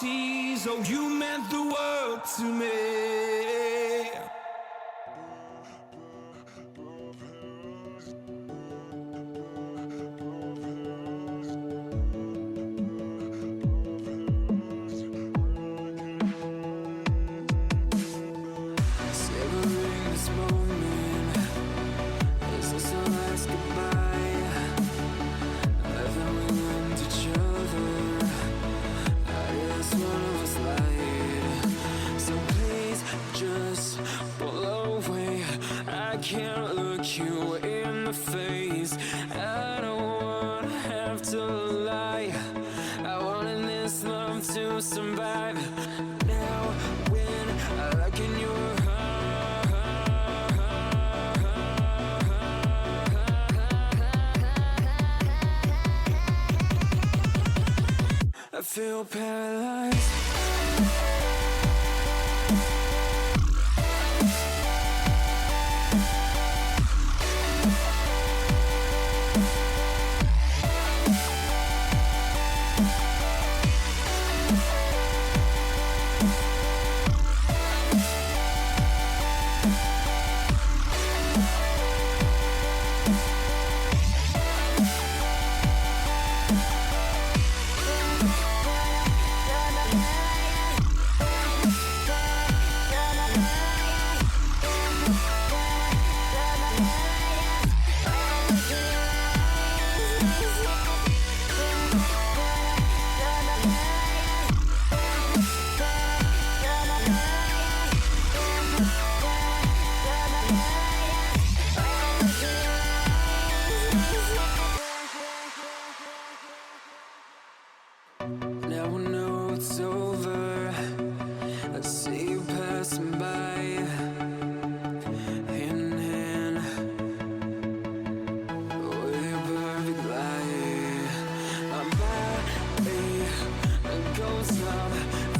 seas. Oh, you meant the world to me. Savoring this moment, is this our last goodbye? I thought we loved each other, I guess one of us lied. So please just blow away, I can't look you in the face. I don't wanna have to lie, I wanted this love to survive. Now when I look in your I feel paralyzed. Now I know it's over, I see you passing by, hand in hand, with your perfect light. My body goes up,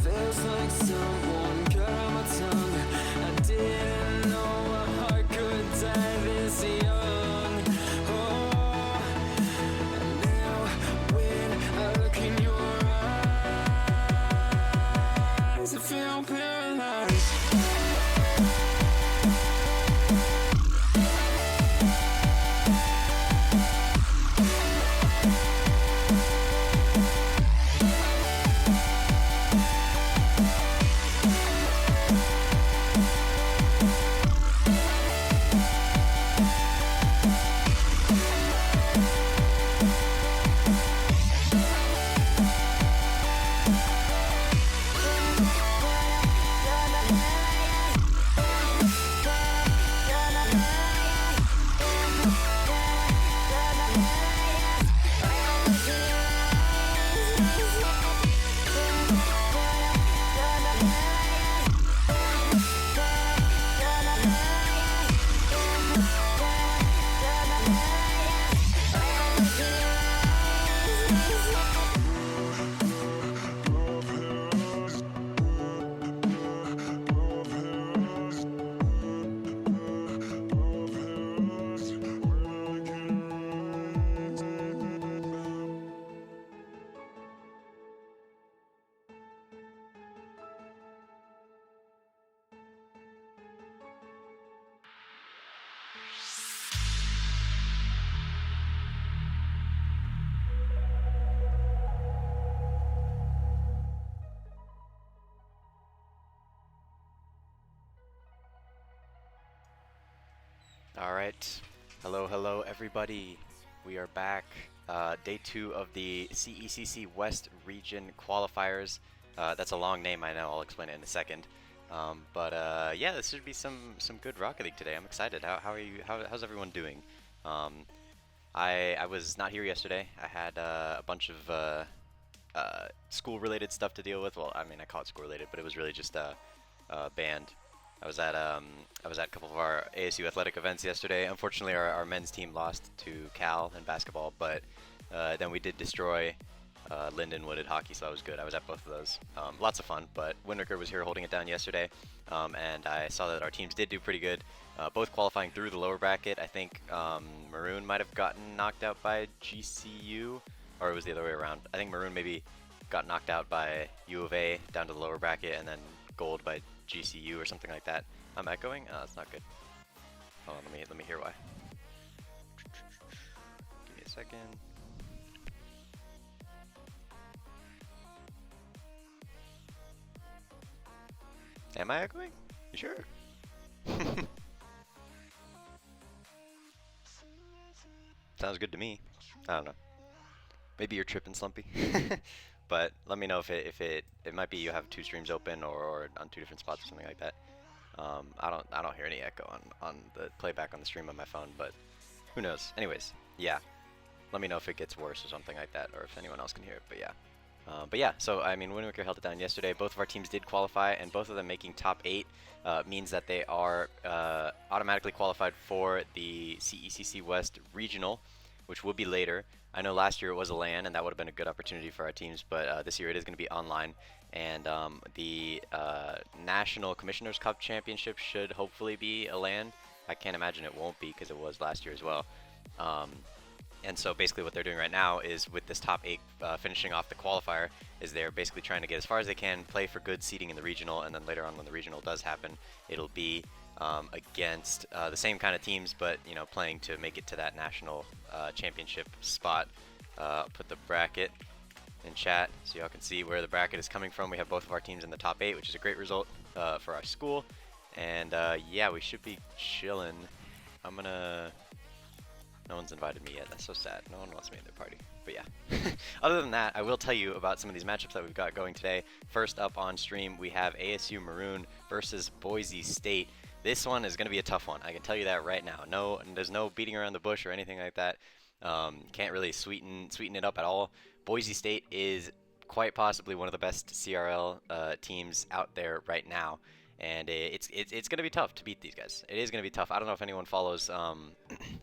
feels like someone cut my tongue. I didn't know my heart could die this young. Oh, now when I look in your I feel paralyzed. Alright, hello everybody. We are back. Day 2 of the CECC West Region Qualifiers. That's a long name, I know, I'll explain it in a second. Yeah, this should be some good Rocket League today. I'm excited. How are you? How's everyone doing? I was not here yesterday. I had a bunch of school-related stuff to deal with. Well, I mean, I call it school-related, but it was really just band. I was at a couple of our ASU athletic events yesterday. Unfortunately, our men's team lost to Cal in basketball, but then we did destroy Lindenwood at hockey, so that was good. I was at both of those. Lots of fun, but Winricker was here holding it down yesterday, and I saw that our teams did do pretty good, both qualifying through the lower bracket. I think Maroon might have gotten knocked out by GCU, or it was the other way around. I think Maroon maybe got knocked out by U of A down to the lower bracket, and then gold by GCU or something like that. I'm echoing? Oh, that's not good. Hold on, let me hear why. Give me a second. Am I echoing? You sure? Sounds good to me. I don't know. Maybe you're tripping, Slumpy. But let me know if it might be you have two streams open or on two different spots or something like that. I don't hear any echo on the playback on the stream on my phone, but who knows? Anyways, yeah. Let me know if it gets worse or something like that, or if anyone else can hear it. But yeah. So I mean, Wind Waker held it down yesterday. Both of our teams did qualify, and both of them making top 8 means that they are automatically qualified for the CECC West Regional, which will be later. I know last year it was a LAN, and that would have been a good opportunity for our teams, but this year it is going to be online. And the National Commissioners Cup Championship should hopefully be a LAN. I can't imagine it won't be because it was last year as well. And so basically what they're doing right now is with this top 8 finishing off the qualifier is they're basically trying to get as far as they can, play for good seeding in the regional, and then later on when the regional does happen, it'll be against the same kind of teams, but you know, playing to make it to that national championship spot. I'll put the bracket in chat so y'all can see where the bracket is coming from. We have both of our teams in the top 8, which is a great result for our school. And yeah, we should be chilling. No one's invited me yet. That's so sad. No one wants me in their party. But yeah. Other than that, I will tell you about some of these matchups that we've got going today. First up on stream, we have ASU Maroon versus Boise State. This one is going to be a tough one. I can tell you that right now. No, there's no beating around the bush or anything like that. Can't really sweeten it up at all. Boise State is quite possibly one of the best CRL teams out there right now. And it's going to be tough to beat these guys. It is going to be tough. I don't know if anyone follows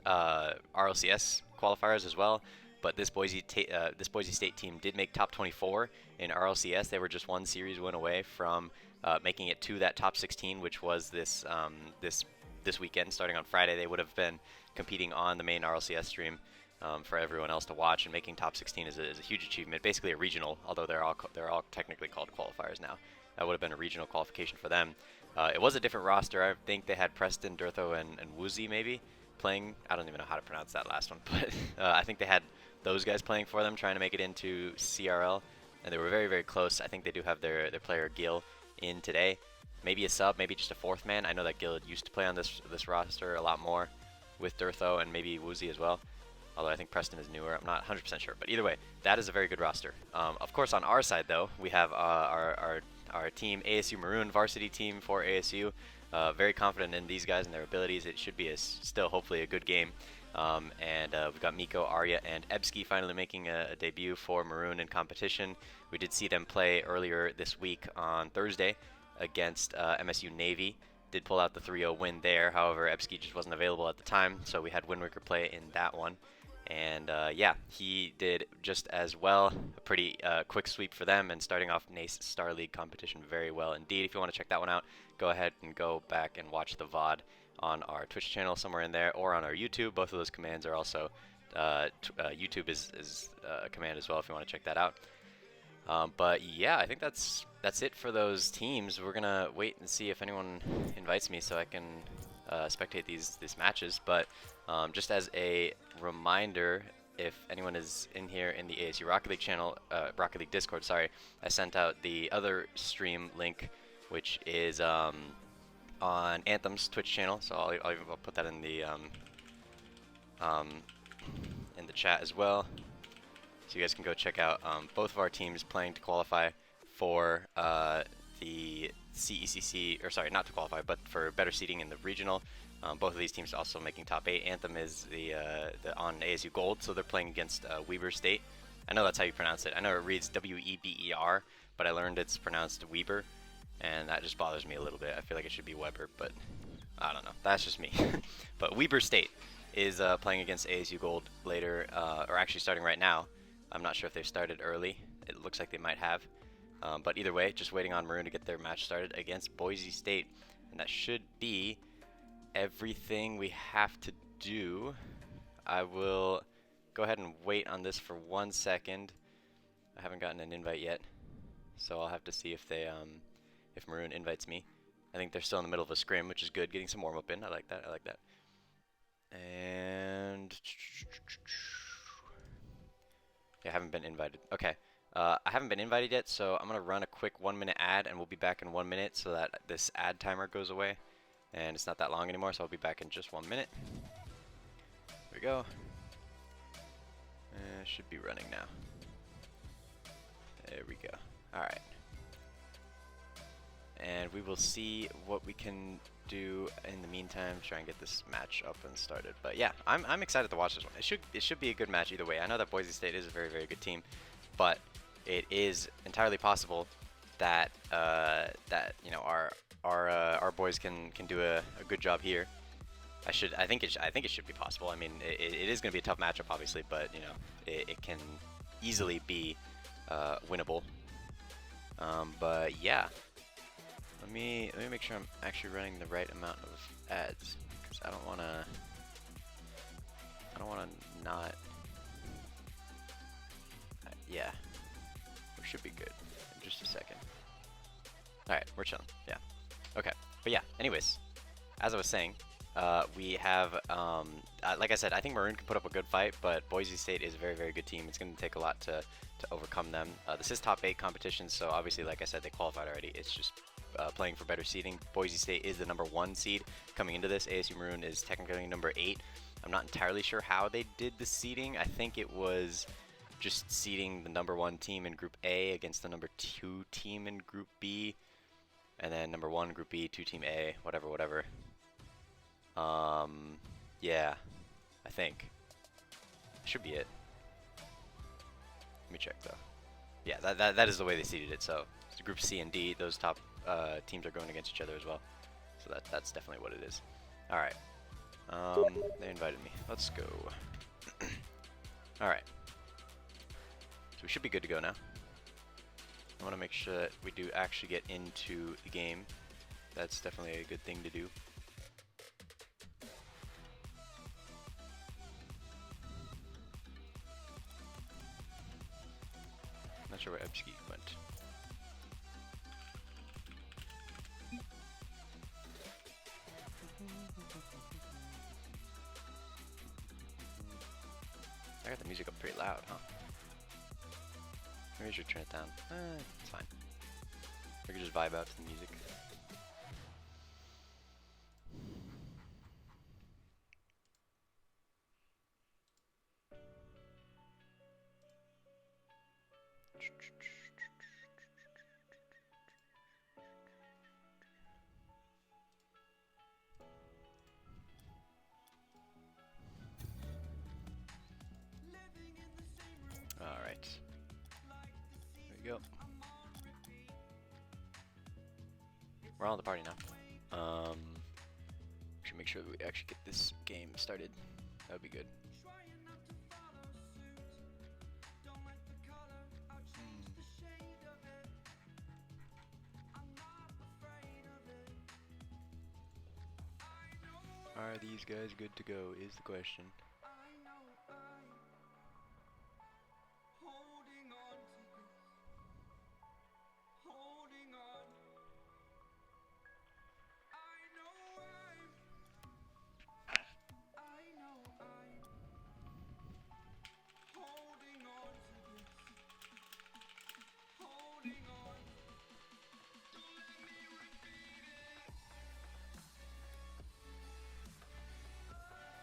RLCS qualifiers as well, but this Boise State team did make top 24 in RLCS. They were just one series win away from making it to that top 16, which was this weekend. Starting on Friday, they would have been competing on the main RLCS stream for everyone else to watch, and making top 16 is a huge achievement. Basically a regional, although they're all technically called qualifiers now. That would have been a regional qualification for them. It was a different roster. I think they had Preston, Durtho, and Woozy maybe playing. I don't even know how to pronounce that last one, but I think they had those guys playing for them, trying to make it into CRL, and they were very, very close. I think they do have their player Gil in today. Maybe a sub, maybe just a fourth man. I know that Gil used to play on this roster a lot more with Durtho and maybe Woozy as well. Although I think Preston is newer. I'm not 100% sure. But either way, that is a very good roster. Of course, on our side, though, we have our team, ASU Maroon, varsity team for ASU. Very confident in these guys and their abilities. It should be still hopefully a good game. And we've got Miko, Arya, and Ebski finally making a debut for Maroon in competition. We did see them play earlier this week on Thursday against MSU Navy. Did pull out the 3-0 win there. However, Ebski just wasn't available at the time, so we had Wind Waker play in that one. And yeah, he did just as well. A pretty quick sweep for them, and starting off NACE Star League competition very well indeed. If you want to check that one out, go ahead and go back and watch the VOD on our Twitch channel somewhere in there, or on our YouTube. Both of those commands are also, YouTube is a command as well if you want to check that out. But yeah, I think that's it for those teams. We're gonna wait and see if anyone invites me so I can spectate these matches. But just as a reminder, if anyone is in here in the ASU Rocket League channel, Rocket League Discord, sorry, I sent out the other stream link, which is on Anthem's Twitch channel. So I'll put that in the chat as well, so you guys can go check out both of our teams playing to qualify for the CECC, or sorry, not to qualify, but for better seating in the regional. Both of these teams also making top 8. Anthem is the on ASU Gold, so they're playing against Weber State. I know that's how you pronounce it. I know it reads W-E-B-E-R, but I learned it's pronounced Weber, and that just bothers me a little bit. I feel like it should be Weber, but I don't know. That's just me. But Weber State is playing against ASU Gold later, or actually starting right now. I'm not sure if they've started early. It looks like they might have. But either way, just waiting on Maroon to get their match started against Boise State. And that should be everything we have to do. I will go ahead and wait on this for 1 second. I haven't gotten an invite yet, so I'll have to see if they if Maroon invites me. I think they're still in the middle of a scrim, which is good. Getting some warm up in. I like that. I like that. And yeah, I haven't been invited. Okay. I haven't been invited yet, so I'm gonna run a quick 1-minute ad, and we'll be back in 1 minute so that this ad timer goes away. And it's not that long anymore, so I'll be back in just 1 minute. There we go. Should be running now. There we go. Alright. And we will see what we can do in the meantime to try and get this match up and started. But yeah, I'm excited to watch this one. It should be a good match either way. I know that Boise State is a very, very good team, but it is entirely possible that you know our boys can do a good job here. I think it should be possible. I mean, it is going to be a tough matchup, obviously, but you know it can easily be winnable. But yeah, let me make sure I'm actually running the right amount of ads, because I don't wanna not. Yeah, we should be good in just a second. All right, we're chilling. Yeah. Okay. But yeah. Anyways, as I was saying, we have, like I said, I think Maroon can put up a good fight, but Boise State is a very, very good team. It's going to take a lot to overcome them. This is top 8 competition, so obviously, like I said, they qualified already. It's just playing for better seeding. Boise State is the #1 seed coming into this. ASU Maroon is technically number 8. I'm not entirely sure how they did the seeding. I think it was just seeding the #1 team in Group A against the #2 team in Group B, and then #1 Group B, 2 Team A, whatever. Yeah, I think. Should be it. Let me check though. Yeah, that is the way they seeded it. So it's Group C and D. Those top teams are going against each other as well. So that's definitely what it is. All right. They invited me. Let's go. All right. So we should be good to go now. I want to make sure that we do actually get into the game. That's definitely a good thing to do. Not sure where Ebski went. I got the music up pretty loud, huh? Maybe I should turn it down. It's fine. We could just vibe out to the music. Alright. There we go. We're all in the party now. Should make sure that we actually get this game started. That would be good. Are these guys good to go is the question.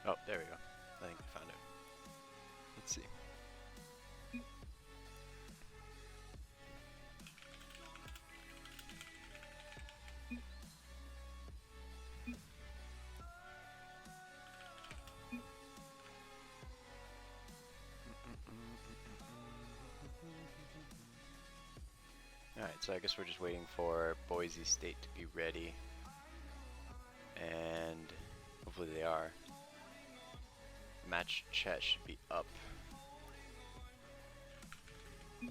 Oh, there we go. I think we found it. Let's see. Alright, so I guess we're just waiting for Boise State to be ready. And hopefully they are. Match chat should be up. You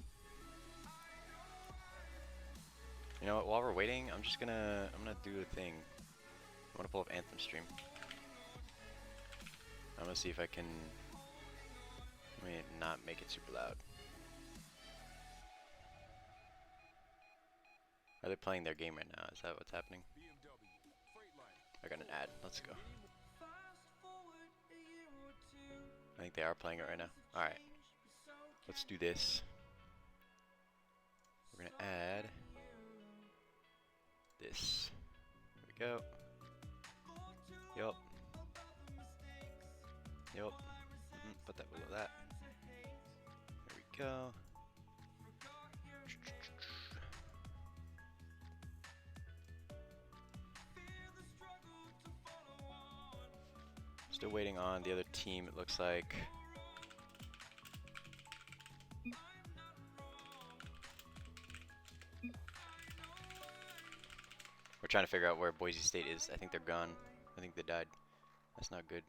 know what, while we're waiting, I'm gonna do a thing. I wanna pull up Anthem stream. I'm gonna see if I can not make it super loud. Are they playing their game right now? Is that what's happening? I got an ad. Let's go. I think they are playing it right now. Alright. Let's do this. We're going to add this. There we go. Yup. Yup. Put that below that. There we go. Still waiting on the other team, it looks like. We're trying to figure out where Boise State is. I think they're gone. I think they died. That's not good.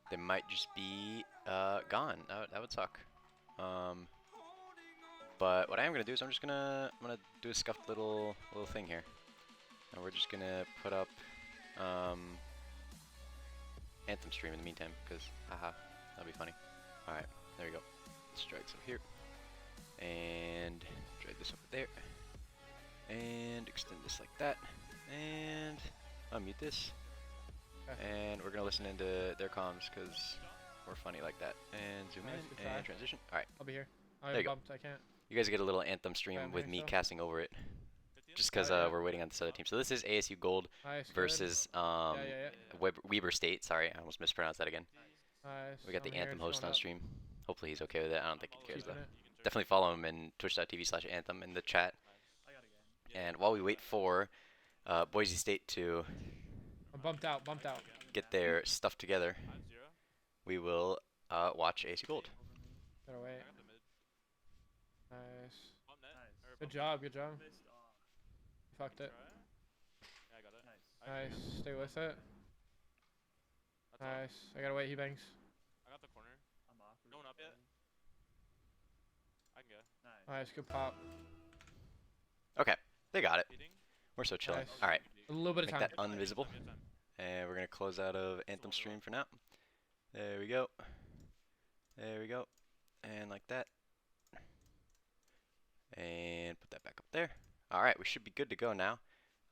They might just be gone. That would suck. But what I am gonna do is I'm gonna do a scuffed little thing here, and we're just gonna put up Anthem stream in the meantime, because haha, that'll be funny. All right, there we go. Let's drag this over here, and drag this over there, and extend this like that, and unmute this, and we're gonna listen into their comms because we're funny like that, and zoom in and transition. All right, I'll be here. There you go. I can't. You guys get a little Anthem stream with me casting over it, just because we're waiting on this other team. So this is ASU Gold versus Weber State. Sorry, I almost mispronounced that again. We got the Anthem host on stream. Hopefully he's okay with it. I don't think he cares though. Definitely follow him in twitch.tv/Anthem in the chat. And while we wait for Boise State to bumped out. get their stuff together, we will watch ASU Gold. Better wait. Nice. Good job. Fucked it. Nice. Stay with it. Nice. I gotta wait. He bangs. I got the corner. I'm off. No one up yet. I can go. Nice. Good pop. Okay, they got it. We're so chilling. Nice. All right, A little bit of make time. that invisible, and we're gonna close out of Anthem stream for now. There we go. There we go, and like that. And put that back up there. All right, we should be good to go now.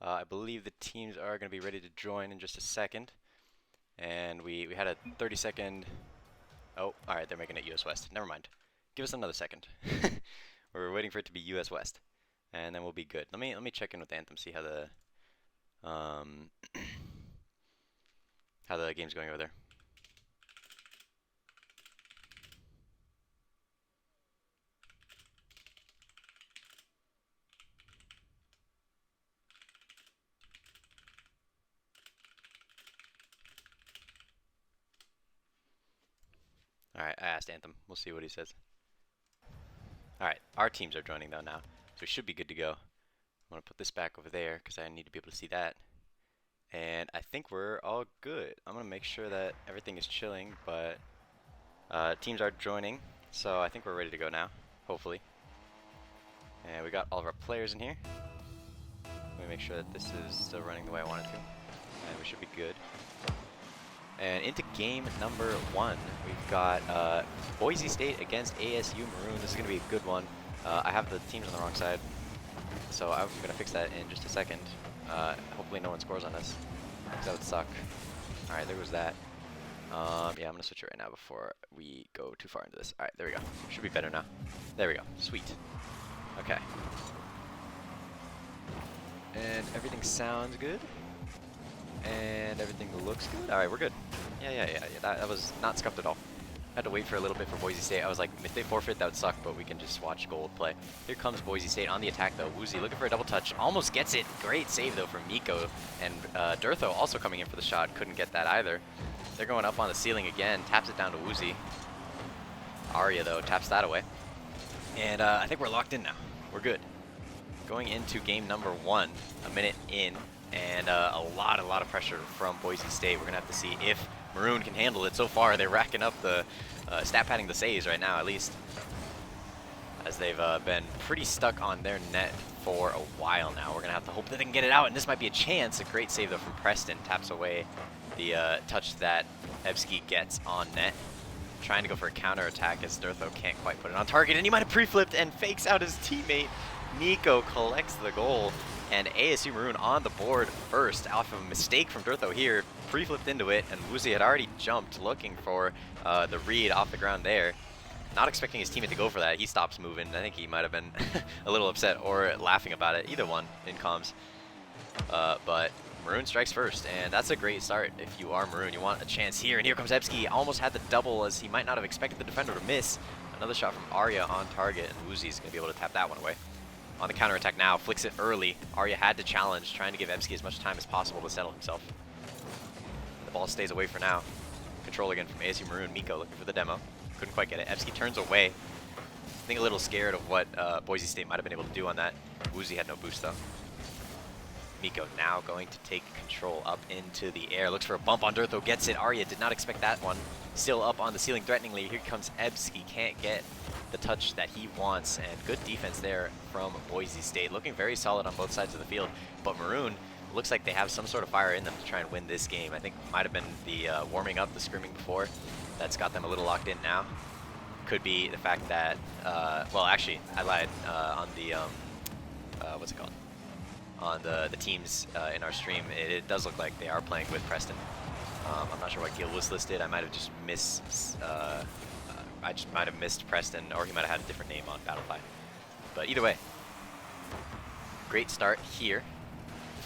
I believe the teams are going to be ready to join in just a second. And we had a 30-second... Oh, all right, they're making it US West. Never mind. Give us another second. We're waiting for it to be US West, and then we'll be good. Let me check in with Anthem, see how the how the game's going over there. Alright, I asked Anthem. We'll see what he says. Alright, our teams are joining though now, so we should be good to go. I'm going to put this back over there because I need to be able to see that. And I think we're all good. I'm going to make sure that everything is chilling, but teams are joining, so I think we're ready to go now, hopefully. And we got all of our players in here. Let me make sure that this is still running the way I want it to. And we should be good. And into game number 1, we've got Boise State against ASU Maroon. This is going to be a good one. I have the teams on the wrong side, so I'm going to fix that in just a second. Hopefully no one scores on us, because that would suck. Alright, there goes that. Yeah, I'm going to switch it right now before we go too far into this. Alright, there we go. Should be better now. There we go. Sweet. Okay. And everything sounds good. And everything looks good. Alright, we're good. Yeah. That was not scuffed at all. Had to wait for a little bit for Boise State. I was like, if they forfeit, that would suck, but we can just watch Gold play. Here comes Boise State on the attack, though. Woozy looking for a double touch. Almost gets it. Great save, though, from Miko. And Durtho also coming in for the shot. Couldn't get that either. They're going up on the ceiling again. Taps it down to Woozy. Arya, though, taps that away. And I think we're locked in now. We're good. Going into game number 1, a minute in. And a lot of pressure from Boise State. We're going to have to see if Maroon can handle it. So far, they're racking up the stat padding the saves right now, at least, as they've been pretty stuck on their net for a while now. We're going to have to hope that they can get it out, and this might be a chance. A great save, though, from Preston. Taps away the touch that Ebski gets on net. Trying to go for a counter attack as Durtho can't quite put it on target, and he might have pre-flipped and fakes out his teammate. Nico collects the goal, and ASU Maroon on the board first off of a mistake from Durtho here. Pre-flipped into it, and Woozy had already jumped looking for the read off the ground there. Not expecting his teammate to go for that. He stops moving. I think he might have been a little upset or laughing about it. Either one in comms. But Maroon strikes first, and that's a great start. If you are Maroon, you want a chance here, and here comes Ebski. Almost had the double as he might not have expected the defender to miss. Another shot from Arya on target, and Woozy's going to be able to tap that one away. On the counter attack now, flicks it early. Arya had to challenge, trying to give Ebski as much time as possible to settle himself. The ball stays away for now. Control again from ASU Maroon. Miko looking for the demo. Couldn't quite get it. Ebski turns away. I think a little scared of what Boise State might have been able to do on that. Woozy had no boost though. Miko now going to take control up into the air. Looks for a bump on Durtho, gets it. Arya did not expect that one. Still up on the ceiling threateningly. Here comes Ebski. Can't get the touch that he wants, and good defense there from Boise State. Looking very solid on both sides of the field, but Maroon looks like they have some sort of fire in them to try and win this game. I think might have been the warming up, the scrimming before, that's got them a little locked in now. Could be the fact that, well, actually, I lied on the, what's it called? On the teams in our stream. It does look like they are playing with Preston. I'm not sure what guild was listed. I might have just missed Preston, or he might have had a different name on Battlefy. But either way, great start here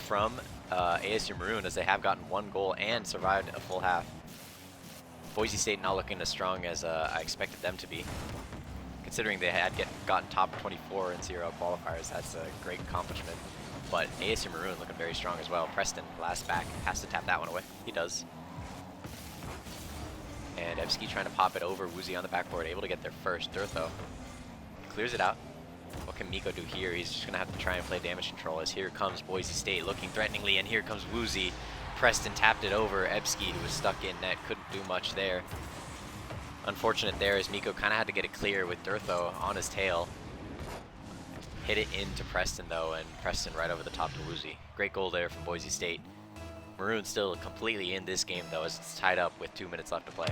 from ASU Maroon, as they have gotten one goal and survived a full half. Boise State not looking as strong as I expected them to be. Considering they had gotten top 24 in CRL qualifiers, that's a great accomplishment. But ASU Maroon looking very strong as well. Preston, last back, has to tap that one away. He does. And Ebski trying to pop it over. Woozy on the backboard, able to get there first. Durtho clears it out. What can Miko do here? He's just going to have to try and play damage control, as here comes Boise State looking threateningly, and here comes Woozy. Preston tapped it over. Ebski, who was stuck in net, couldn't do much there. Unfortunate there, as Miko kind of had to get it clear with Durtho on his tail. Hit it into Preston though, and Preston right over the top to Woozy. Great goal there from Boise State. Maroon still completely in this game though, as it's tied up with 2 minutes left to play.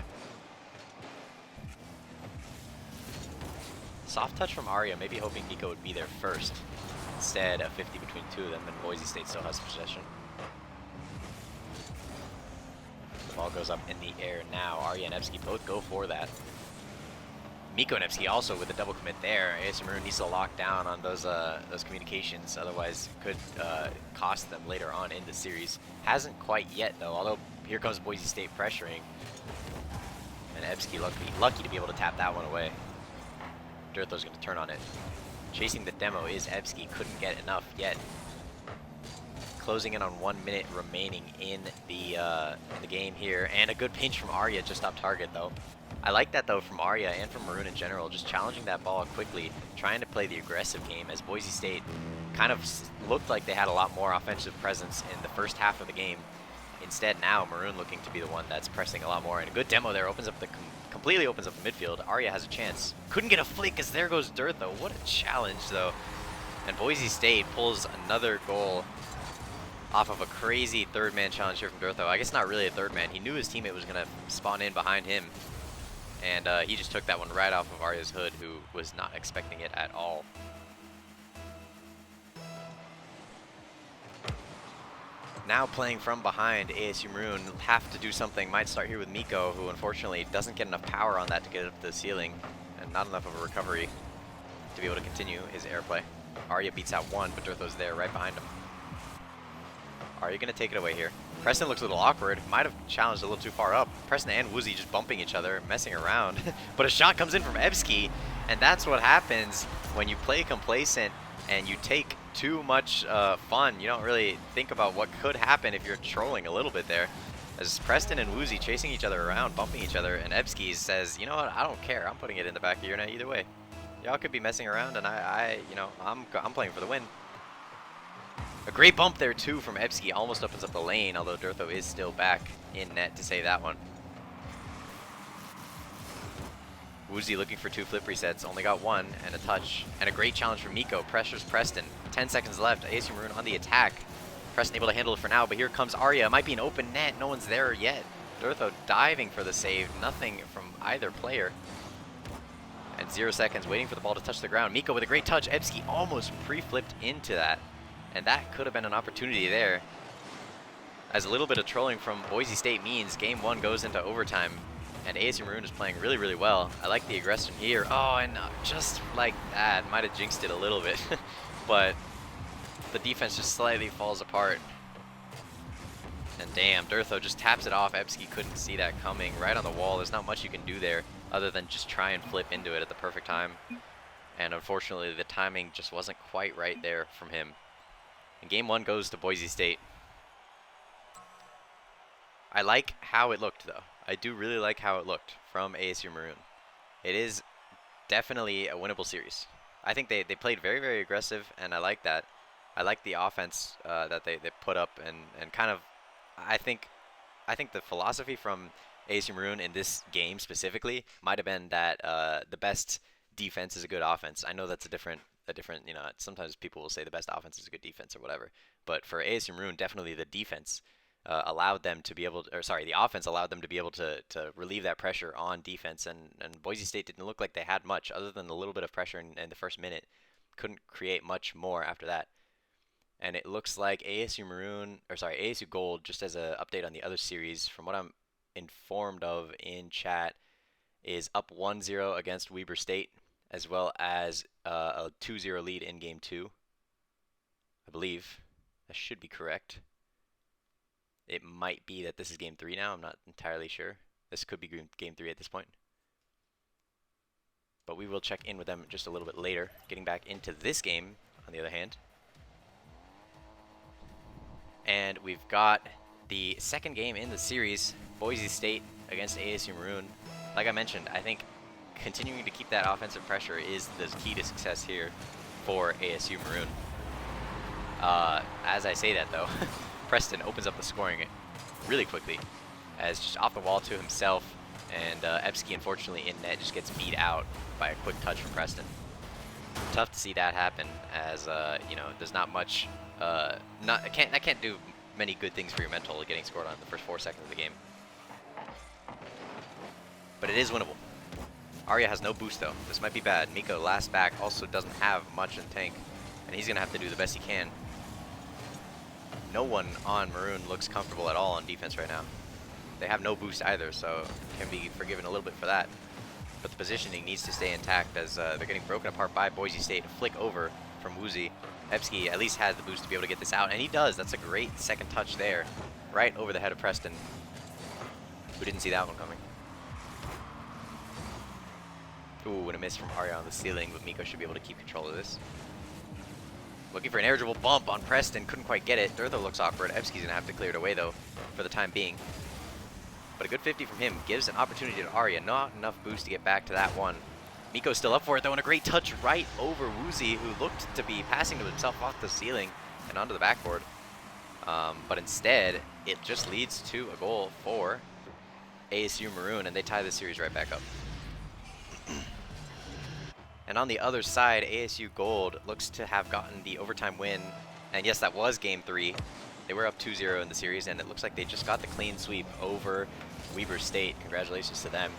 Soft touch from Arya, maybe hoping Nico would be there first. Instead, a 50 between two of them, and Boise State still has possession. The ball goes up in the air now. Arya and Ebski both go for that. Miko and Ebski also with a double commit there. ASU Maroon needs to lock down on those communications, otherwise could cost them later on in the series. Hasn't quite yet though, although here comes Boise State pressuring. And Ebski lucky to be able to tap that one away. Durtho's going to turn on it. Chasing the demo is Ebski, couldn't get enough yet. Closing in on 1 minute remaining in the game here, and a good pinch from Arya just off target though. I like that though from Arya and from Maroon in general, just challenging that ball quickly, trying to play the aggressive game, as Boise State kind of looked like they had a lot more offensive presence in the first half of the game. Instead now, Maroon looking to be the one that's pressing a lot more, and a good demo there opens up the completely opens up the midfield. Arya has a chance. Couldn't get a flick, as there goes Durtho. What a challenge though. And Boise State pulls another goal off of a crazy third man challenge here from Durtho. I guess not really a third man. He knew his teammate was going to spawn in behind him. And he just took that one right off of Arya's hood, who was not expecting it at all. Now playing from behind, ASU Maroon have to do something. Might start here with Miko, who unfortunately doesn't get enough power on that to get it up to the ceiling, and not enough of a recovery to be able to continue his airplay. Arya beats out one, but Durtho's there right behind him. Arya going to take it away here. Preston looks a little awkward. Might have challenged a little too far up. Preston and Woozy just bumping each other, messing around. But a shot comes in from Ebski, and that's what happens when you play complacent and you take too much fun. You don't really think about what could happen if you're trolling a little bit there. As Preston and Woozy chasing each other around, bumping each other, and Ebski says, you know what, I don't care. I'm putting it in the back of your net either way. Y'all could be messing around, and I'm playing for the win. A great bump there too from Ebski, almost opens up the lane, although Durtho is still back in net to save that one. Woozy looking for 2 flip resets, only got 1 and a touch, and a great challenge from Miko. Pressures Preston. 10 seconds left. ASU Maroon on the attack. Preston able to handle it for now, but here comes Arya. It might be an open net. No one's there yet. Durtho diving for the save. Nothing from either player. And 0 seconds waiting for the ball to touch the ground. Miko with a great touch. Ebski almost pre-flipped into that. And that could have been an opportunity there. As a little bit of trolling from Boise State means game 1 goes into overtime. And ASU Maroon is playing really, really well. I like the aggression here. Oh, and just like that. Might have jinxed it a little bit. But the defense just slightly falls apart. And damn, Durtho just taps it off. Ebski couldn't see that coming. Right on the wall. There's not much you can do there other than just try and flip into it at the perfect time. And unfortunately, the timing just wasn't quite right there from him. And game 1 goes to Boise State. I like how it looked, though. I do really like how it looked from ASU Maroon. It is definitely a winnable series. I think they played very, very aggressive, and I like that. I like the offense that they put up, and kind of, I think the philosophy from ASU Maroon in this game specifically might have been that the best defense is a good offense. I know that's a different, you know, sometimes people will say the best offense is a good defense or whatever. But for ASU Maroon, definitely the defense allowed them to be able to, or sorry, the offense allowed them to be able to relieve that pressure on defense. And Boise State didn't look like they had much other than a little bit of pressure in the first minute. Couldn't create much more after that. And it looks like ASU Maroon, or sorry, ASU Gold, just as an update on the other series, from what I'm informed of in chat, is up 1-0 against Weber State, as well as a 2-0 lead in game 2. I believe that should be correct. It might be that this is game 3 now. I'm not entirely sure. This could be game 3 at this point. But we will check in with them just a little bit later. Getting back into this game, on the other hand. And we've got the second game in the series, Boise State against ASU Maroon. Like I mentioned, I think continuing to keep that offensive pressure is the key to success here for ASU Maroon. As I say that, though, Preston opens up the scoring really quickly, as just off the wall to himself, and Ebski, unfortunately, in net just gets beat out by a quick touch from Preston. Tough to see that happen, as you know, there's not much. I can't do many good things for your mental getting scored on in the first 4 seconds of the game. But it is winnable. Arya has no boost though. This might be bad. Miko, last back, also doesn't have much in tank, and he's gonna have to do the best he can. No one on Maroon looks comfortable at all on defense right now. They have no boost either, so can be forgiven a little bit for that. But the positioning needs to stay intact as they're getting broken apart by Boise State. A flick over from Woozy. Ebski at least has the boost to be able to get this out, and he does. That's a great second touch there, right over the head of Preston, who didn't see that one coming. Ooh, and a miss from Arya on the ceiling, but Miko should be able to keep control of this. Looking for an eligible bump on Preston, couldn't quite get it. Durtho looks awkward. Ebski's gonna have to clear it away though, for the time being. But a good 50 from him gives an opportunity to Arya. Not enough boost to get back to that one. Miko's still up for it though, and a great touch right over Woozy, who looked to be passing to himself off the ceiling and onto the backboard. But instead, it just leads to a goal for ASU Maroon, and they tie the series right back up. And on the other side, ASU Gold looks to have gotten the overtime win. And yes, that was game 3. They were up 2-0 in the series, and it looks like they just got the clean sweep over Weber State. Congratulations to them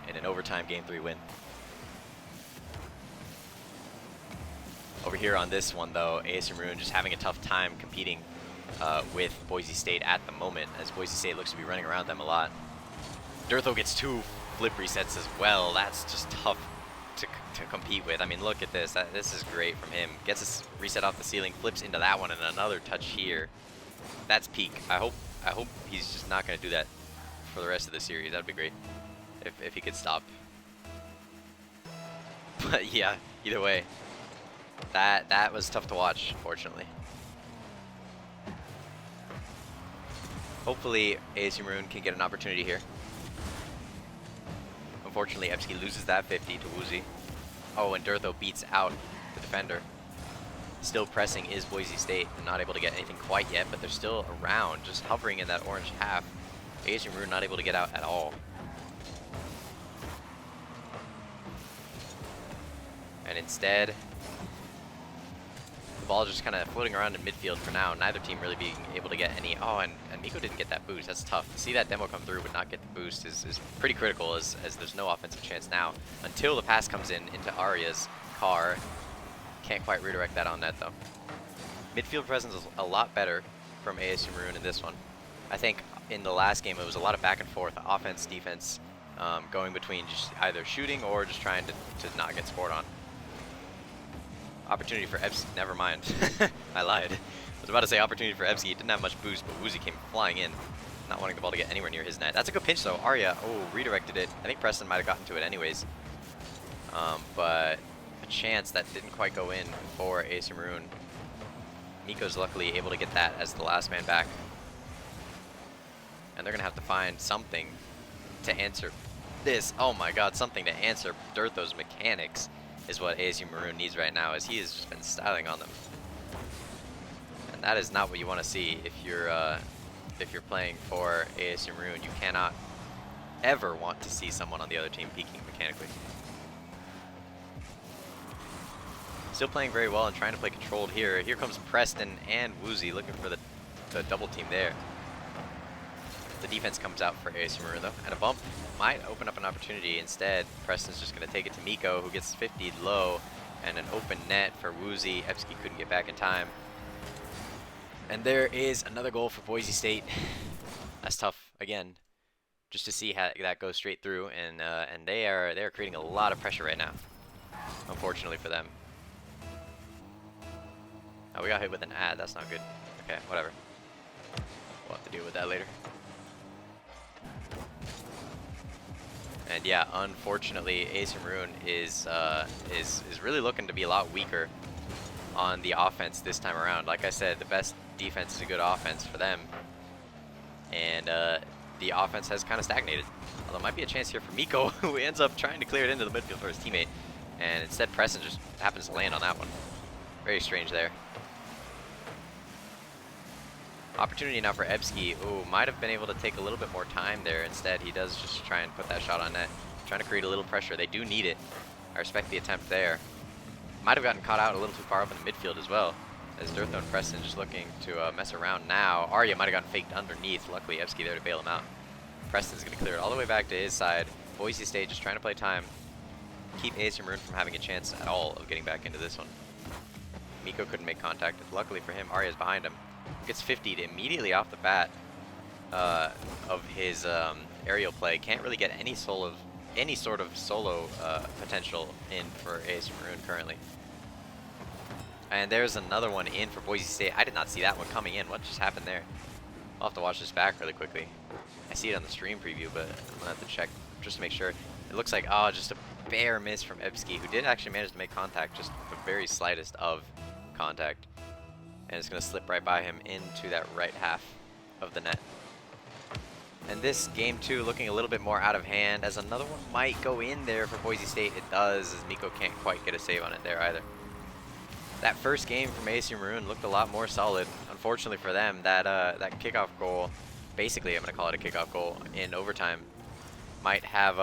in an overtime game 3 win. Over here on this one, though, ASU Maroon just having a tough time competing with Boise State at the moment, as Boise State looks to be running around them a lot. Durtho gets 2 flip resets as well. That's just tough to compete with. I mean, look at this. This is great from him. Gets his reset off the ceiling, flips into that one, and another touch here. That's peak. I hope he's just not going to do that for the rest of the series. That'd be great if he could stop. But yeah, either way, that was tough to watch, unfortunately. Hopefully, ASU Maroon can get an opportunity here. Unfortunately, Ebski loses that 50 to Woozy. Oh, and Durtho beats out the defender. Still pressing is Boise State, and not able to get anything quite yet, but they're still around, just hovering in that orange half. ASU Maroon not able to get out at all. And instead, ball just kind of floating around in midfield for now. Neither team really being able to get any. Oh, and Miko didn't get that boost. That's tough. To see that demo come through but not get the boost is pretty critical, as there's no offensive chance now until the pass comes in into Arya's car. Can't quite redirect that on net though. Midfield presence is a lot better from ASU Maroon in this one. I think in the last game it was a lot of back and forth, offense, defense, going between just either shooting or just trying to not get scored on. Opportunity for Evsky, never mind. I lied. I was about to say opportunity for Evsky. He didn't have much boost, but Woozy came flying in, not wanting the ball to get anywhere near his net. That's a good pinch though. Arya, oh, redirected it. I think Preston might have gotten to it anyways. But a chance that didn't quite go in for ASU Maroon. Miko's luckily able to get that as the last man back. And they're going to have to find something to answer this. Oh my god, something to answer Dirtho's mechanics is what ASU Maroon needs right now, as he has just been styling on them. And that is not what you want to see if you're playing for ASU Maroon. You cannot ever want to see someone on the other team peaking mechanically. Still playing very well and trying to play controlled here. Here comes Preston and Woozy looking for the double team there. The defense comes out for ASU Maroon though, and a bump might open up an opportunity. Instead, Preston's just going to take it to Miko, who gets 50'd low, and an open net for Woozy. Evsky couldn't get back in time. And there is another goal for Boise State. That's tough again, just to see how that goes straight through, and they are creating a lot of pressure right now, unfortunately for them. Oh, we got hit with an ad. That's not good. Okay, whatever. We'll have to deal with that later. And yeah, unfortunately, ASU Maroon is really looking to be a lot weaker on the offense this time around. Like I said, the best defense is a good offense for them, and the offense has kind of stagnated. Although there might be a chance here for Miko, who ends up trying to clear it into the midfield for his teammate, and instead Preston just happens to land on that one. Very strange there. Opportunity now for Evsky. Ooh, might have been able to take a little bit more time there. Instead, he does just try and put that shot on net. Trying to create a little pressure. They do need it. I respect the attempt there. Might have gotten caught out a little too far up in the midfield as well, as Dirtho and Preston just looking to mess around now. Arya might have gotten faked underneath. Luckily, Evsky there to bail him out. Preston's going to clear it all the way back to his side. Boise State just trying to play time. Keep ASU Maroon from having a chance at all of getting back into this one. Miko couldn't make contact. Luckily for him, Arya's behind him. Gets 50'd immediately off the bat of his aerial play. Can't really get any sort of solo potential in for ASU Maroon currently. And there's another one in for Boise State. I did not see that one coming in. What just happened there? I'll have to watch this back really quickly. I see it on the stream preview, but I'm gonna have to check just to make sure. It looks like, oh, just a bare miss from Evsky, who did actually manage to make contact, just the very slightest of contact. And it's going to slip right by him into that right half of the net. And this game 2 looking a little bit more out of hand, as another one might go in there for Boise State. It does, as Miko can't quite get a save on it there either. That first game from ASU Maroon looked a lot more solid. Unfortunately for them, that kickoff goal, basically I'm going to call it a kickoff goal in overtime, might have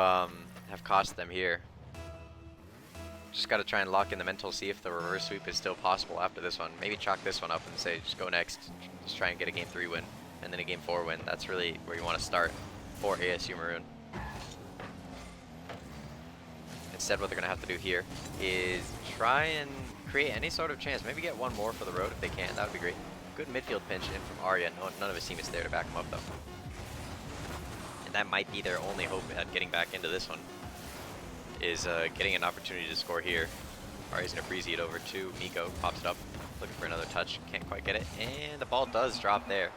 cost them here. Just got to try and lock in the mental, see if the reverse sweep is still possible after this one. Maybe chalk this one up and say, just go next. Just try and get a Game 3 win, and then a Game 4 win. That's really where you want to start for ASU Maroon. Instead, what they're going to have to do here is try and create any sort of chance. Maybe get one more for the road if they can. That would be great. Good midfield pinch in from Arya. None of his team is there to back him up, though. And that might be their only hope at getting back into this one, is getting an opportunity to score here. Arya's going to breezy it over to Miko. Pops it up. Looking for another touch. Can't quite get it. And the ball does drop there.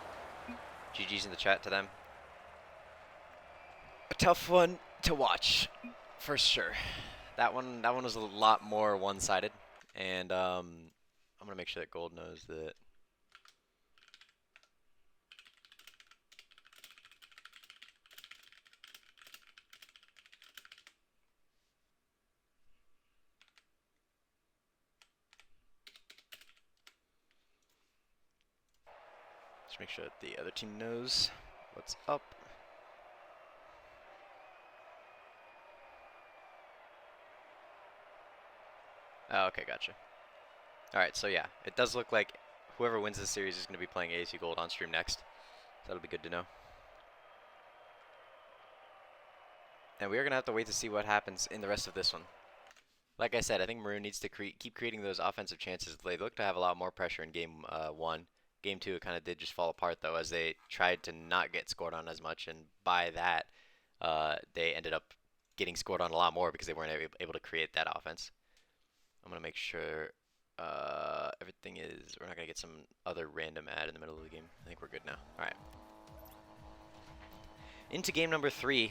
GG's in the chat to them. A tough one to watch, for sure. That one was a lot more one-sided. And I'm going to make sure that Gold knows that. Just make sure that the other team knows what's up. Oh, okay, gotcha. Alright, so yeah, it does look like whoever wins this series is going to be playing ASU Gold on stream next. So that'll be good to know. And we are going to have to wait to see what happens in the rest of this one. Like I said, I think Maroon needs to keep creating those offensive chances. They look to have a lot more pressure in game 1. Game 2, it kind of did just fall apart, though, as they tried to not get scored on as much. And by that, they ended up getting scored on a lot more because they weren't able to create that offense. I'm going to make sure everything is... We're not going to get some other random ad in the middle of the game. I think we're good now. All right. Into game number 3.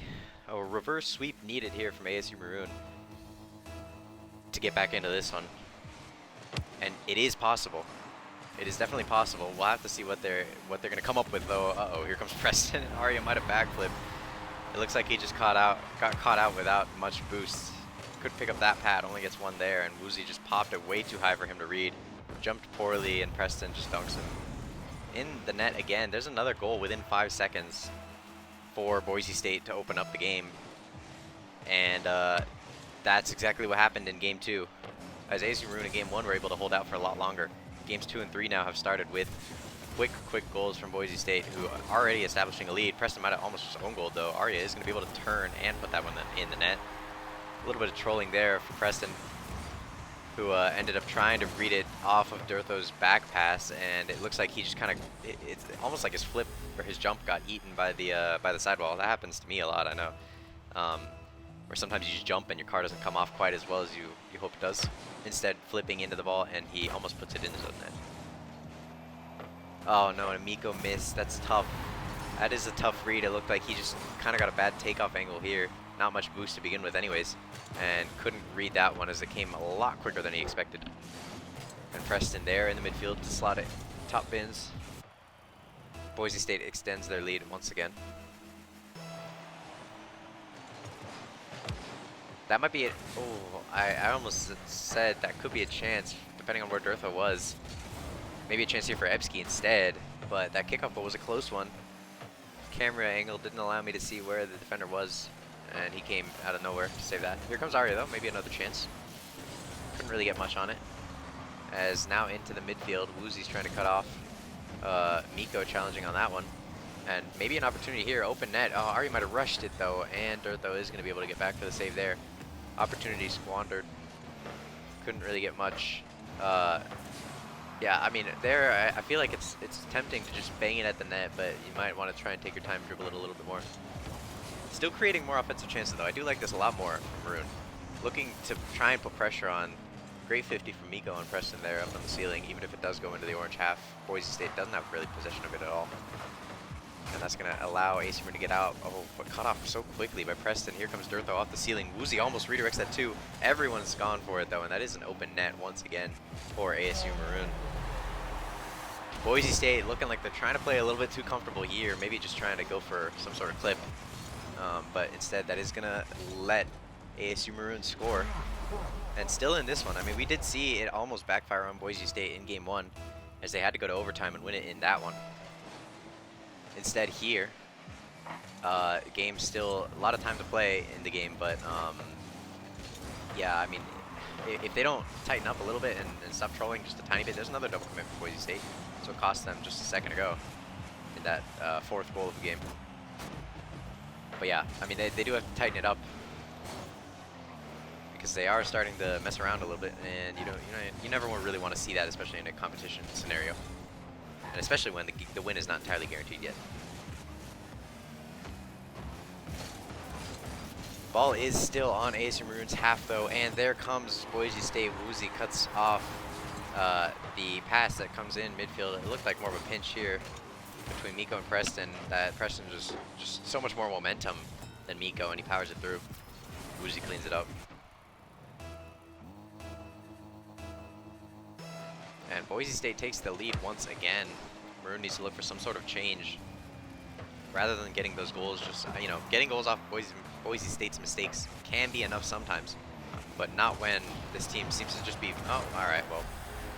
A reverse sweep needed here from ASU Maroon to get back into this one. And it is possible. It is definitely possible. We'll have to see what they're going to come up with, though. Uh-oh, here comes Preston. Arya might have backflipped. It looks like he just got caught out without much boost. Could pick up that pad, only gets one there, and Woozy just popped it way too high for him to read. Jumped poorly, and Preston just dunks him in the net again. There's another goal within 5 seconds for Boise State to open up the game. And that's exactly what happened in game 2. As ASU Maroon in game 1 were able to hold out for a lot longer. Games 2 and 3 now have started with quick goals from Boise State, who are already establishing a lead. Preston might have almost just own goal, though. Arya is going to be able to turn and put that one in the net. A little bit of trolling there for Preston, who ended up trying to read it off of Durtho's back pass, and it looks like he just kind of, it's almost like his flip or his jump got eaten by the sidewall. That happens to me a lot, I know. Or sometimes you just jump and your car doesn't come off quite as well as you hope it does. Instead, flipping into the ball, and he almost puts it in his own net. Oh no, and Miko missed. That's tough. That is a tough read. It looked like he just kind of got a bad takeoff angle here. Not much boost to begin with anyways, and couldn't read that one as it came a lot quicker than he expected. And Preston there in the midfield to slot it top bins. Boise State extends their lead once again. That might be it. Oh, I almost said that could be a chance, depending on where Durtho was. Maybe a chance here for Ebsky instead, but that kickoff goal was a close one. Camera angle didn't allow me to see where the defender was, and he came out of nowhere to save that. Here comes Arya, though. Maybe another chance. Couldn't really get much on it. As now into the midfield, Woozy's trying to cut off. Miko challenging on that one. And maybe an opportunity here, open net. Oh, Arya might have rushed it, though, and Durtho is going to be able to get back for the save there. Opportunity squandered. Couldn't really get much. Yeah, I mean, there, I feel like it's tempting to just bang it at the net, but you might want to try and take your time, dribble it a little bit more. Still creating more offensive chances, though. I do like this a lot more from Maroon. Looking to try and put pressure on. Great 50 from Miko and Preston there up on the ceiling, even if it does go into the orange half. Boise State doesn't have really possession of it at all. And that's going to allow AC to get out. Oh, but cut off so quickly by Preston. Here comes Durtho off the ceiling. Woozy almost redirects that too. Everyone's gone for it, though, and that is an open net once again for ASU Maroon. Boise State looking like they're trying to play a little bit too comfortable here, maybe just trying to go for some sort of clip. But instead, that is going to let ASU Maroon score. And still in this one, I mean, we did see it almost backfire on Boise State in game 1, as they had to go to overtime and win it in that one. Instead here, game still a lot of time to play in the game, but yeah, I mean, if they don't tighten up a little bit and stop trolling just a tiny bit, there's another double commit for Boise State. So it cost them just a second ago in that fourth goal of the game. But yeah, I mean, they do have to tighten it up, because they are starting to mess around a little bit, and you never really want to see that, especially in a competition scenario, and especially when the win is not entirely guaranteed yet. Ball is still on ASU Maroon's half, though, and there comes Boise State. Woozy cuts off the pass that comes in midfield. It looked like more of a pinch here between Miko and Preston. That Preston just so much more momentum than Miko, and he powers it through. Woozy cleans it up. And Boise State takes the lead once again. Maroon needs to look for some sort of change. Rather than getting those goals, just, getting goals off Boise State's mistakes can be enough sometimes. But not when this team seems to just be, oh, all right, well,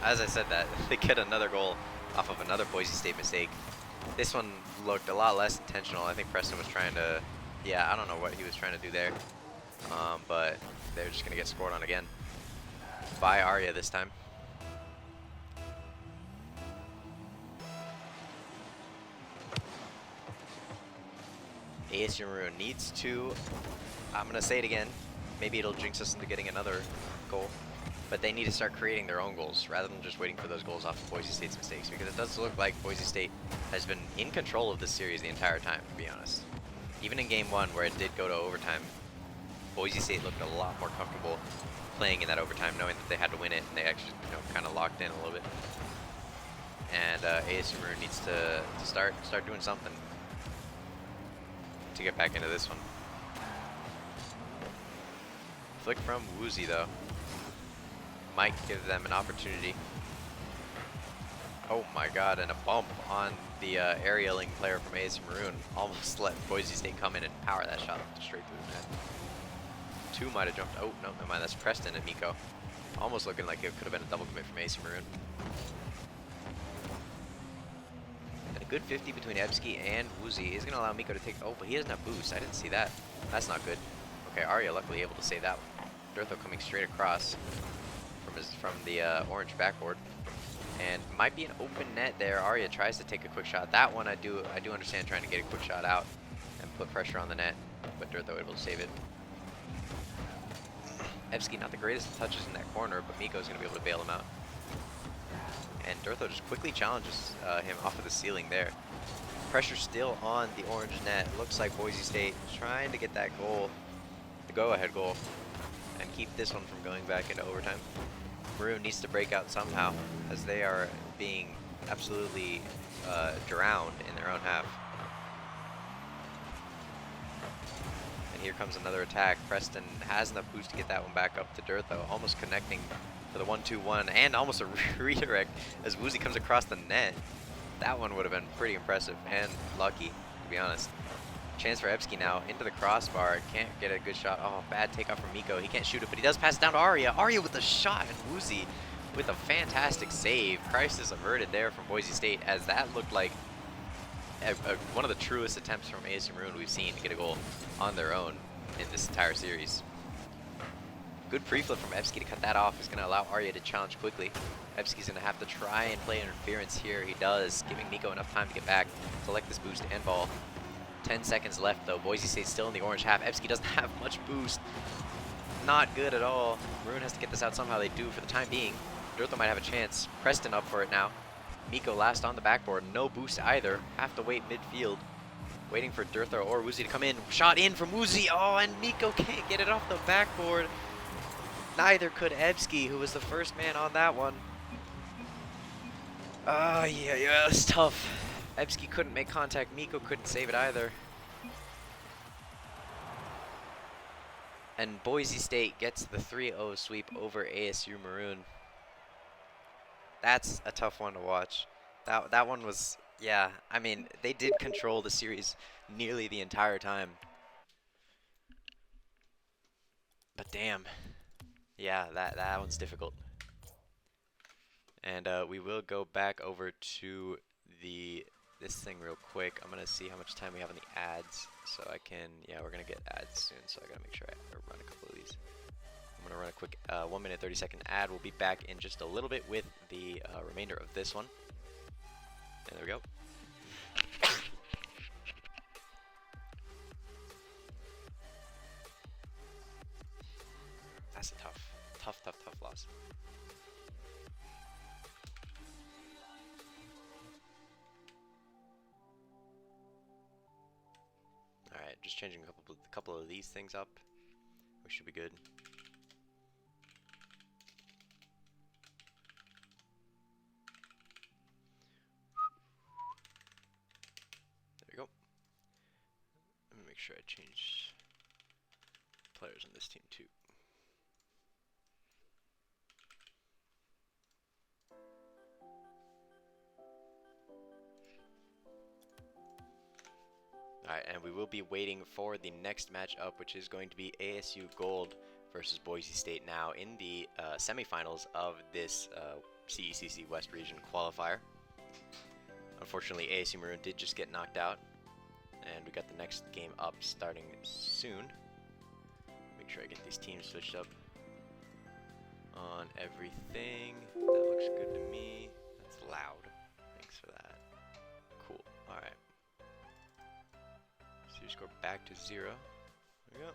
as I said that, they get another goal off of another Boise State mistake. This one looked a lot less intentional. I think Preston was trying to, yeah, I don't know what he was trying to do there. But they're just going to get scored on again by Arya this time. ASU Maroon needs to, I'm going to say it again, maybe it'll jinx us into getting another goal, but they need to start creating their own goals rather than just waiting for those goals off of Boise State's mistakes, because it does look like Boise State has been in control of this series the entire time, to be honest. Even in game one, where it did go to overtime, Boise State looked a lot more comfortable playing in that overtime, knowing that they had to win it, and they actually, you know, kind of locked in a little bit. And ASU Maroon needs to start doing something to get back into this one. Flick from Woozy though might give them an opportunity. Oh my god, and a bump on the aerialing player from ASU Maroon almost let Boise State come in and power that shot straight through the net. Two might have jumped. Oh, no, never mind. That's Preston and Miko. Almost looking like it could have been a double commit from ASU Maroon. And a good 50 between Ebsky and Woozy is going to allow Miko to take... Oh, but he doesn't have boost. I didn't see that. That's not good. Okay, Arya luckily able to save that one. Durtho coming straight across from the orange backboard. And might be an open net there. Arya tries to take a quick shot. That one I do understand, trying to get a quick shot out and put pressure on the net. But Durtho able to save it. Ebsky not the greatest of touches in that corner, but Miko's going to be able to bail him out. And Durtho just quickly challenges him off of the ceiling there. Pressure still on the orange net. Looks like Boise State trying to get that goal, the go-ahead goal, and keep this one from going back into overtime. Maroon needs to break out somehow, as they are being absolutely drowned in their own half. Here comes another attack. Preston has enough boost to get that one back up to Durtho, almost connecting for the 1-2-1, and almost a redirect as Woozy comes across the net. That one would have been pretty impressive and lucky, to be honest. Chance for Ebsky now into the crossbar. Can't get a good shot. Oh, bad takeoff from Miko. He can't shoot it, but he does pass it down to Arya. Arya with the shot, and Woozy with a fantastic save. Crisis averted there from Boise State, as that looked like one of the truest attempts from ASU Maroon we've seen to get a goal on their own in this entire series. Good pre-flip from Ebsky to cut that off is going to allow Arya to challenge quickly. Ebsky's going to have to try and play interference here. He does, giving Miko enough time to get back, collect this boost and ball. 10 seconds left though. Boise State's still in the orange half. Ebsky doesn't have much boost. Not good at all. Maroon has to get this out somehow. They do for the time being. Durtho might have a chance. Preston up for it now. Miko last on the backboard, no boost either. Have to wait midfield, waiting for Durtho or Woozy to come in. Shot in from Woozy. Oh, and Miko can't get it off the backboard. Neither could Ebsky, who was the first man on that one. Yeah, it's tough. Ebsky couldn't make contact. Miko couldn't save it either. And Boise State gets the 3-0 sweep over ASU Maroon. That's a tough one to watch. That one was, yeah, I mean, they did control the series nearly the entire time. But damn, yeah, that one's difficult. And we will go back over to this thing real quick. I'm gonna see how much time we have on the ads, so I can, yeah, we're gonna get ads soon, so I gotta make sure I run a couple of these. I'm going to run a quick 1 minute 30-second ad. We'll be back in just a little bit with the remainder of this one. And there we go. That's a tough loss. Alright, just changing a couple of these things up. We should be good. Make sure I change players on this team too. Alright, and we will be waiting for the next matchup, which is going to be ASU Gold versus Boise State now in the semifinals of this CECC West Region qualifier. Unfortunately, ASU Maroon did just get knocked out. And we got the next game up starting soon. Make sure I get these teams switched up on everything. That looks good to me. That's loud. Thanks for that. Cool. Alright. Series score back to 0. There we go.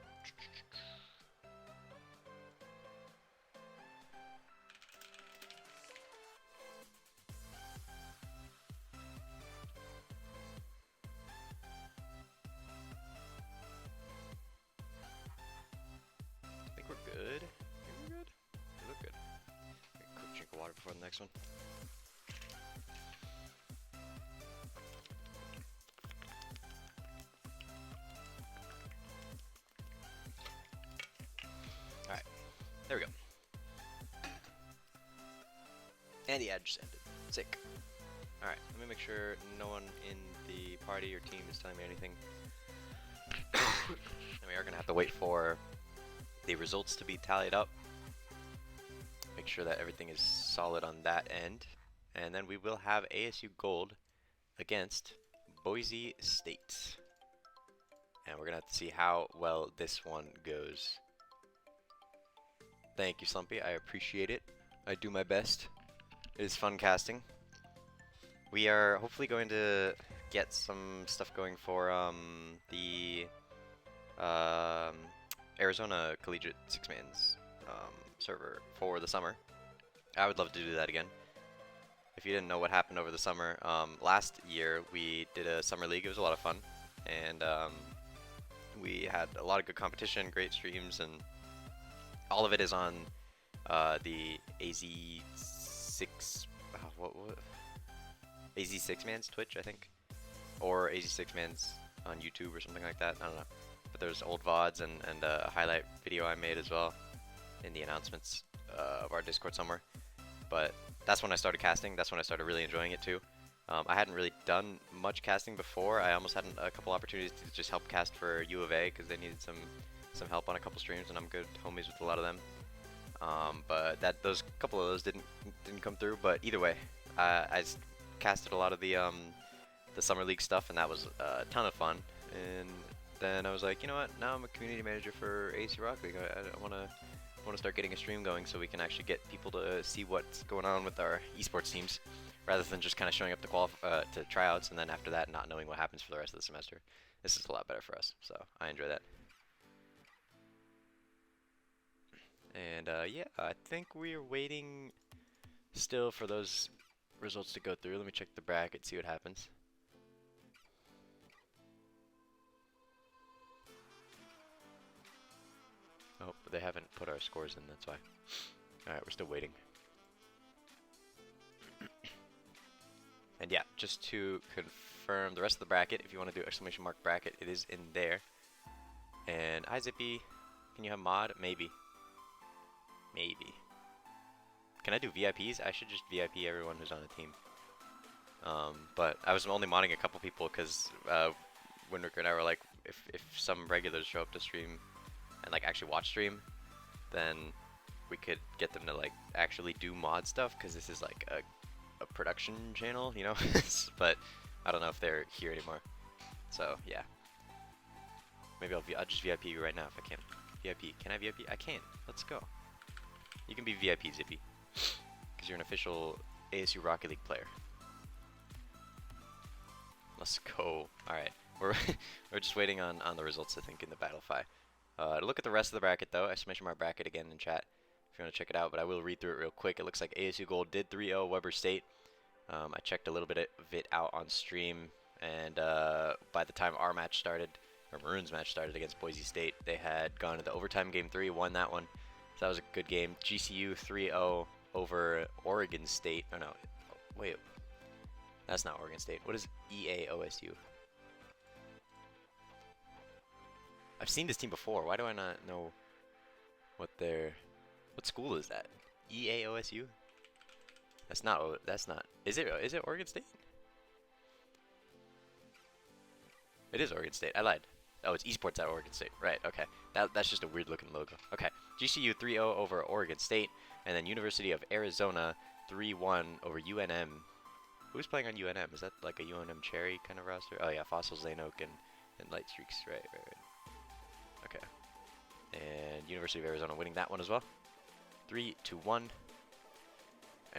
I think we're good. We look good. Quick drink of water before the next one. Alright, there we go. And the ad just ended. Sick. Alright, let me make sure no one in the party or team is telling me anything. And we are going to have to wait for the results to be tallied up. Make sure that everything is solid on that end. And then we will have ASU Gold against Boise State. And we're going to have to see how well this one goes. Thank you, Slumpy. I appreciate it. I do my best. It is fun casting. We are hopefully going to get some stuff going for the Arizona Collegiate Six-Man's server for the summer. I would love to do that again. If you didn't know what happened over the summer, last year we did a summer league. It was a lot of fun, and we had a lot of good competition, great streams, and all of it is on the AZ6 AZ6Man's Twitch, I think, or AZ6Man's on YouTube or something like that. I don't know. But there's old VODs and a highlight video I made as well in the announcements of our Discord somewhere. But that's when I started casting. That's when I started really enjoying it too. I hadn't really done much casting before. I almost had a couple opportunities to just help cast for U of A because they needed some help on a couple streams, and I'm good homies with a lot of them. But those couple of those didn't come through. But either way, I casted a lot of the summer league stuff, and that was a ton of fun. And then I was like, you know what? Now I'm a community manager for AC Rock League. I want to start getting a stream going so we can actually get people to see what's going on with our esports teams, rather than just kind of showing up to tryouts and then after that not knowing what happens for the rest of the semester. This is a lot better for us, so I enjoy that. And yeah, I think we are waiting still for those results to go through. Let me check the bracket, see what happens. Oh, but they haven't put our scores in, that's why. Alright, we're still waiting. And yeah, just to confirm the rest of the bracket, if you want to do exclamation mark bracket, it is in there. And hi Zippy, can you have mod? Maybe. Maybe. Can I do VIPs? I should just VIP everyone who's on a team. But I was only modding a couple people because Windrick and I were like, if some regulars show up to stream and like actually watch stream, then we could get them to like actually do mod stuff, because this is like a production channel, you know. But I don't know if they're here anymore. So yeah, maybe I'll just VIP you right now if I can. VIP, can I VIP? I can. Let's go. You can be VIP, Zippy, because you're an official ASU Rocket League player. Let's go. All right, we're just waiting on the results, I think, in the Battlefy. To look at the rest of the bracket, though, exclamation mark bracket again in chat if you want to check it out, but I will read through it real quick. It looks like ASU Gold did 3-0 Weber State. I checked a little bit of it out on stream, and by the time our match started, or Maroon's match started against Boise State, they had gone to the overtime game 3, won that one. So that was a good game. GCU 3-0 over Oregon State. Oh no, wait, that's not Oregon State. What is EAOSU? I've seen this team before. Why do I not know what school is that? EAOSU? That's not. Is it Oregon State? It is Oregon State. I lied. Oh, it's esports at Oregon State. Right, okay. That's just a weird looking logo. Okay. GCU 3-0 over Oregon State, and then University of Arizona 3-1 over UNM. Who's playing on UNM? Is that like a UNM Cherry kind of roster? Oh yeah, Fossil, Zainoak, and Light Streaks. Right. Okay. And University of Arizona winning that one as well. 3-1. And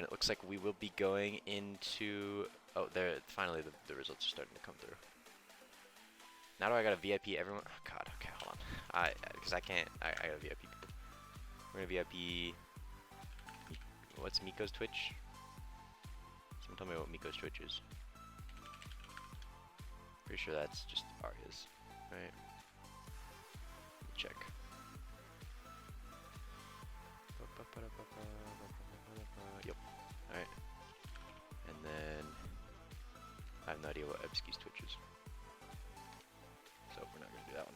it looks like we will be going into... Oh, there. Finally, the results are starting to come through. Now do I got a VIP everyone? Oh god, okay, hold on. Because I can't, I got a VIP people. We're gonna VIP, what's Miko's Twitch? Someone tell me what Miko's Twitch is. Pretty sure that's just Arya's, right? Let me check. Yep, alright. And then, I have no idea what Ebski's Twitch is. So we're not gonna do that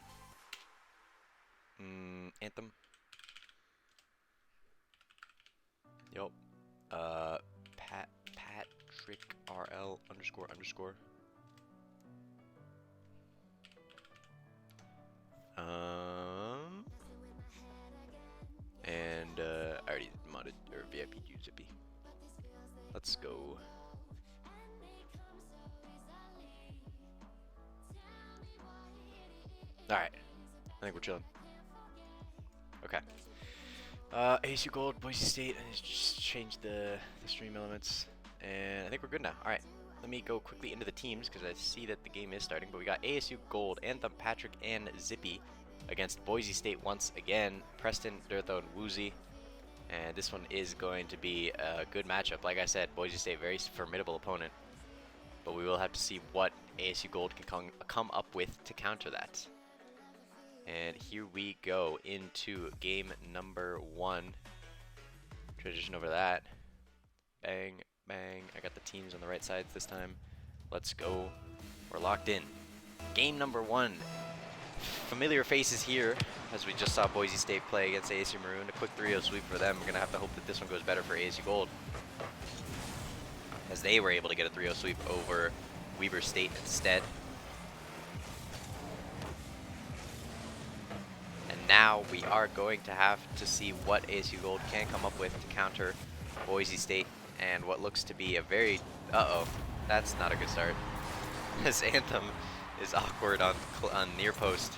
one. Anthem. Yup. Patrick RL __. And I already modded or VIP'd you, Zippy. Let's go. Alright. I think we're chilling. Okay. ASU Gold, Boise State, and just changed the stream elements. And I think we're good now. Alright. Let me go quickly into the teams because I see that the game is starting. But we got ASU Gold, Anthem, Patrick, and Zippy against Boise State once again. Preston, Durtho, and Woozy. And this one is going to be a good matchup. Like I said, Boise State, very formidable opponent. But we will have to see what ASU Gold can come up with to counter that. And here we go into game number 1. Transition over that. Bang, bang. I got the teams on the right sides this time. Let's go. We're locked in. Game number 1. Familiar faces here, as we just saw Boise State play against ASU Maroon. A quick 3-0 sweep for them. We're going to have to hope that this one goes better for ASU Gold, as they were able to get a 3-0 sweep over Weber State instead. And now we are going to have to see what ASU Gold can come up with to counter Boise State, and what looks to be a very... Uh-oh, that's not a good start. As Anthem is awkward on near post,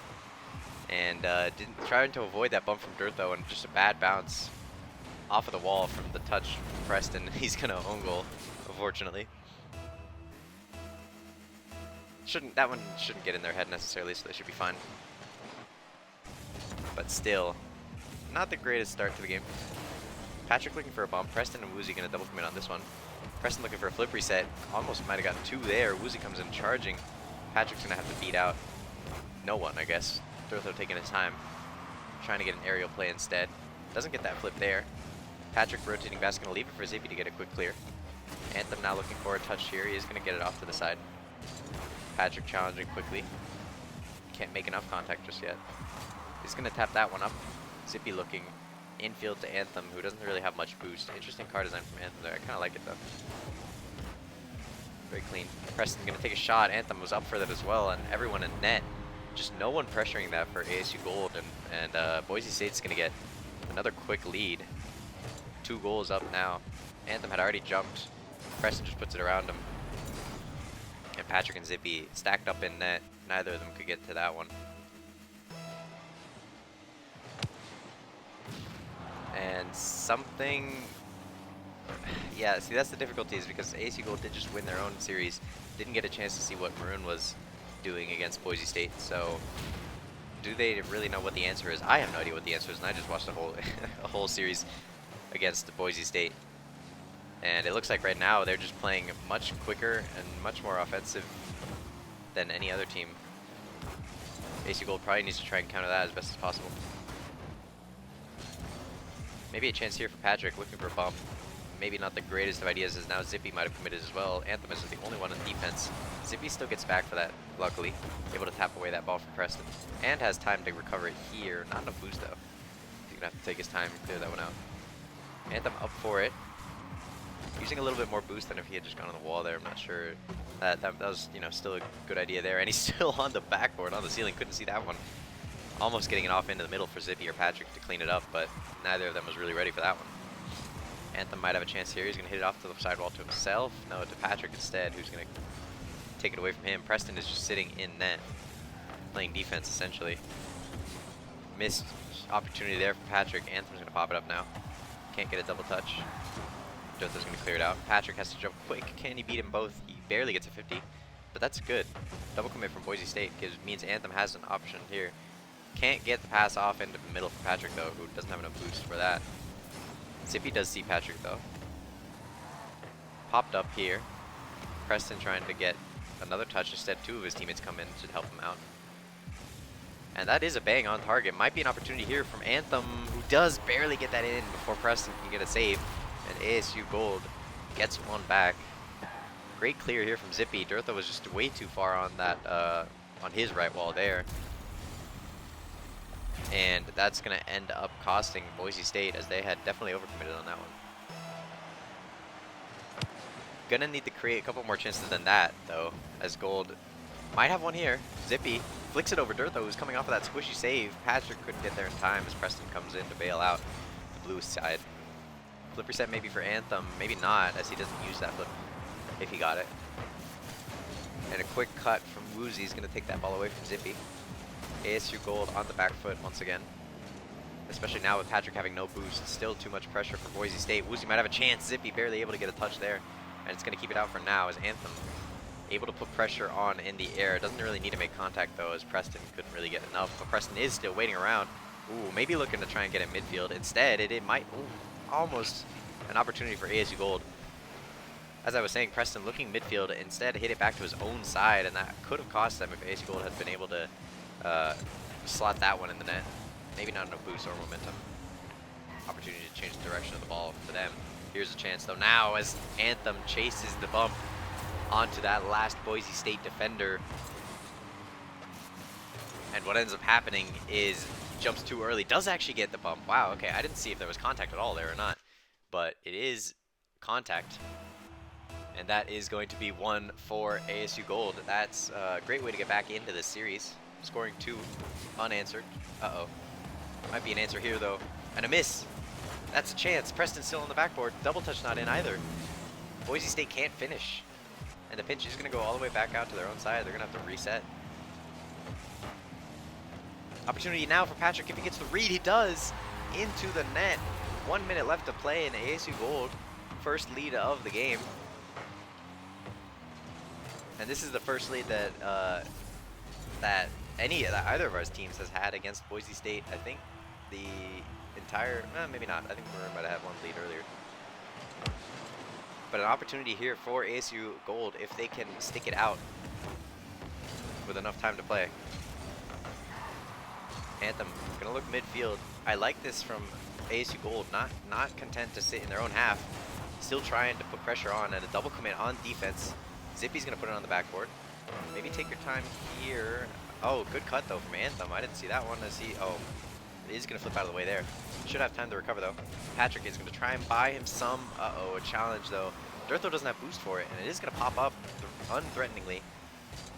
and trying to avoid that bump from Durtho, and just a bad bounce off of the wall from the touch from Preston. He's gonna own goal, unfortunately. That one shouldn't get in their head necessarily, so they should be fine. But still, not the greatest start to the game. Patrick looking for a bump. Preston and Woozy gonna double commit on this one. Preston looking for a flip reset. Almost might have gotten 2 there. Woozy comes in charging. Patrick's gonna have to beat out no one, I guess. Durtho taking his time, trying to get an aerial play instead. Doesn't get that flip there. Patrick rotating back, gonna leave it for Zippy to get a quick clear. Anthem now looking for a touch here. He is gonna get it off to the side. Patrick challenging quickly. Can't make enough contact just yet. He's gonna tap that one up. Zippy looking infield to Anthem, who doesn't really have much boost. Interesting card design from Anthem there. I kind of like it though. Very clean. Preston gonna take a shot. Anthem was up for that as well, and everyone in net. Just no one pressuring that for ASU Gold, and Boise State's gonna get another quick lead. 2 goals up now. Anthem had already jumped. Preston just puts it around him. And Patrick and Zippy stacked up in net. Neither of them could get to that one. And something... Yeah, see, that's the difficulty, is because ASU Gold did just win their own series. Didn't get a chance to see what Maroon was doing against Boise State. So, do they really know what the answer is? I have no idea what the answer is, and I just watched a whole series against Boise State. And it looks like right now they're just playing much quicker and much more offensive than any other team. ASU Gold probably needs to try and counter that as best as possible. Maybe a chance here for Patrick, looking for a bump. Maybe not the greatest of ideas, as now Zippy might have committed as well. Anthem is the only one on defense. Zippy still gets back for that, luckily. Able to tap away that ball from Preston. And has time to recover it here. Not enough boost though. He's gonna have to take his time and clear that one out. Anthem up for it. Using a little bit more boost than if he had just gone on the wall there. I'm not sure. That was, you know, still a good idea there. And he's still on the backboard, on the ceiling. Couldn't see that one. Almost getting it off into the middle for Zippy or Patrick to clean it up, but neither of them was really ready for that one. Anthem might have a chance here. He's going to hit it off to the sidewall to himself. No, to Patrick instead, who's going to take it away from him. Preston is just sitting in net, playing defense essentially. Missed opportunity there for Patrick. Anthem's going to pop it up now. Can't get a double touch. Jotha's going to clear it out. Patrick has to jump quick. Can he beat them both? He barely gets a 50. but that's good. Double commit from Boise State means Anthem has an option here. Can't get the pass off into the middle for Patrick though, who doesn't have enough boost for that. Zippy does see Patrick though. Popped up here. Preston trying to get another touch. Instead, 2 of his teammates come in to help him out. And that is a bang on target. Might be an opportunity here from Anthem, who does barely get that in before Preston can get a save. And ASU Gold gets one back. Great clear here from Zippy. Dirtha was just way too far on that, on his right wall there. And that's going to end up costing Boise State, as they had definitely overcommitted on that one. Gonna need to create a couple more chances than that, though, as Gold might have one here. Zippy flicks it over Dirtha, who's coming off of that squishy save. Patrick couldn't get there in time as Preston comes in to bail out the blue side. Flip reset maybe for Anthem, maybe not, as he doesn't use that flip if he got it. And a quick cut from Woozy is going to take that ball away from Zippy. ASU Gold on the back foot once again. Especially now with Patrick having no boost. Still too much pressure for Boise State. Woozy might have a chance. Zippy barely able to get a touch there. And it's going to keep it out for now as Anthem able to put pressure on in the air. Doesn't really need to make contact though, as Preston couldn't really get enough. But Preston is still waiting around. Ooh, maybe looking to try and get in midfield. Instead, it might, ooh, almost an opportunity for ASU Gold. As I was saying, Preston looking midfield, instead hit it back to his own side, and that could have cost them if ASU Gold had been able to slot that one in the net. Maybe not enough boost or momentum. Opportunity to change the direction of the ball for them. Here's a chance though now as Anthem chases the bump onto that last Boise State defender. And what ends up happening is jumps too early, does actually get the bump. Wow, okay, I didn't see if there was contact at all there or not. But it is contact. And that is going to be one for ASU Gold. That's a great way to get back into this series. Scoring 2 unanswered. Uh-oh. Might be an answer here though. And a miss. That's a chance. Preston's still on the backboard. Double touch not in either. Boise State can't finish. And the pinch is going to go all the way back out to their own side. They're going to have to reset. Opportunity now for Patrick. If he gets the read, he does. Into the net. 1 minute left to play in ASU Gold. First lead of the game. And this is the first lead that either of our teams has had against Boise State. I think the entire, maybe not. I think we might have one lead earlier. But an opportunity here for ASU Gold if they can stick it out with enough time to play. Anthem gonna look midfield. I like this from ASU Gold, not content to sit in their own half, still trying to put pressure on, and a double commit on defense. Zippy's gonna put it on the backboard. Maybe take your time here. Oh, good cut though from Anthem. I didn't see that one. Oh, it is gonna flip out of the way there. Should have time to recover though. Patrick is gonna try and buy him some. Uh-oh, a challenge though. Dirtho doesn't have boost for it, and it is gonna pop up unthreateningly.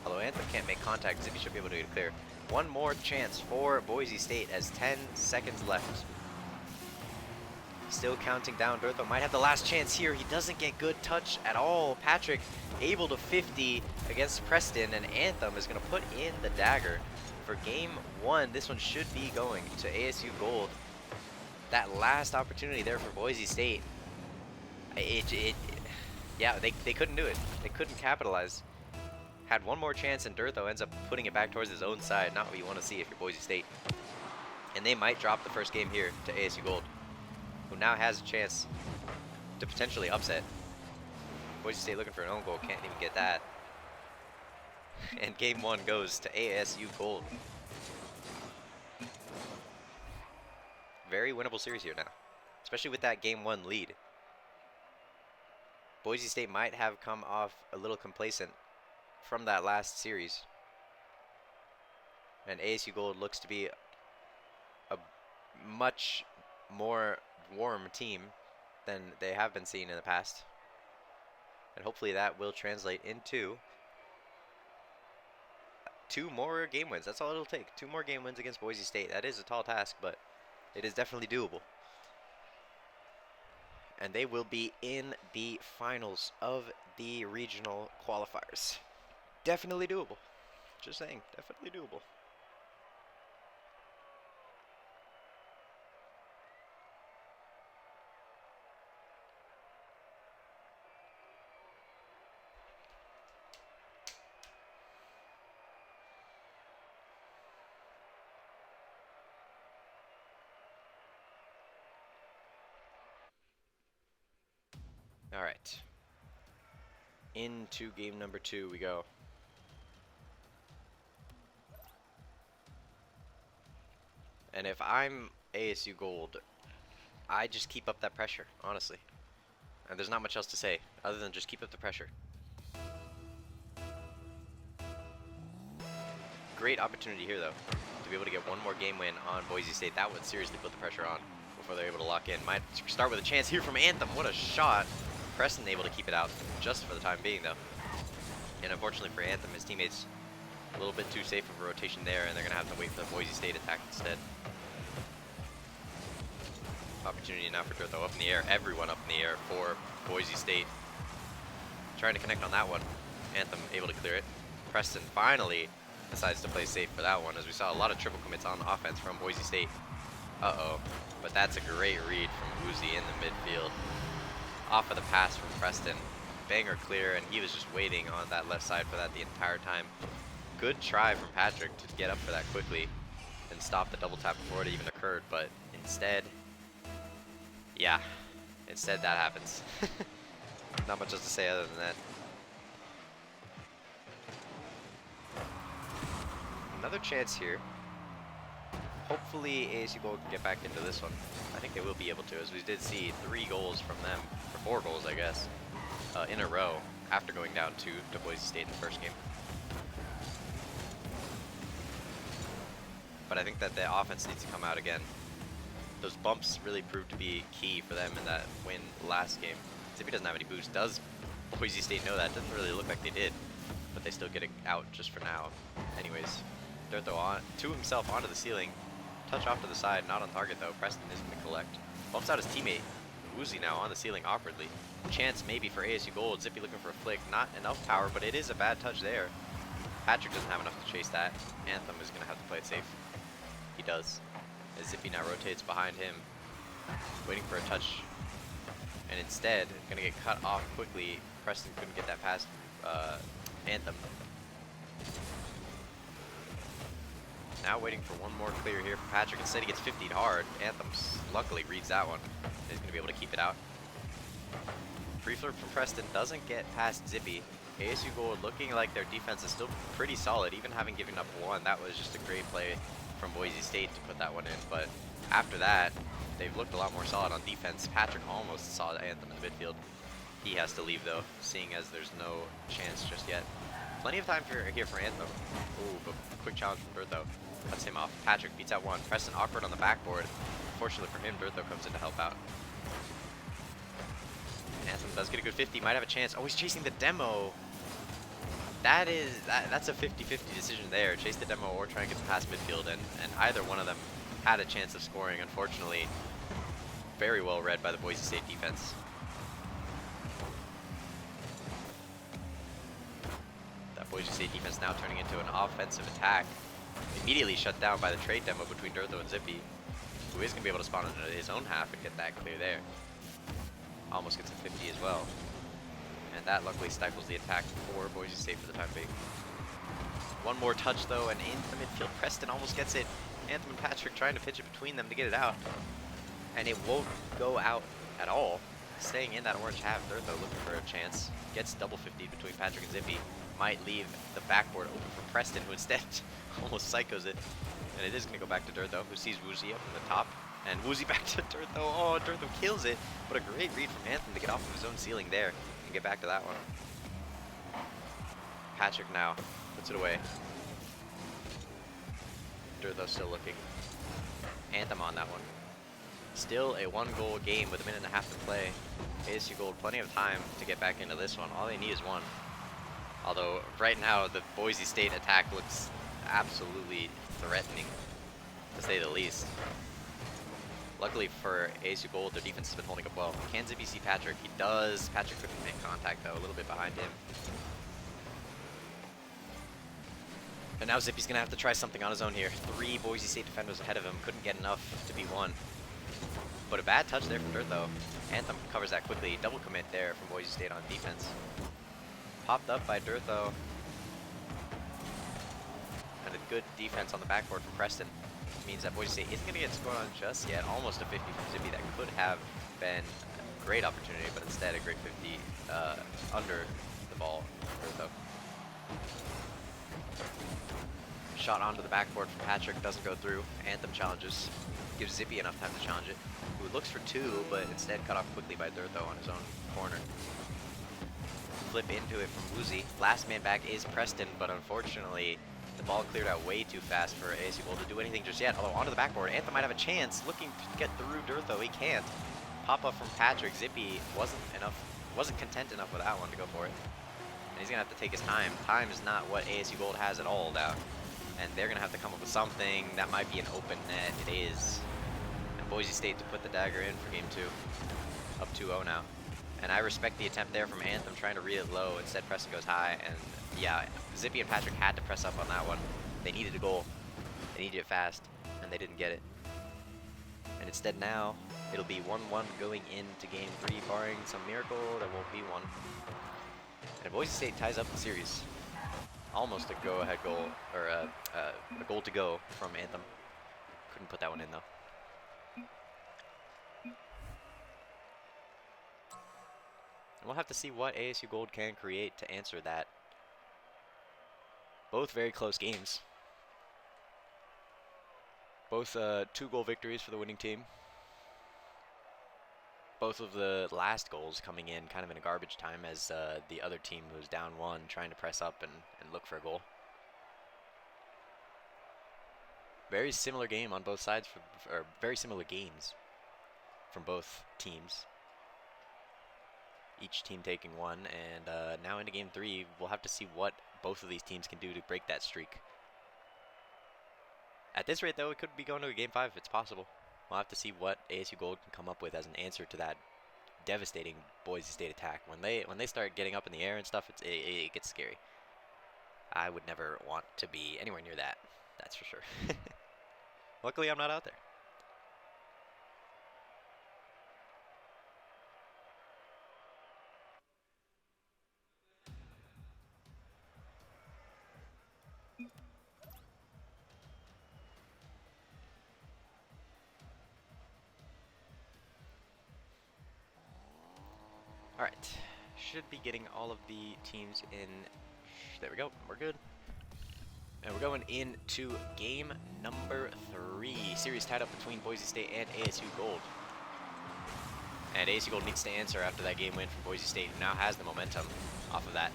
Although Anthem can't make contact, Zippy should be able to get it clear. One more chance for Boise State as 10 seconds left. Still counting down. Dirtho might have the last chance here. He doesn't get good touch at all. Patrick able to 50 against Preston, and Anthem is going to put in the dagger for game 1. This one should be going to ASU Gold. That last opportunity there for Boise State. Yeah, they couldn't do it. They couldn't capitalize. Had one more chance, and Dirtho ends up putting it back towards his own side. Not what you want to see if you're Boise State. And they might drop the first game here to ASU Gold, who now has a chance to potentially upset. Boise State looking for an own goal, can't even get that. And game 1 goes to ASU Gold. Very winnable series here now, especially with that game 1 lead. Boise State might have come off a little complacent from that last series. And ASU Gold looks to be a much more warm team than they have been seen in the past. And hopefully that will translate into 2 more game wins. That's all it'll take. 2 more game wins against Boise State. That is a tall task, but it is definitely doable. And they will be in the finals of the regional qualifiers. Definitely doable. Just saying, definitely doable. All right. Into game number 2 we go. And if I'm ASU Gold, I just keep up that pressure, honestly. And there's not much else to say other than just keep up the pressure. Great opportunity here, though, to be able to get one more game win on Boise State. That would seriously put the pressure on before they're able to lock in. Might start with a chance here from Anthem. What a shot. Preston able to keep it out just for the time being, though. And unfortunately for Anthem, his teammates a little bit too safe of a rotation there, and they're going to have to wait for the Boise State attack instead. Opportunity now for Dirtho up in the air. Everyone up in the air for Boise State. Trying to connect on that one. Anthem able to clear it. Preston finally decides to play safe for that one, as we saw a lot of triple commits on offense from Boise State. Uh-oh. But that's a great read from Woozy in the midfield. Off of the pass from Preston. Banger clear, and he was just waiting on that left side for that the entire time. Good try from Patrick to get up for that quickly and stop the double tap before it even occurred, but instead, yeah, instead that happens. Not much else to say other than that. Another chance here. Hopefully ASU Gold can get back into this one. I think they will be able to, as we did see 3 goals from them, or 4 goals I guess, in a row after going down 2 to Boise State in the first game. But I think that the offense needs to come out again. Those bumps really proved to be key for them in that win last game. Zippy doesn't have any boost. Does Boise State know that? Doesn't really look like they did, but they still get it out just for now. Anyways, Dirtho on to himself onto the ceiling. Touch off to the side, not on target though. Preston is going to collect. Bumps out his teammate. Woozy now on the ceiling awkwardly. Chance maybe for ASU Gold. Zippy looking for a flick. Not enough power, but it is a bad touch there. Patrick doesn't have enough to chase that. Anthem is going to have to play it safe. He does. As Zippy now rotates behind him, waiting for a touch. And instead, going to get cut off quickly. Preston couldn't get that past Anthem. Now waiting for one more clear here for Patrick. Instead he gets 50'd hard. Anthem luckily reads that one. He's going to be able to keep it out. Free flirt from Preston doesn't get past Zippy. ASU Gold looking like their defense is still pretty solid, even having given up 1. That was just a great play from Boise State to put that one in. But after that, they've looked a lot more solid on defense. Patrick almost saw Anthem in the midfield. He has to leave though, seeing as there's no chance just yet. Plenty of time here for Anthem. Ooh, but quick challenge from Dirtho. Cuts him off. Patrick beats out 1. Preston awkward on the backboard. Fortunately for him, Dirtho comes in to help out. Anthem does get a good 50. Might have a chance. Oh, he's chasing the demo. That's a 50-50 decision there. Chase the demo or try and get the past midfield, and either one of them had a chance of scoring. Unfortunately, very well read by the Boise State defense. That Boise State defense now turning into an offensive attack. Immediately shut down by the trade demo between Dirtho and Zippy, who is going to be able to spawn into his own half and get that clear there. Almost gets a 50 as well. And that luckily stifles the attack for Boise State for the time being. One more touch though, and in the midfield, Preston almost gets it. Anthem and Patrick trying to pitch it between them to get it out. And it won't go out at all. Staying in that orange half, Dirtho looking for a chance. Gets double 50 between Patrick and Zippy. Might leave the backboard open for Preston, who instead almost psychos it. And it is going to go back to Dirtho, who sees Woozy up in the top. And Woozy back to Dirtho. Oh, Dirtho kills it. But a great read from Anthem to get off of his own ceiling there and get back to that one. Patrick now puts it away. Dirtho still looking. Anthem on that one. Still a 1-goal game with a minute and a half to play. ASU Gold plenty of time to get back into this one. All they need is 1. Although right now the Boise State attack looks absolutely threatening, to say the least. Luckily for ASU Gold, their defense has been holding up well. Can Zippy see Patrick? He does. Patrick couldn't make contact though, a little bit behind him. And now Zippy's gonna have to try something on his own here. 3 Boise State defenders ahead of him, couldn't get enough to be 1. But a bad touch there from Dirtho. Anthem covers that quickly. Double commit there from Boise State on defense. Popped up by Dirtho. And a good defense on the backboard from Preston. Means that Boise State isn't going to get scored on just yet. Almost a 50 from Zippy. That could have been great opportunity, but instead a great 50 under the ball. Though. Shot onto the backboard from Patrick, doesn't go through. Anthem challenges, gives Zippy enough time to challenge it, who looks for two, but instead cut off quickly by Durtho on his own corner. Flip into it from Woozy. Last man back is Preston, but unfortunately the ball cleared out way too fast for ASU Gold to do anything just yet. Although onto the backboard, Anthem might have a chance, looking to get through Durtho. He can't. Pop up from Patrick. Zippy wasn't content enough with that one to go for it. And he's gonna have to take his time. Time is not what ASU Gold has at all now. And they're gonna have to come up with something. That might be an open net. It is. And Boise State to put the dagger in for game 2. Up 2-0 now. And I respect the attempt there from Anthem trying to read it low. Instead, Preston goes high. And yeah, Zippy and Patrick had to press up on that one. They needed a goal. They needed it fast. And they didn't get it. And instead now, it'll be 1-1 going into game 3. Barring some miracle, there won't be one. And Boise State ties up the series. Almost a go-ahead goal, or a goal to go from Anthem. Couldn't put that one in though. And we'll have to see what ASU Gold can create to answer that. Both very close games. Both 2-goal victories for the winning team. Both of the last goals coming in kind of in a garbage time as the other team was down 1 trying to press up and look for a goal. Very similar game on both sides, or very similar games from both teams. Each team taking 1, and now into game 3, we'll have to see what both of these teams can do to break that streak. At this rate though, it could be going to a game 5 if it's possible. We'll have to see what ASU Gold can come up with as an answer to that devastating Boise State attack. When they start getting up in the air and stuff, it gets scary. I would never want to be anywhere near that. That's for sure. Luckily, I'm not out there. Alright, should be getting all of the teams in. There we go, we're good. And we're going into game number 3. Series tied up between Boise State and ASU Gold. And ASU Gold needs to answer after that game win from Boise State, who now has the momentum off of that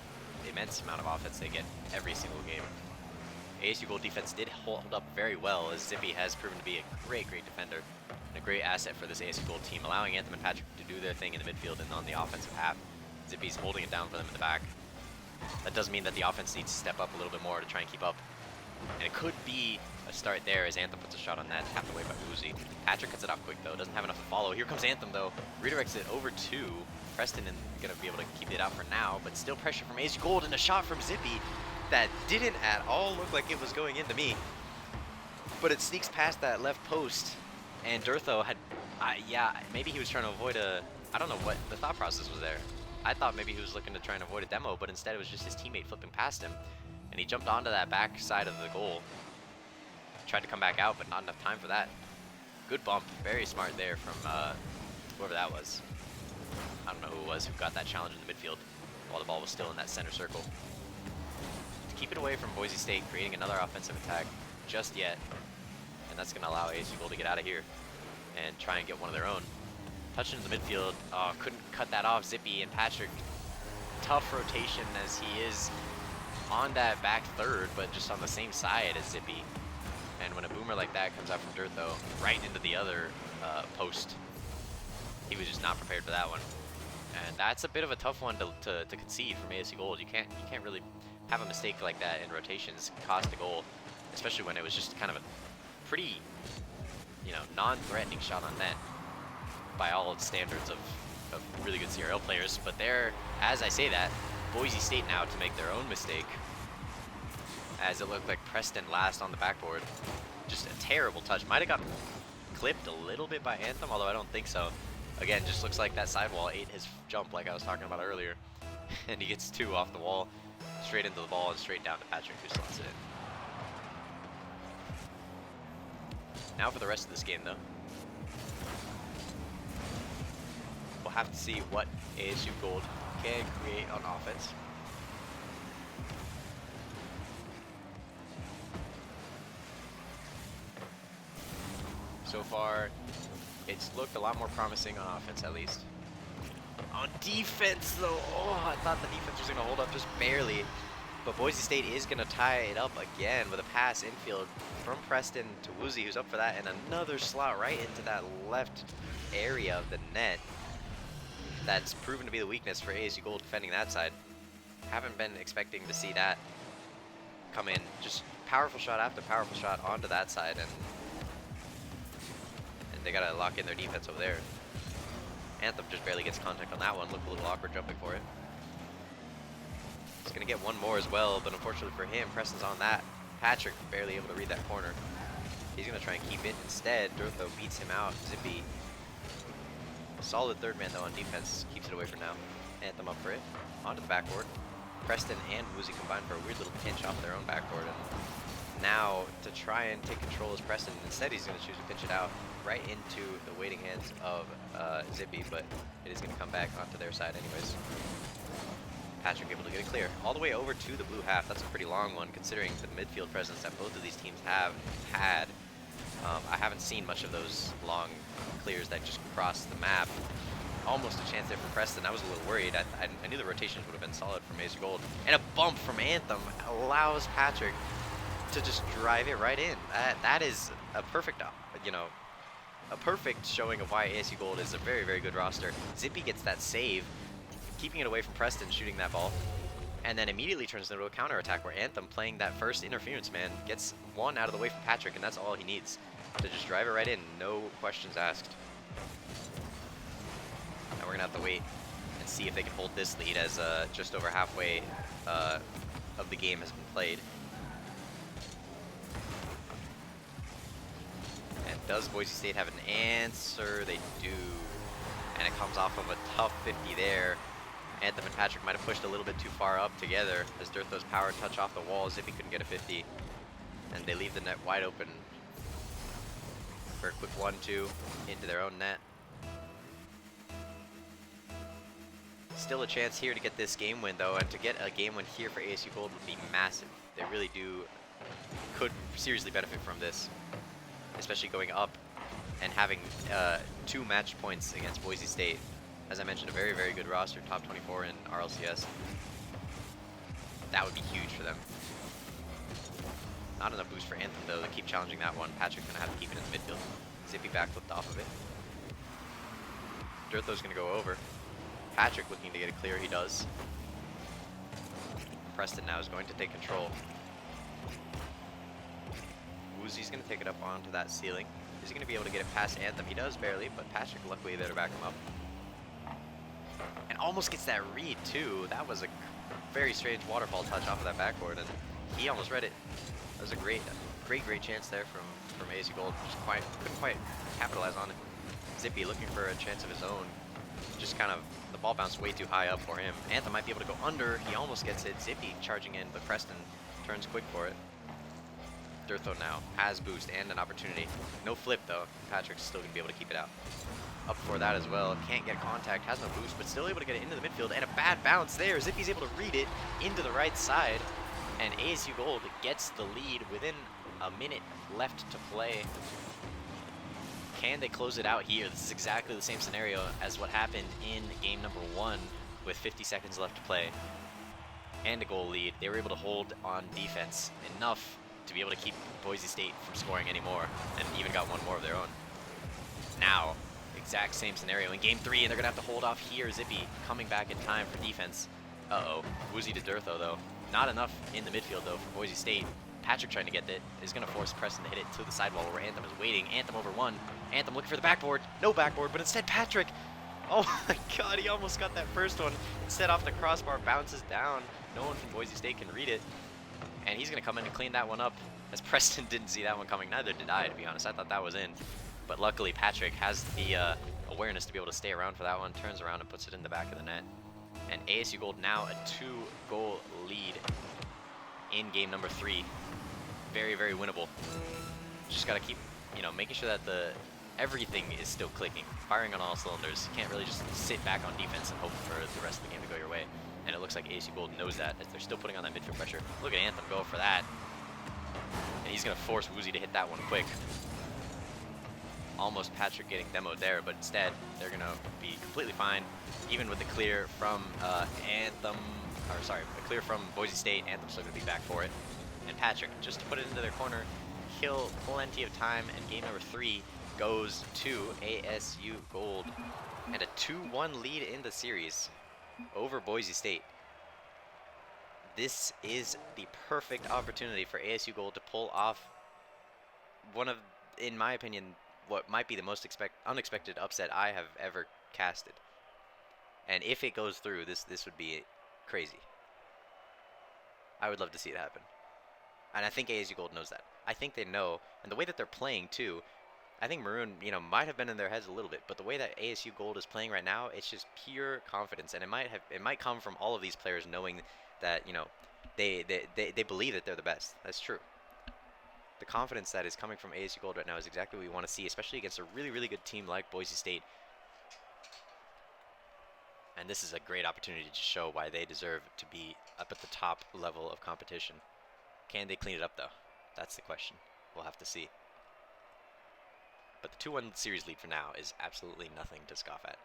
immense amount of offense they get every single game. ASU Gold defense did hold up very well, as Zippy has proven to be a great defender. And a great asset for this ASU Gold team, allowing Anthem and Patrick to do their thing in the midfield and on the offensive half. Zippy's holding it down for them in the back. That does mean that the offense needs to step up a little bit more to try and keep up. And it could be a start there as Anthem puts a shot on that, tapped away by Uzi. Patrick cuts it off quick though, doesn't have enough to follow. Here comes Anthem though, redirects it over to Preston and gonna be able to keep it out for now, but still pressure from ASU Gold and a shot from Zippy that didn't at all look like it was going into me. But it sneaks past that left post. And Durtho had, yeah, maybe he was trying to avoid I don't know what the thought process was there. I thought maybe he was looking to try and avoid a demo, but instead it was just his teammate flipping past him. And he jumped onto that back side of the goal. Tried to come back out, but not enough time for that. Good bump, very smart there from whoever that was. I don't know who it was who got that challenge in the midfield while the ball was still in that center circle. To keep it away from Boise State, creating another offensive attack just yet. And that's going to allow ASU Gold to get out of here and try and get one of their own. Touching in the midfield, couldn't cut that off. Zippy and Patrick, tough rotation as he is on that back third, but just on the same side as Zippy. And when a boomer like that comes out from Durtho right into the other post, he was just not prepared for that one. And that's a bit of a tough one to concede from ASU Gold. You can't really have a mistake like that in rotations cost a goal, especially when it was just kind of a pretty, non-threatening shot on net by all standards of really good CRL players. But there, as I say that, Boise State now to make their own mistake, as it looked like Preston last on the backboard. Just a terrible touch. Might have gotten clipped a little bit by Anthem, although I don't think so. Again, just looks like that sidewall ate his jump like I was talking about earlier. And he gets 2 off the wall, straight into the ball and straight down to Patrick, who slots it in. Now for the rest of this game, though. We'll we'll have to see what ASU Gold can create on offense. So far, it's looked a lot more promising on offense, at least. On defense, though, oh, I thought the defense was going to hold up just barely. But Boise State is going to tie it up again with a pass infield from Preston to Woozy, who's up for that, and another slot right into that left area of the net. That's proven to be the weakness for ASU Gold defending that side. Haven't been expecting to see that come in. Just powerful shot after powerful shot onto that side, and they got to lock in their defense over there. Anthem just barely gets contact on that one. Looked a little awkward jumping for it. He's going to get one more as well, but unfortunately for him, Preston's on that. Patrick barely able to read that corner. He's going to try and keep it. Instead, Dortho beats him out. Zippy, solid third man though on defense, keeps it away for now. Anthem up for it. Onto the backboard. Preston and Woozy combined for a weird little pinch off of their own backboard. And now to try and take control is Preston. Instead, he's going to choose to pinch it out right into the waiting hands of Zippy, but it is going to come back onto their side anyways. Patrick able to get it clear all the way over to the blue half. That's a pretty long one considering the midfield presence that both of these teams have had. I haven't seen much of those long clears that just cross the map. Almost a chance there for Preston. I was a little worried. I knew the rotations would have been solid from ASU Gold. And a bump from Anthem allows Patrick to just drive it right in. That is a perfect, a perfect showing of why ASU Gold is a very, very good roster. Zippy gets that save, keeping it away from Preston shooting that ball, and then immediately turns into a counterattack where Anthem, playing that first interference man, gets one out of the way from Patrick, and that's all he needs to just drive it right in, no questions asked. Now we're gonna have to wait and see if they can hold this lead as just over halfway of the game has been played. And does Boise State have an answer? They do. And it comes off of a tough 50 there. Anthem and Patrick might have pushed a little bit too far up together as Dortho's power touch off the walls if he couldn't get a 50. And they leave the net wide open for a quick 1-2 into their own net. Still a chance here to get this game win though, and to get a game win here for ASU Gold would be massive. They really could seriously benefit from this, especially going up and having 2 match points against Boise State. As I mentioned, a very, very good roster, top 24 in RLCS. That would be huge for them. Not enough boost for Anthem though to keep challenging that one. Patrick's gonna have to keep it in the midfield. Zippy backflipped off of it. Dortho's gonna go over. Patrick looking to get it clear, he does. Preston now is going to take control. Woozy's gonna take it up onto that ceiling. Is he gonna be able to get it past Anthem? He does barely, but Patrick luckily there to back him up. And almost gets that read too. That was a very strange waterfall touch off of that backboard, and he almost read it. That was a great chance there from ASU Gold. Just couldn't quite capitalize on it. Zippy looking for a chance of his own. Just kind of, the ball bounced way too high up for him. Anthem might be able to go under. He almost gets it. Zippy charging in, but Preston turns quick for it. Dortho now has boost and an opportunity. No flip though. Patrick's still gonna be able to keep it out. Up for that as well. Can't get contact, has no boost, but still able to get it into the midfield, and a bad bounce there. Zippy's able to read it into the right side, and ASU Gold gets the lead within a minute left to play. Can they close it out here? This is exactly the same scenario as what happened in game number 1 with 50 seconds left to play and a goal lead. They were able to hold on defense enough to be able to keep Boise State from scoring anymore, and even got one more of their own. Now, exact same scenario in game 3, and they're gonna have to hold off here. Zippy coming back in time for defense. Woozy to Dortho though. Not enough in the midfield though for Boise State. Patrick trying to get it is gonna force Preston to hit it to the sidewall where Anthem is waiting. Anthem over 1. Anthem looking for the backboard. No backboard, but instead Patrick. Oh my god, he almost got that first one. Instead off the crossbar, bounces down. No one from Boise State can read it. And he's gonna come in and clean that one up, as Preston didn't see that one coming. Neither did I, to be honest. I thought that was in. But luckily Patrick has the awareness to be able to stay around for that one, turns around and puts it in the back of the net. And ASU Gold now a 2-goal lead in game number 3. Very, very winnable. Just gotta keep, making sure that everything is still clicking, firing on all cylinders. You can't really just sit back on defense and hope for the rest of the game to go your way. And it looks like ASU Gold knows that, as they're still putting on that midfield pressure. Look at Anthem go for that. And he's going to force Woozy to hit that one quick. Almost Patrick getting demoed there, but instead, they're going to be completely fine. Even with the clear from the clear from Boise State, Anthem's still going to be back for it. And Patrick, just to put it into their corner, kill plenty of time, and game number 3 goes to ASU Gold. And a 2-1 lead in the series over Boise State. This is the perfect opportunity for ASU Gold to pull off one of, in my opinion, what might be the most unexpected upset I have ever casted. And if it goes through, this would be crazy. I would love to see it happen. And I think ASU Gold knows that. I think they know, and the way that they're playing too, I think Maroon, might have been in their heads a little bit, but the way that ASU Gold is playing right now, it's just pure confidence, and it might come from all of these players knowing that, they believe that they're the best. That's true. The confidence that is coming from ASU Gold right now is exactly what we want to see, especially against a really, really good team like Boise State. And this is a great opportunity to show why they deserve to be up at the top level of competition. Can they clean it up, though? That's the question. We'll have to see. But the 2-1 series lead for now is absolutely nothing to scoff at.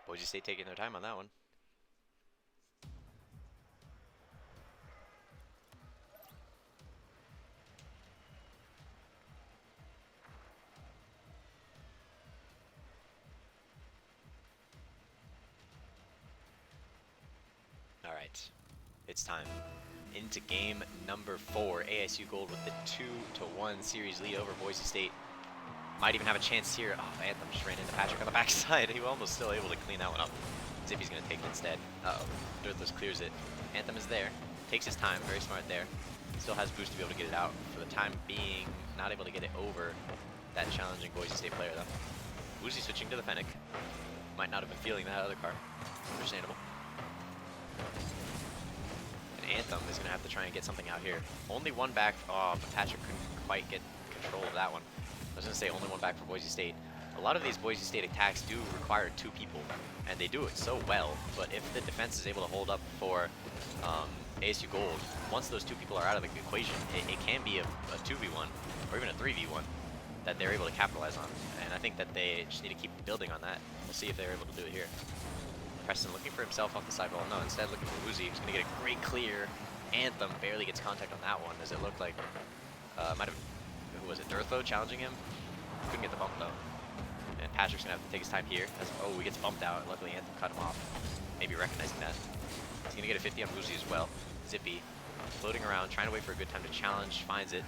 Boise State taking their time on that one. All right, it's time. Into game number 4. ASU Gold with the 2-1 series lead over Boise State. Might even have a chance here. Oh, Anthem just ran into Patrick on the backside. He was almost still able to clean that one up. Zippy's going to take it instead. Uh-oh. Dirthos clears it. Anthem is there. Takes his time. Very smart there. Still has boost to be able to get it out. For the time being, not able to get it over that challenging Boise State player, though. Woozy switching to the Fennec. Might not have been feeling that other car. Understandable. And Anthem is going to have to try and get something out here. Only one back. Oh, but Patrick couldn't quite get control of that one. I was going to say only one back for Boise State. A lot of these Boise State attacks do require 2 people, and they do it so well, but if the defense is able to hold up for ASU Gold, once those 2 people are out of the equation, it can be a 2v1, or even a 3v1, that they're able to capitalize on. And I think that they just need to keep building on that. We'll see if they're able to do it here. Preston looking for himself off the sidewall. No, instead looking for Woozy, who's going to get a great clear. Anthem barely gets contact on that one, as it looked like, might have, who was it, Dirtho challenging him? Couldn't get the bump though. And Patrick's going to have to take his time here. He gets bumped out. Luckily Anthem cut him off. Maybe recognizing that. He's going to get a 50 on Woozy as well. Zippy floating around, trying to wait for a good time to challenge, finds it.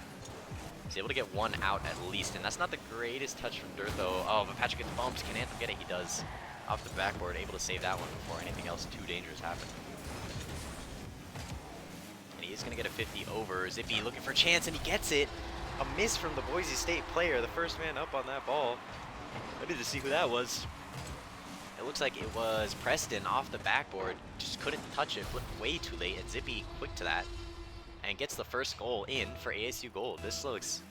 He's able to get one out at least, and that's not the greatest touch from Dirtho. Oh, but Patrick gets bumped. Can Anthem get it? He does. Off the backboard, able to save that one before anything else too dangerous happened. And he is going to get a 50 over. Zippy looking for a chance, and he gets it. A miss from the Boise State player, the first man up on that ball. I need to see who that was. It looks like it was Preston off the backboard. Just couldn't touch it, flipped way too late, and Zippy quick to that. And gets the first goal in for ASU Gold. This looks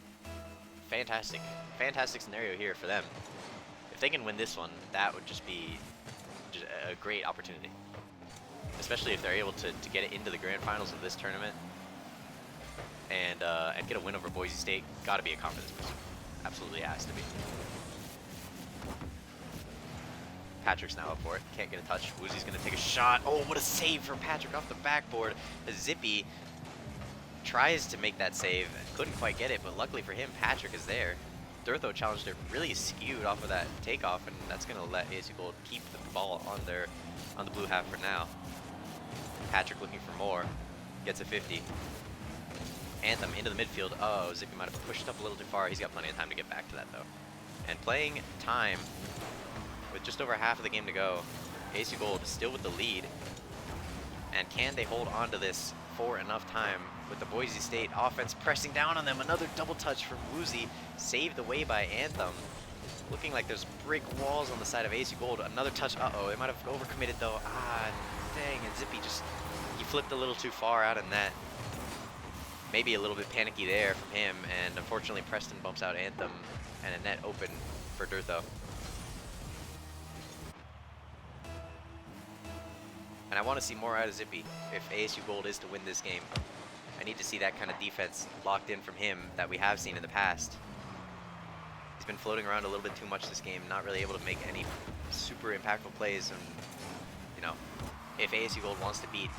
fantastic. Fantastic scenario here for them. If they can win this one, that would just be a great opportunity. Especially if they're able to get it into the grand finals of this tournament and get a win over Boise State. Got to be a confidence boost. Absolutely has to be. Patrick's now up for it. Can't get a touch. Woozy's going to take a shot. Oh, what a save from Patrick off the backboard. Zippy tries to make that save. Couldn't quite get it, but luckily for him, Patrick is there. Dirtho challenged it really skewed off of that takeoff, and that's going to let ASU Gold keep the ball on the blue half for now. Patrick looking for more. Gets a 50. Anthem into the midfield. Oh, Zippy might have pushed up a little too far. He's got plenty of time to get back to that, though. And playing time with just over half of the game to go, ASU Gold is still with the lead. And can they hold on to this for enough time with the Boise State offense pressing down on them? Another double touch from Woozy, saved away by Anthem. looking like there's brick walls on the side of ASU Gold. Another touch. Uh-oh, they might have overcommitted though. Ah, dang, and Zippy just, he flipped a little too far out of net. Maybe a little bit panicky there from him, and unfortunately Preston bumps out Anthem, and a net open for Dirtho. And I want to see more out of Zippy if ASU Gold is to win this game. I need to see that kind of defense locked in from him that we have seen in the past. He's been floating around a little bit too much this game, not really able to make any super impactful plays. And, you know, if ASU Gold wants to beat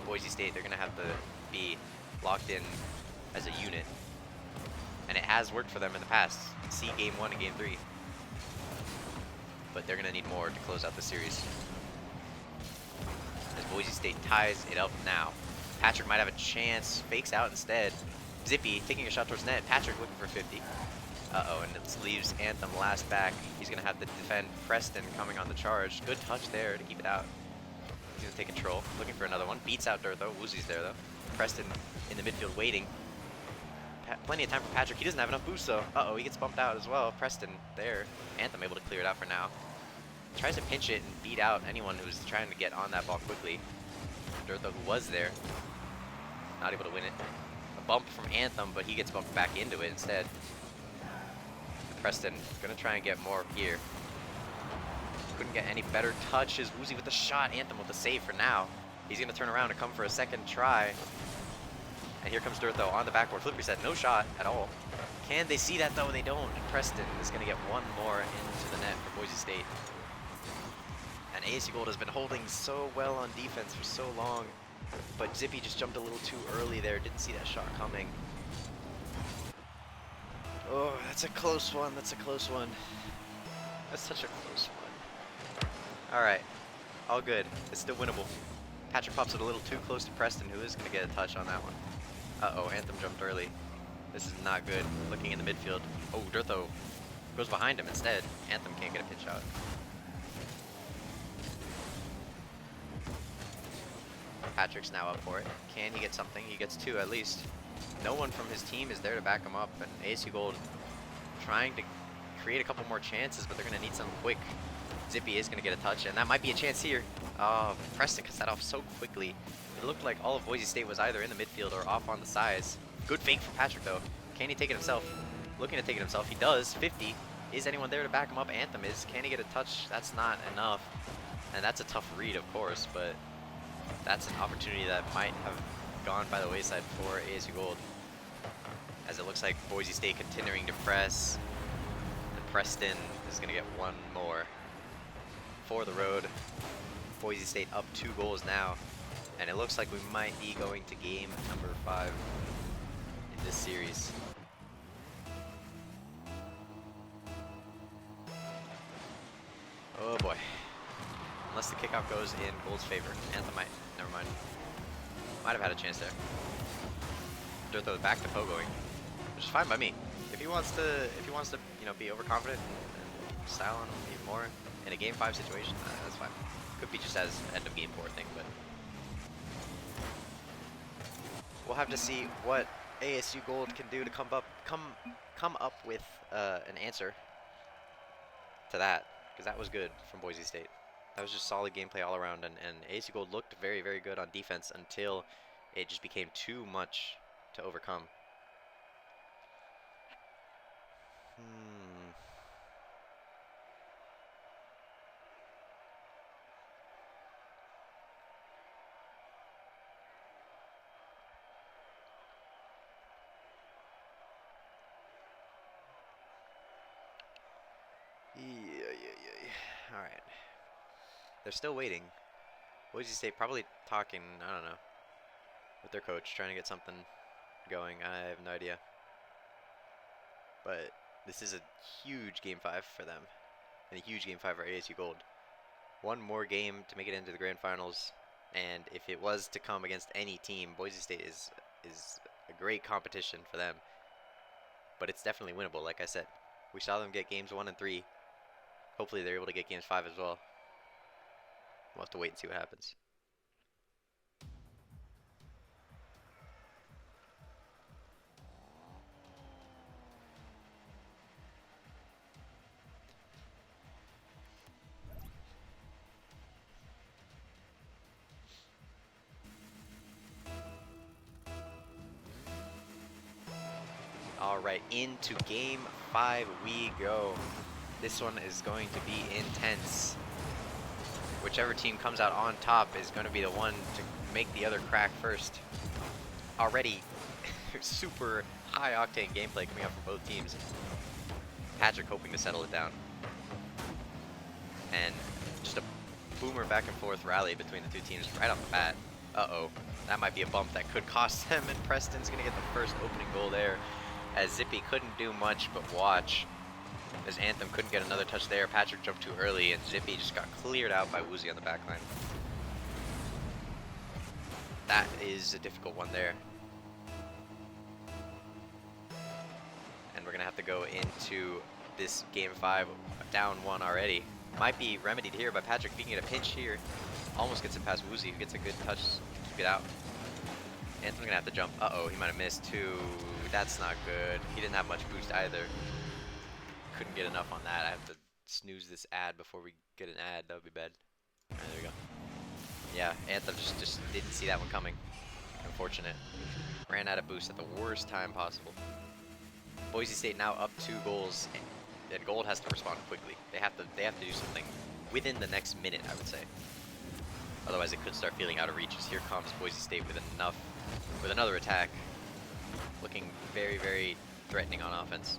Boise State, they're going to have to be locked in as a unit. And it has worked for them in the past. See Game 1 and Game 3. But they're going to need more to close out the series. As Boise State ties it up now. Patrick might have a chance, fakes out instead. Zippy taking a shot towards net. Patrick looking for 50. Uh-oh, and it leaves Anthem last back. He's going to have to defend Preston coming on the charge. Good touch there to keep it out. He's going to take control. Looking for another one. Beats out Dirtho. Woozy's there, though. Preston in the midfield waiting. Plenty of time for Patrick. He doesn't have enough boost, though. Uh-oh, he gets bumped out as well. Preston there. Anthem able to clear it out for now. Tries to pinch it and beat out anyone who's trying to get on that ball quickly. Dirtho, who was there, not able to win it. A bump from Anthem, but he gets bumped back into it instead. Preston gonna try and get more here. Couldn't get any better touches. Woozy with the shot. Anthem with the save for now. He's gonna turn around and come for a second try. And here comes Dirtho on the backboard. Flip reset, no shot at all. Can they see that though? They don't. Preston is gonna get one more into the net for Boise State. And ASU Gold has been holding so well on defense for so long. But Zippy just jumped a little too early there. Didn't see that shot coming. Oh, that's a close one. That's a close one. That's such a close one. Alright. All good. It's still winnable. Patrick pops it a little too close to Preston, who is going to get a touch on that one. Uh-oh, Anthem jumped early. This is not good. Looking in the midfield. Oh, Dirtho goes behind him instead. Anthem can't get a pitch out. Patrick's now up for it. Can he get something? He gets two at least. No one from his team is there to back him up, and ASU Gold trying to create a couple more chances, but they're going to need something quick. Zippy is going to get a touch, and that might be a chance here. Oh, Preston cuts that off so quickly. It looked like all of Boise State was either in the midfield or off on the sides. Good fake for Patrick, though. Can he take it himself? Looking to take it himself. He does. 50. Is anyone there to back him up? Anthem is. Can he get a touch? That's not enough. And that's a tough read, of course, but that's an opportunity that might have gone by the wayside for ASU Gold. As it looks like Boise State continuing to press. And Preston is going to get one more for the road. Boise State up 2 goals now. And it looks like we might be going to game number 5 in this series. Oh boy. Unless the kickoff goes in Gold's favor. Anthem might. Never mind. Might have had a chance there. Dirtho back to Pogoing, which is fine by me. If he wants to, you know, be overconfident and style on him even more in a game 5 situation, that's fine. Could be just as end of game 4 thing, but we'll have to see what ASU Gold can do to come up with an answer to that, because that was good from Boise State. That was just solid gameplay all around, and ASU Gold looked very, very good on defense until it just became too much to overcome. Yeah. All right. They're still waiting. Boise State probably talking, I don't know, with their coach, trying to get something going. I have no idea. But this is a huge game 5 for them, and a huge game 5 for ASU Gold. One more game to make it into the grand finals, and if it was to come against any team, Boise State is a great competition for them. But it's definitely winnable, like I said. We saw them get games 1 and 3. Hopefully they're able to get games 5 as well. We'll have to wait and see what happens. right into game 5 we go. This one is going to be intense. Whichever team comes out on top is going to be the one to make the other crack first. Already super high octane gameplay coming out from both teams. Patrick hoping to settle it down. And just a boomer back and forth rally between the two teams right off the bat. Uh-oh, that might be a bump that could cost them, and Preston's gonna get the first opening goal there, as Zippy couldn't do much but watch. As Anthem couldn't get another touch there, Patrick jumped too early, and Zippy just got cleared out by Woozy on the backline. That is a difficult one there. And we're gonna have to go into this game 5 down 1 already. Might be remedied here by Patrick being in a pinch here. Almost gets it past Woozy, who gets a good touch to keep it out. Anthem's gonna have to jump. Uh-oh, he might have missed too. That's not good. He didn't have much boost either. Couldn't get enough on that. I have to snooze this ad before we get an ad. That would be bad. Alright, there we go. Yeah, Anthem just didn't see that one coming. Unfortunate. Ran out of boost at the worst time possible. Boise State now up 2 goals, and Gold has to respond quickly. They have to do something within the next minute, I would say. Otherwise, it could start feeling out of reach. As here comes Boise State with another attack, looking very, very threatening on offense.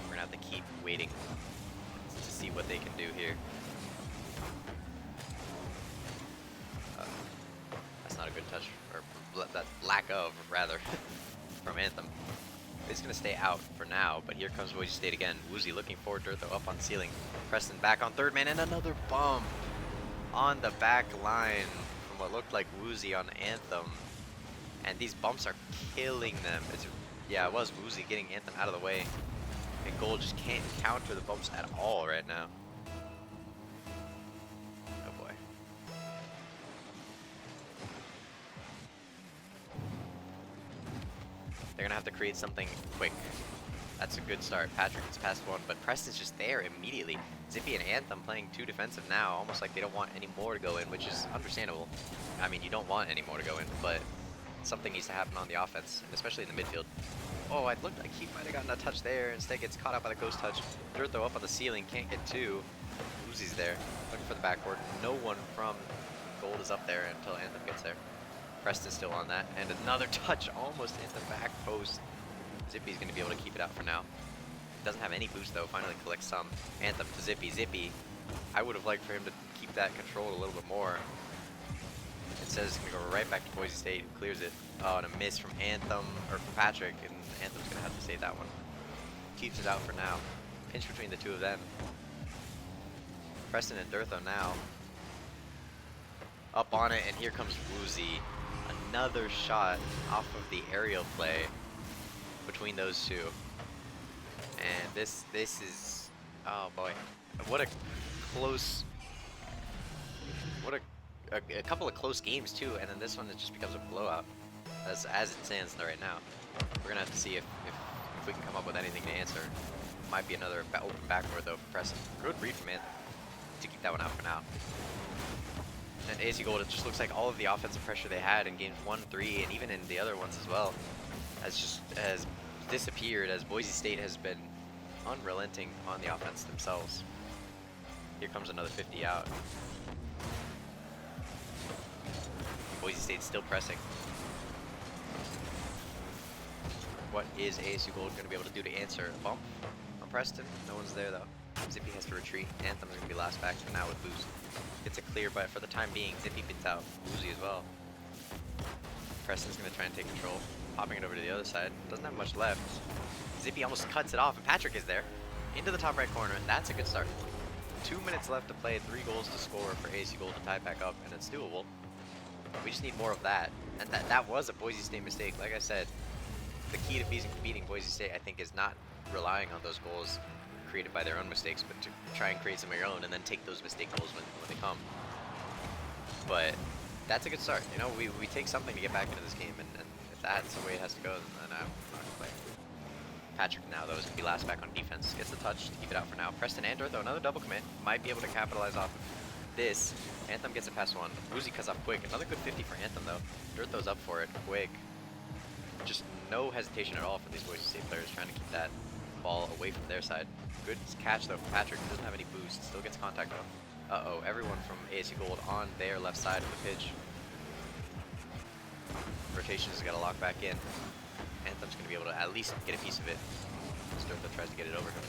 We're gonna have to keep waiting to see what they can do here. That's not a good touch, or that lack of, rather, from Anthem. It's going to stay out for now, but here comes Boise State again. Woozy looking forward to it, though, up on ceiling. Preston back on third man, and another bump on the back line from what looked like Woozy on Anthem. And these bumps are killing them. Yeah, it was Woozy getting Anthem out of the way. And Gold just can't counter the bumps at all right now. Oh boy. They're going to have to create something quick. That's a good start. Patrick gets past one, but Preston's just there immediately. Zippy and Anthem playing 2 defensive now, almost like they don't want any more to go in, which is understandable. I mean, you don't want any more to go in, but something needs to happen on the offense, and especially in the midfield. Oh, it looked like he might have gotten a touch there. Instead gets caught out by the ghost touch. Dirt though up on the ceiling, can't get 2. Uzi's there, looking for the backboard. No one from Gold is up there until Anthem gets there. Preston's still on that, and another touch almost in the back post. Zippy's going to be able to keep it out for now. Doesn't have any boost though, finally collects some. Anthem to Zippy. Zippy, I would have liked for him to keep that controlled a little bit more. It says it's going to go right back to Boise State, who clears it. Oh, and a miss from Anthem, or from Patrick, and Anthem's going to have to save that one. Keeps it out for now. Pinch between the two of them. Preston and Dirtho now. Up on it, and here comes Woozy. Another shot off of the aerial play between those two. And this is, oh boy, what a close, what a couple of close games too, and then this one it just becomes a blowout as it stands right now. We're gonna have to see if we can come up with anything to answer. Might be another open backboard though for Preston. Good read from Anthem to keep that one out for now. And AC Gold, it just looks like all of the offensive pressure they had in games 1, 3, and even in the other ones as well, has disappeared as Boise State has been unrelenting on the offense themselves. Here comes another 50 out. Boise State still pressing. What is ASU Gold going to be able to do to answer? A bump on Preston? No one's there though. Zippy has to retreat. Anthem's going to be last back for now with boost. Gets a clear, but for the time being, Zippy beats out Woozy as well. Preston's going to try and take control. Popping it over to the other side. Doesn't have much left. Zippy almost cuts it off, and Patrick is there. Into the top right corner, and that's a good start. 2 minutes left to play, 3 goals to score for ASU Gold to tie back up, and it's doable. We just need more of that. And that was a Boise State mistake. Like I said, the key to beating Boise State, I think, is not relying on those goals created by their own mistakes, but to try and create some of your own and then take those mistake goals when they come. But that's a good start. You know, we take something to get back into this game, and if that's the way it has to go, then I'm not gonna play. Patrick now, though, is going to be last back on defense. Gets the touch to keep it out for now. Preston and Dirtho, another double commit. Might be able to capitalize off of this. Anthem gets it past one. Woozy cuts off quick. Another good 50 for Anthem, though. Dirtho's up for it. Quick. just no hesitation at all from these Boise State players trying to keep that ball away from their side. Good catch though from Patrick, who doesn't have any boost, still gets contact though. Uh-oh, everyone from ASU Gold on their left side of the pitch. Rotation has got to lock back in. Anthem's going to be able to at least get a piece of it. Sturtha tries to get it over him.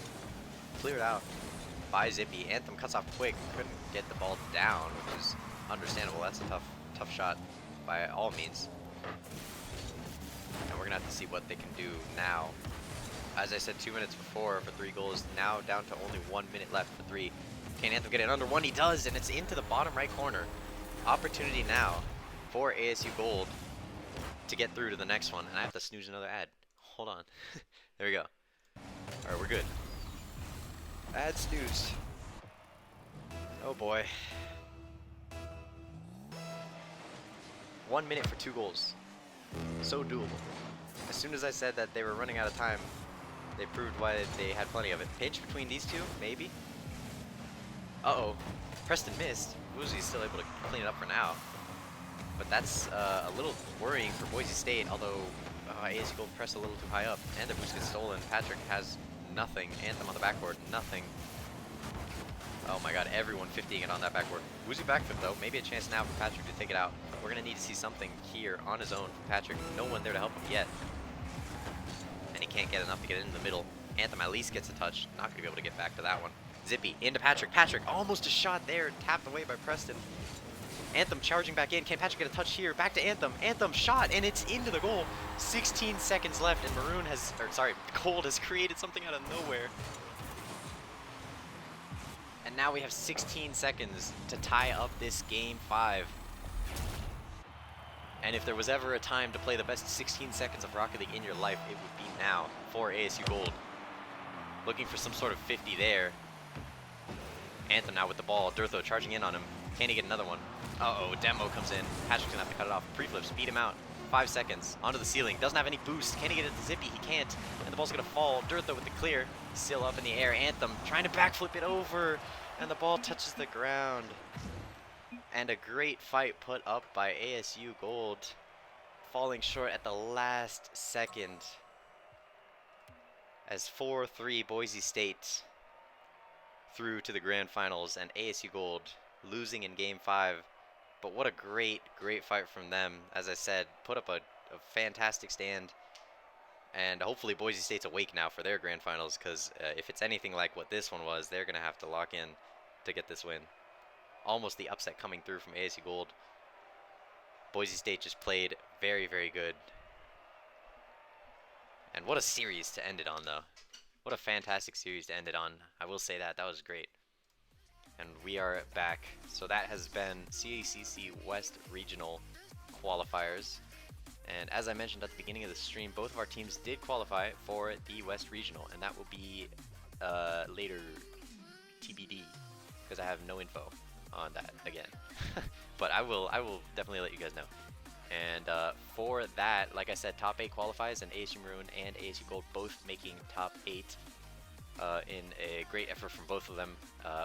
Cleared out by Zippy. Anthem cuts off quick, couldn't get the ball down, which is understandable. That's a tough shot by all means. And we're going to have to see what they can do now. As I said 2 minutes before for 3 goals, now down to only 1 minute left for 3. Can Anthem get it under 1? He does, and it's into the bottom right corner. Opportunity now for ASU Gold to get through to the next one. And I have to snooze another ad. Hold on. There we go. Alright, we're good. Ad snooze. Oh boy. 1 minute for 2 goals. So doable. As soon as I said that they were running out of time, they proved why they had plenty of it. Pinch between these two, maybe? Uh-oh. Preston missed. Woozy's still able to clean it up for now. But that's a little worrying for Boise State, although ASU Gold pressed a little too high up. And the boost gets stolen. Patrick has nothing. Anthem on the backboard, nothing. Oh my god, everyone 50ing it on that backboard. Woozy backflip though, maybe a chance now for Patrick to take it out. We're going to need to see something here on his own from Patrick. No one there to help him yet. And he can't get enough to get it in the middle. Anthem at least gets a touch. Not going to be able to get back to that one. Zippy into Patrick. Patrick almost a shot there. Tapped away by Preston. Anthem charging back in. Can Patrick get a touch here? Back to Anthem. Anthem shot, and it's into the goal. 16 seconds left, and Maroon has, or sorry, Gold has created something out of nowhere. And now we have 16 seconds to tie up this game 5. And if there was ever a time to play the best 16 seconds of Rocket League in your life, it would be now for ASU Gold. Looking for some sort of 50 there. Anthem now with the ball. Durtho charging in on him. Can he get another one? Uh-oh, Demo comes in. Patrick's gonna have to cut it off. Pre-flip, speed him out. 5 seconds. Onto the ceiling. Doesn't have any boost. Can he get it to Zippy? He can't. And the ball's gonna fall. Durtho with the clear. Still up in the air. Anthem trying to backflip it over. And the ball touches the ground. And a great fight put up by ASU Gold. Falling short at the last second. As 4-3 Boise State through to the grand finals, and ASU Gold losing in game 5. But what a great fight from them. As I said, put up a fantastic stand. And hopefully Boise State's awake now for their grand finals, because if it's anything like what this one was, they're going to have to lock in to get this win. Almost the upset coming through from ASU Gold. Boise State just played very, very good. And what a series to end it on, though. What a fantastic series to end it on. I will say that. That was great. And we are back. So that has been CECC West Regional Qualifiers. And as I mentioned at the beginning of the stream, both of our teams did qualify for the West Regional. And that will be later TBD, because I have no info on that again. But I will definitely let you guys know. And for that, like I said, top 8 qualifies, and ASU Maroon and ASU Gold both making top 8 in a great effort from both of them.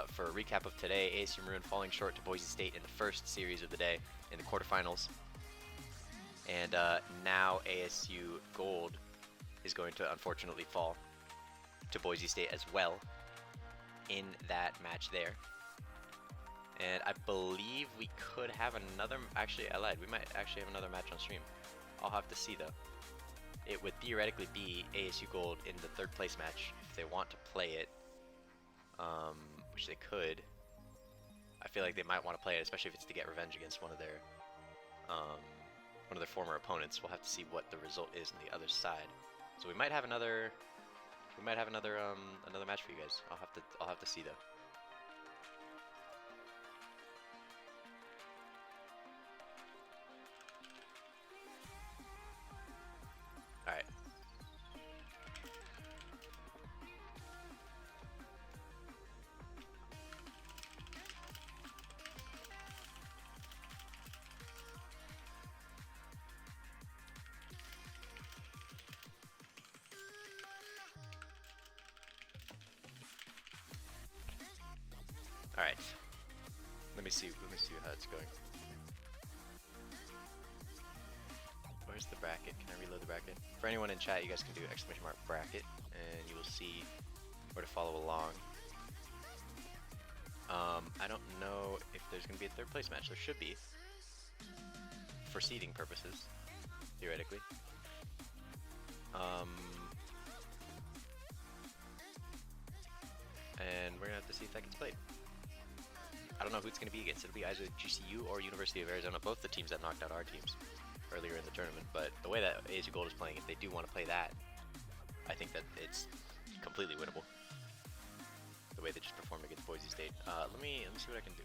For a recap of today, ASU Maroon falling short to Boise State in the first series of the day in the quarterfinals. And now ASU Gold is going to unfortunately fall to Boise State as well in that match there. And I believe we could have another, actually I lied, we might actually have another match on stream. I'll have to see though. It would theoretically be ASU Gold in the 3rd place match if they want to play it, which they could. I feel like they might want to play it, especially if it's to get revenge against one of their former opponents. We'll have to see what the result is on the other side. So we might have another another match for you guys. I'll have to see though. Alright. Alright. Let me see how it's going. Where's the bracket? Can I reload the bracket? For anyone in chat, you guys can do !bracket, and you will see where to follow along. I don't know if there's going to be a third place match. There should be, for seeding purposes, theoretically. And we're going to have to see if that gets played. I don't know who it's going to be against. It'll be either GCU or University of Arizona, both the teams that knocked out our teams earlier in the tournament. But the way that ASU Gold is playing, if they do want to play that, I think that it's completely winnable. The way they just performed against Boise State. Let me see what I can do.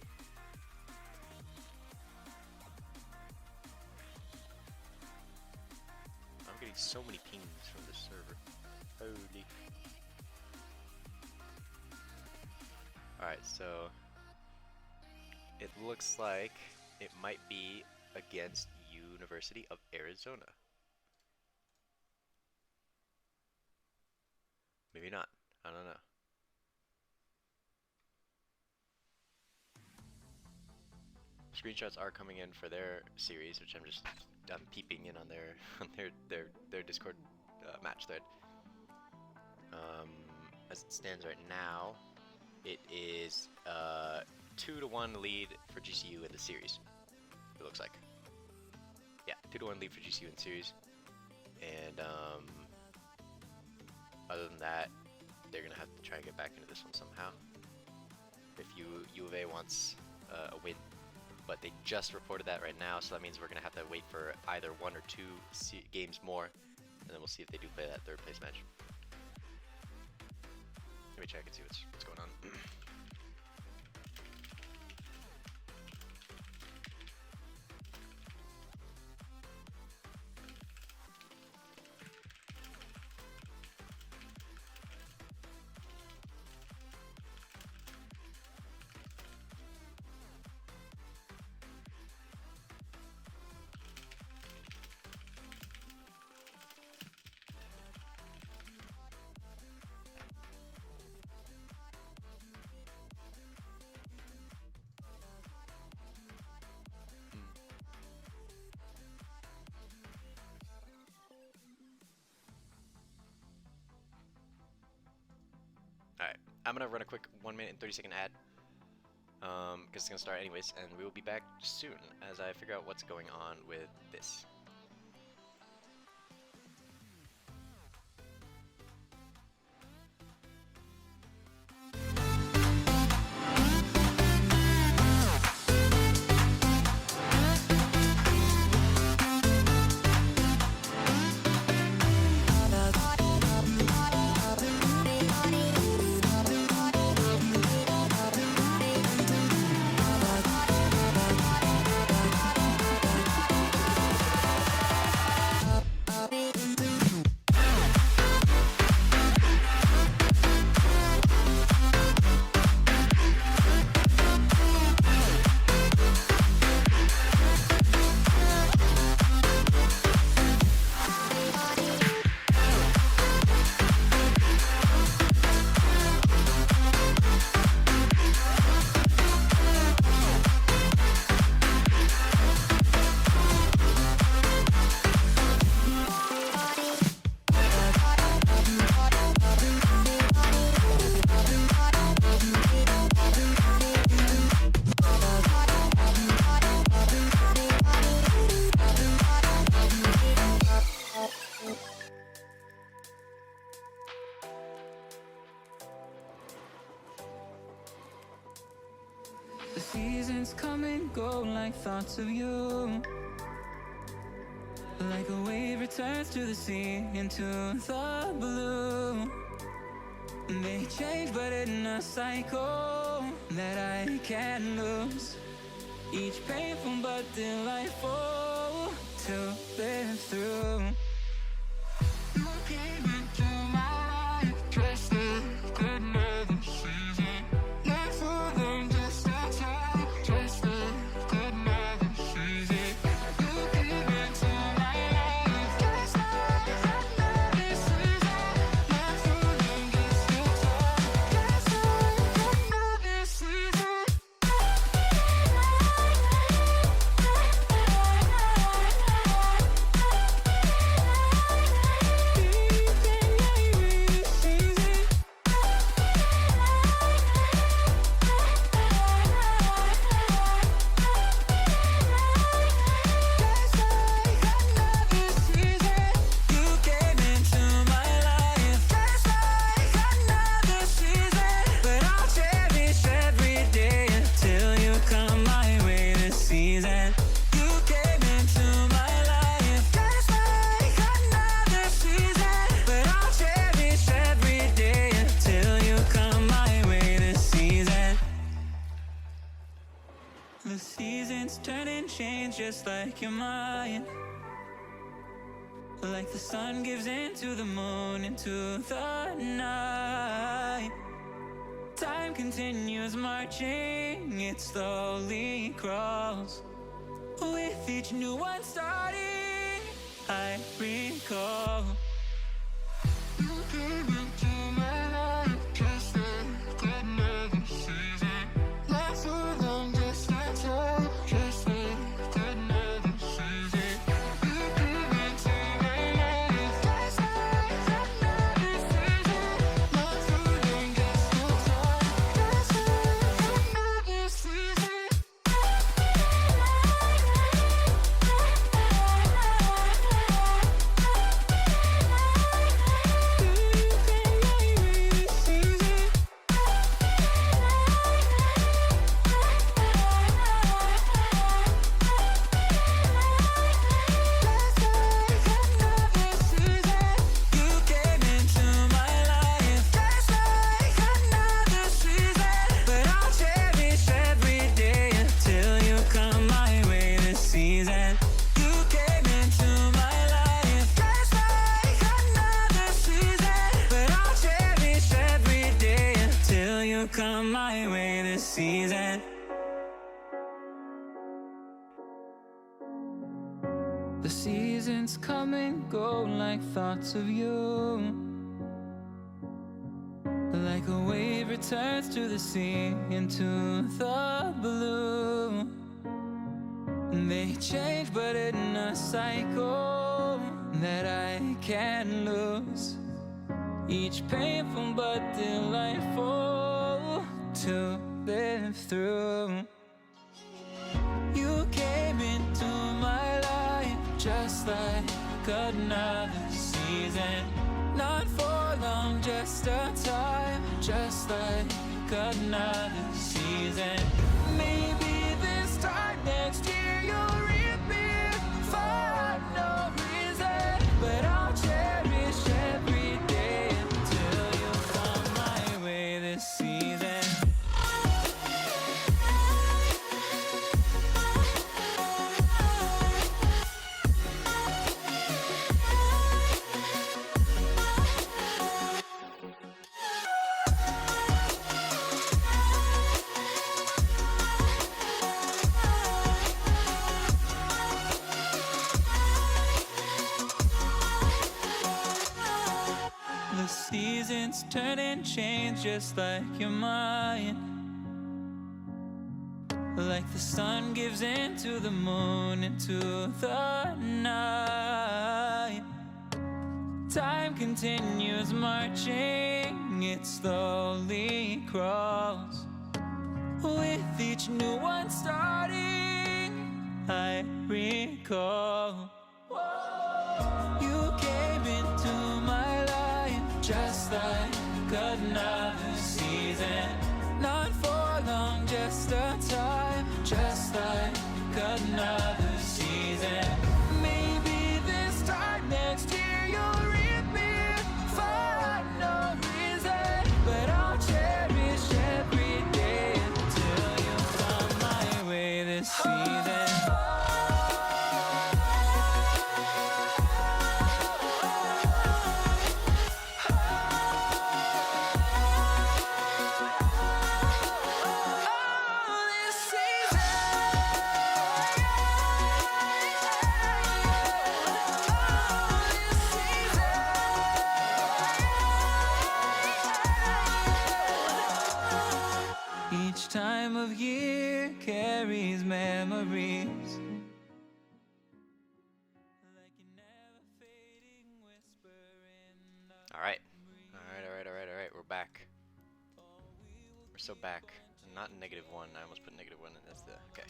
I'm getting so many pings from this server. Holy. Alright, so it looks like it might be against University of Arizona. Maybe not. I don't know. Screenshots are coming in for their series, which I'm peeping in on their Discord match thread. As it stands right now, it is 2-1 lead for GCU in the series. It looks like. Yeah, 2-1 lead for GCU in the series. And other than that, they're gonna have to try and get back into this one somehow. If U of A wants a win, but they just reported that right now, so that means we're gonna have to wait for either 1 or 2 games more, and then we'll see if they do play that third place match. Let me check and see what's going on. Alright, I'm gonna run a quick 1 minute and 30-second ad, because it's gonna start anyways, and we will be back soon as I figure out what's going on with this. The seasons come and go like thoughts of you. Like a wave returns to the sea, into the blue. They change but in a cycle that I can't lose. Each painful but delightful to live through. You came into my life dressed like another season. Not for them, just a time, dressed like another season. You came into my life dressed like another season. Not for them, just a time, dressed like another season. seasons turn and change just like your mind. Like the sun gives into the moon, into the night. Time continues marching, it slowly crawls. With each new one starting, I recall. You came into my life just like another season. Not so long, just like time, just like another season. You came into my life just like another season. Not so long, just like time, just like another season. Come my way this season. The seasons come and go like thoughts of you. Like a wave returns to the sea, into the blue. They change but in a cycle that I can't lose. Each painful but delightful to live through. You came into my life just like another season. Not for long, just a time, just like another season. Maybe this time next year you'll reappear for no reason, but I'll cherish every day until you come my way this season. The seasons turn and change just like your mind. Like the sun gives into the moon, into the night. Time continues marching, it slowly crawls. With each new one starting, I recall. You came into my life just like another season. Not for long, just a time, just like another season. Maybe this time next year you'll reappear for no reason, but I'll cherish every day until you come my way this season. Each time of year carries memories, like a never fading whisper in the All right. We're back. We're so back. Not -1. I almost put -1 in. That's the okay.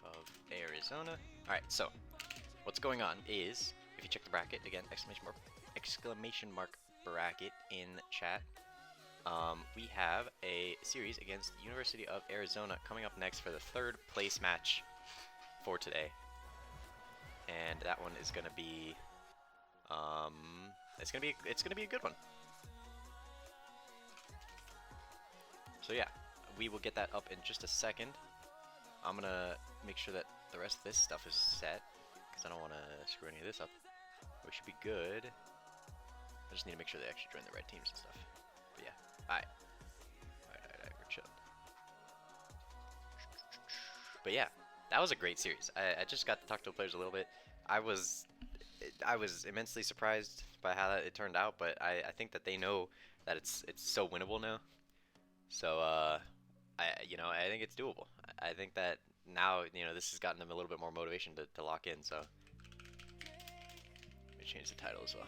Of Arizona. All right. So, what's going on is, if you check the bracket again, exclamation mark bracket in chat. We have a series against the University of Arizona coming up next for the 3rd place match for today, and that one is gonna be, it's gonna be a good one. So yeah, we will get that up in just a second. I'm gonna make sure that the rest of this stuff is set, because I don't want to screw any of this up. We should be good. I just need to make sure they actually join the right teams and stuff. But yeah, alright. Alright, we're chilling. But yeah, that was a great series. I just got to talk to the players a little bit. I was immensely surprised by how it turned out, but I think that they know that it's so winnable now. So I think it's doable. I think that now this has gotten them a little bit more motivation to lock in. So let me change the title as well.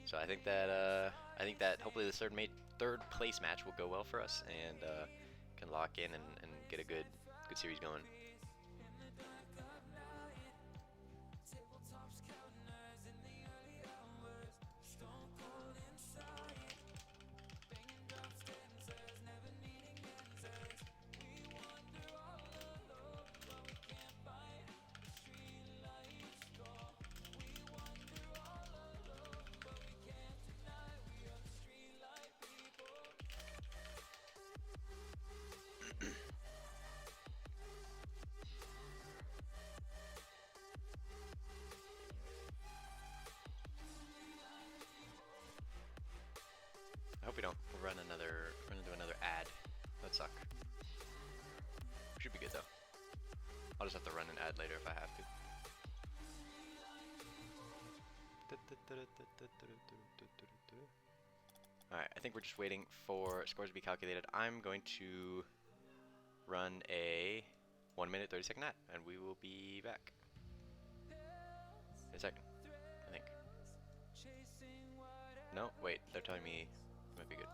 So I think that hopefully this third place match will go well for us and can lock in and get a good series going. I hope we don't run into another ad. That'd suck. Should be good though. I'll just have to run an ad later if I have to. Alright, I think we're just waiting for scores to be calculated. I'm going to run a 1 minute 30-second ad, and we will be back in a second, I think. No, wait, they're telling me it might be good.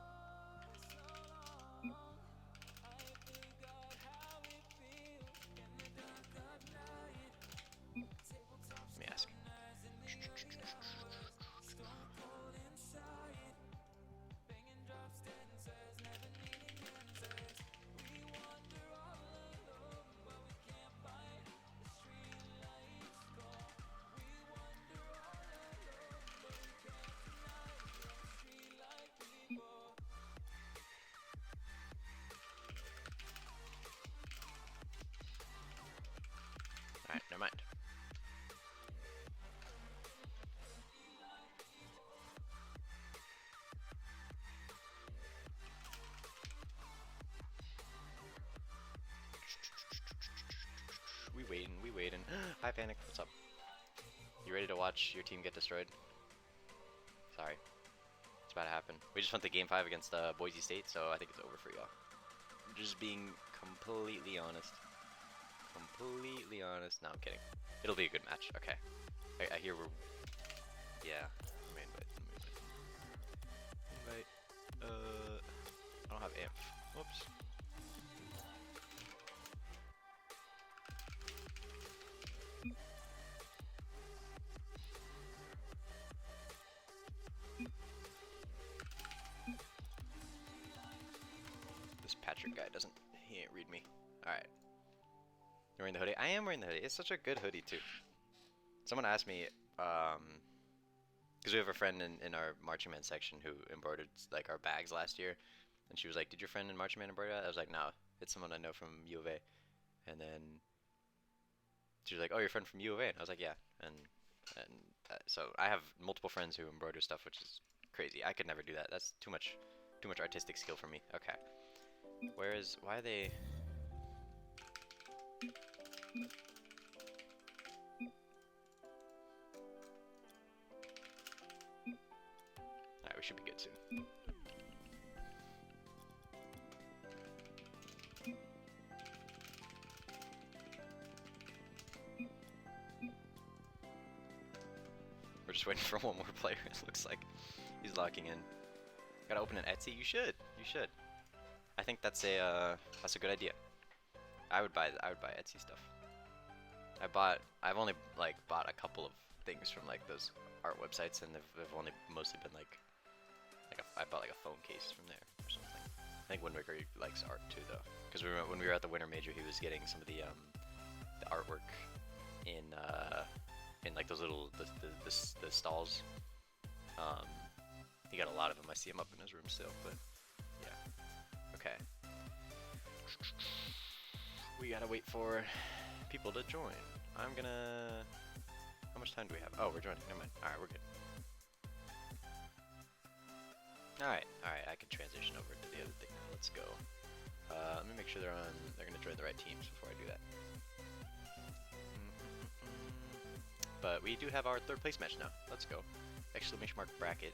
Let me ask. Alright, never mind. We waiting. Hi Panic, what's up? You ready to watch your team get destroyed? Sorry. It's about to happen. We just went to game 5 against Boise State, so I think it's over for y'all. Just being completely honest. Completely honest. No, I'm kidding. It'll be a good match. Okay. I hear we're... Yeah. Let me invite. I don't have amp. Whoops. This Patrick guy he ain't read me. Alright. You're wearing the hoodie? I am wearing the hoodie. It's such a good hoodie too. Someone asked me, because we have a friend in our marching band section who embroidered like our bags last year, and she was like, "Did your friend in marching band embroider that?" I was like, "No, it's someone I know from U of A." And then she was like, "Oh, your friend from U of A?" And I was like, "Yeah." And so I have multiple friends who embroider stuff, which is crazy. I could never do that. That's too much artistic skill for me. Okay. Why are they? Alright, we should be good soon. We're just waiting for one more player, it looks like. He's locking in. Gotta open an Etsy? You should. I think that's a good idea. I would buy Etsy stuff. I've only like bought a couple of things from like those art websites, and they've only mostly been like I bought like a phone case from there or something. I think Windwaker likes art too though, because when we were at the Winter Major, he was getting some of the artwork in like those little the stalls. He got a lot of them. I see him up in his room still, but yeah. Okay. we gotta wait for people to join. I'm gonna... How much time do we have? Oh, we're joining. Never mind. Alright, we're good. Alright, I can transition over to the other thing. Let's go. Let me make sure they're gonna join the right teams before I do that. But we do have our third place match now. Let's go. Exclamation mark bracket.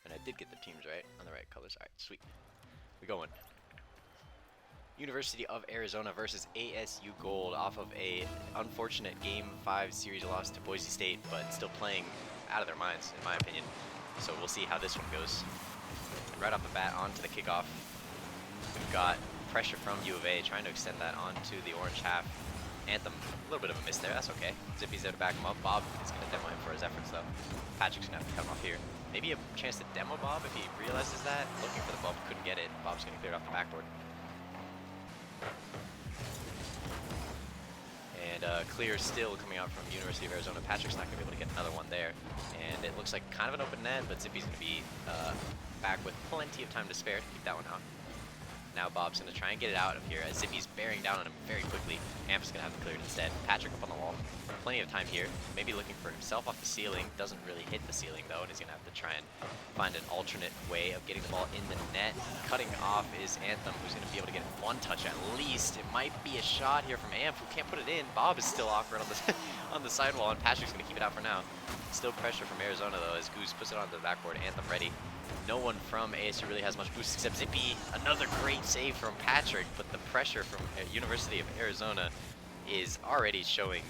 And I did get the teams right on the right colors. Alright, sweet. We going. University of Arizona versus ASU Gold off of a unfortunate Game 5 series loss to Boise State, but still playing out of their minds, in my opinion. So we'll see how this one goes. And right off the bat, onto the kickoff. We've got pressure from U of A, trying to extend that onto the orange half. Anthem, a little bit of a miss there, that's okay. Zippy's there to back him up. Bob is going to demo him for his efforts though. Patrick's going to have to cut him off here. Maybe a chance to demo Bob if he realizes that. Looking for the bump, couldn't get it. Bob's going to clear it off the backboard. And clear still coming out from University of Arizona. Patrick's not going to be able to get another one there. And it looks like kind of an open net, but Zippy's going to be back with plenty of time to spare to keep that one out. Now Bob's going to try and get it out of here as Zippy's bearing down on him very quickly. Amp's going to have to clear it instead. Patrick up on the wall. Plenty of time here. Maybe looking for himself off the ceiling. Doesn't really hit the ceiling though, and he's going to have to try and find an alternate way of getting the ball in the net. Cutting off is Anthem, who's going to be able to get one touch at least. It might be a shot here from Amp, who can't put it in. Bob is still awkward on the, on the sidewall, and Patrick's going to keep it out for now. Still pressure from Arizona though, as Goose puts it onto the backboard. Anthem ready. No one from ASU really has much boost except Zippy. Another great save from Patrick, but the pressure from University of Arizona is already showing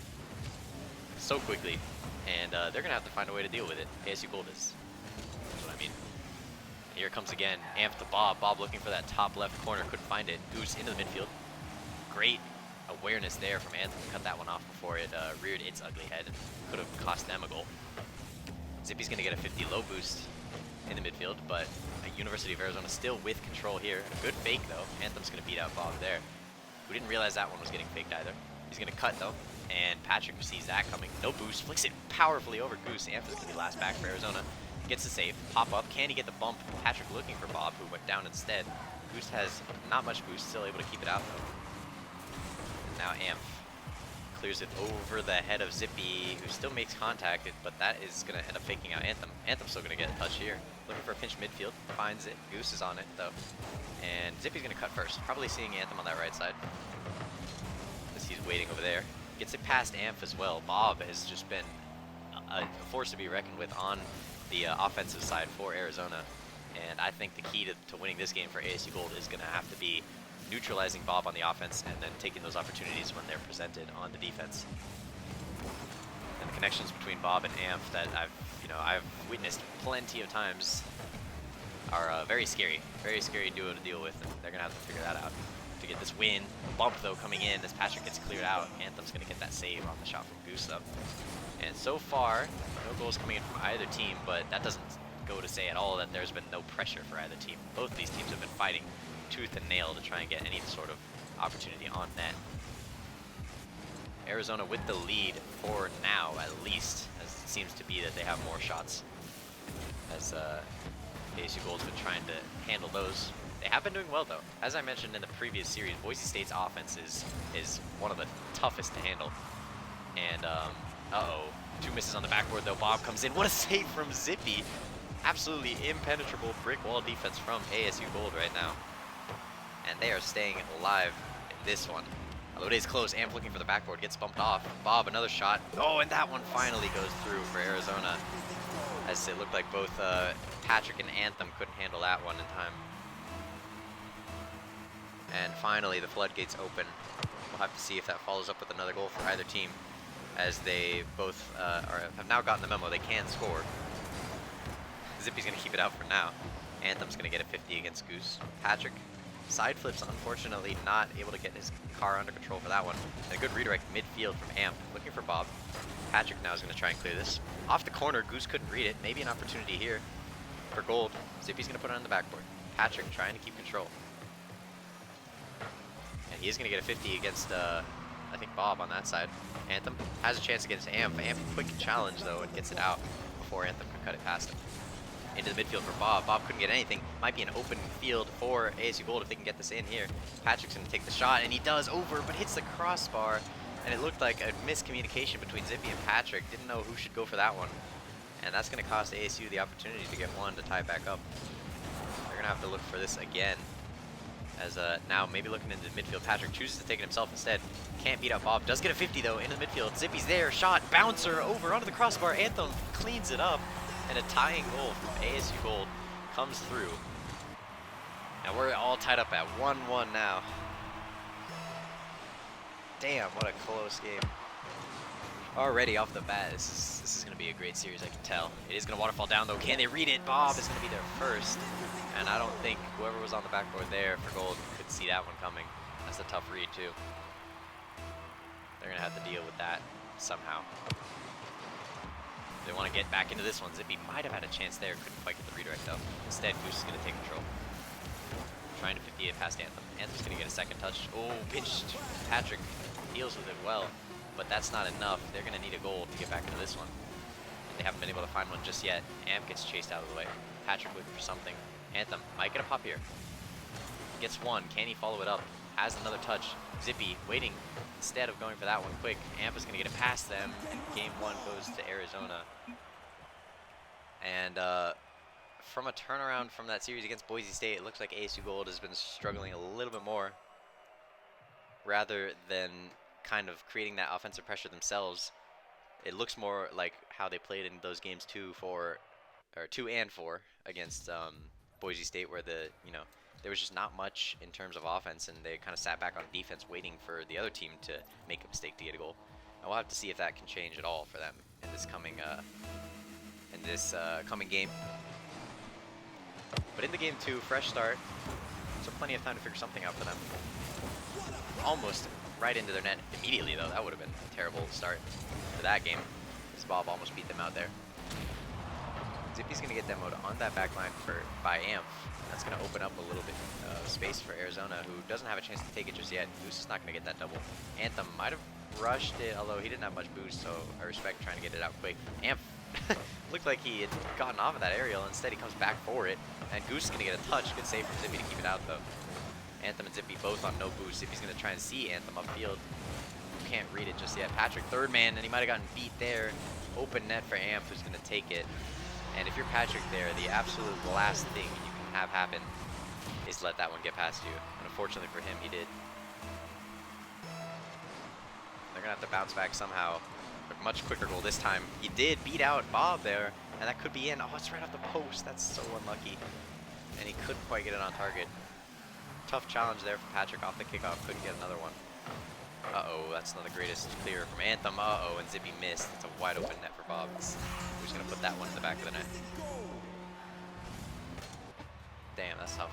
so quickly, and they're going to have to find a way to deal with it. ASU Gold is. That's what I mean. Here comes again, Amp to Bob. Bob looking for that top left corner, couldn't find it. Goose into the midfield. Great awareness there from Anthem to cut that one off before it reared its ugly head and could have cost them a goal. Zippy's going to get a 50 low boost in the midfield, but University of Arizona still with control here. A good fake though. Anthem's going to beat out Bob there. We didn't realize that one was getting faked either. He's going to cut though, and Patrick sees that coming. No boost, flicks it powerfully over Goose. Anthem's going to be last back for Arizona. Gets the save, pop up. Can he get the bump? Patrick looking for Bob, who went down instead. Goose has not much boost, still able to keep it out though. And now Amp clears it over the head of Zippy, who still makes contact, but that is going to end up faking out Anthem. Anthem's still going to get a touch here. Looking for a pinch midfield, finds it. Goose is on it though. And Zippy's going to cut first, probably seeing Anthem on that right side, as he's waiting over there. Gets it past Amp as well. Bob has just been a force to be reckoned with on the offensive side for Arizona. And I think the key to winning this game for ASU Gold is going to have to be neutralizing Bob on the offense and then taking those opportunities when they're presented on the defense. And the connections between Bob and Amp that I've witnessed plenty of times are very scary duo to deal with, and they're gonna have to figure that out to get this win. Bump though coming in as Patrick gets cleared out. Anthem's gonna get that save on the shot from Goose though. And so far, no goals coming in from either team, but that doesn't go to say at all that there's been no pressure for either team. Both these teams have been fighting tooth and nail to try and get any sort of opportunity on net. Arizona with the lead for now, at least, as it seems to be that they have more shots, as ASU Gold's been trying to handle those. They have been doing well though. As I mentioned in the previous series, Boise State's offense is one of the toughest to handle. And uh-oh, two misses on the backboard though. Bob comes in. What a save from Zippy! Absolutely impenetrable brick wall defense from ASU Gold right now. And they are staying alive in this one. Although it is close, Amp looking for the backboard, gets bumped off. Bob, another shot. Oh, and that one finally goes through for Arizona, as it looked like both Patrick and Anthem couldn't handle that one in time. And finally, the floodgates open. We'll have to see if that follows up with another goal for either team, as they both have now gotten the memo. They can score. Zippy's going to keep it out for now. Anthem's going to get a 50 against Goose. Patrick side flips, unfortunately not able to get his car under control for that one. And a good redirect midfield from Amp, looking for Bob. Patrick now is going to try and clear this. Off the corner, Goose couldn't read it. Maybe an opportunity here for Gold. Zippy's going to put it on the backboard. Patrick trying to keep control. And he is going to get a 50 against, I think, Bob on that side. Anthem has a chance against Amp. Amp quick challenge, though, and gets it out before Anthem can cut it past him. into the midfield for Bob. Bob couldn't get anything. Might be an open field for ASU Gold if they can get this in here. Patrick's going to take the shot, and he does over, but hits the crossbar. And it looked like a miscommunication between Zippy and Patrick. Didn't know who should go for that one. And that's going to cost ASU the opportunity to get one to tie it back up. They're going to have to look for this again. As now maybe looking into the midfield. Patrick chooses to take it himself instead. Can't beat out Bob. Does get a 50 though into the midfield. Zippy's there. Shot. Bouncer over onto the crossbar. Anthem cleans it up. And a tying goal from ASU Gold comes through. Now we're all tied up at 1-1 now. Damn, what a close game. Already off the bat, this is going to be a great series, I can tell. It is going to waterfall down though. Can they read it? Bob is going to be there first. And I don't think whoever was on the backboard there for Gold could see that one coming. That's a tough read too. They're going to have to deal with that somehow. They want to get back into this one. Zippy might have had a chance there. Couldn't quite get the redirect though. Instead, Goose is going to take control. Trying to 58 past Anthem. Anthem's going to get a second touch. Oh, pinched. Patrick deals with it well, but that's not enough. They're going to need a goal to get back into this one. They haven't been able to find one just yet. Amp gets chased out of the way. Patrick looking for something. Anthem might get a pop here. Gets one. Can he follow it up? Has another touch. Zippy waiting instead of going for that one quick. Amp is going to get it past them, and game one goes to Arizona. And from a turnaround from that series against Boise State, it looks like ASU Gold has been struggling a little bit more rather than kind of creating that offensive pressure themselves. It looks more like how they played in those games 2 and 4 against Boise State, where there was just not much in terms of offense, and they kind of sat back on defense waiting for the other team to make a mistake to get a goal. And we'll have to see if that can change at all for them in this coming game. But in the game 2, fresh start, so plenty of time to figure something out for them. Almost right into their net immediately though. That would have been a terrible start to that game, because Bob almost beat them out there. Zippy's going to get demoed on that back line by Amp. That's going to open up a little bit of space for Arizona, who doesn't have a chance to take it just yet. Goose is not going to get that double. Anthem might have rushed it, although he didn't have much boost, so I respect trying to get it out quick. Amp looked like he had gotten off of that aerial. Instead, he comes back for it, and Goose is going to get a touch. Good save from Zippy to keep it out, though. Anthem and Zippy both on no boost. Zippy's going to try and see Anthem upfield. Can't read it just yet. Patrick, third man, and he might have gotten beat there. Open net for Amp, who's going to take it. And if you're Patrick there, the absolute last thing you can have happen is let that one get past you. And unfortunately for him, he did. They're going to have to bounce back somehow. A much quicker goal this time. He did beat out Bob there, and that could be in. Oh, it's right off the post. That's so unlucky. And he couldn't quite get it on target. Tough challenge there for Patrick off the kickoff. Couldn't get another one. Uh-oh, that's not the greatest clear from Anthem. Uh-oh, and Zippy missed. It's a wide open net for Bob. Who's going to put that one in the back of the net. Damn, that's tough.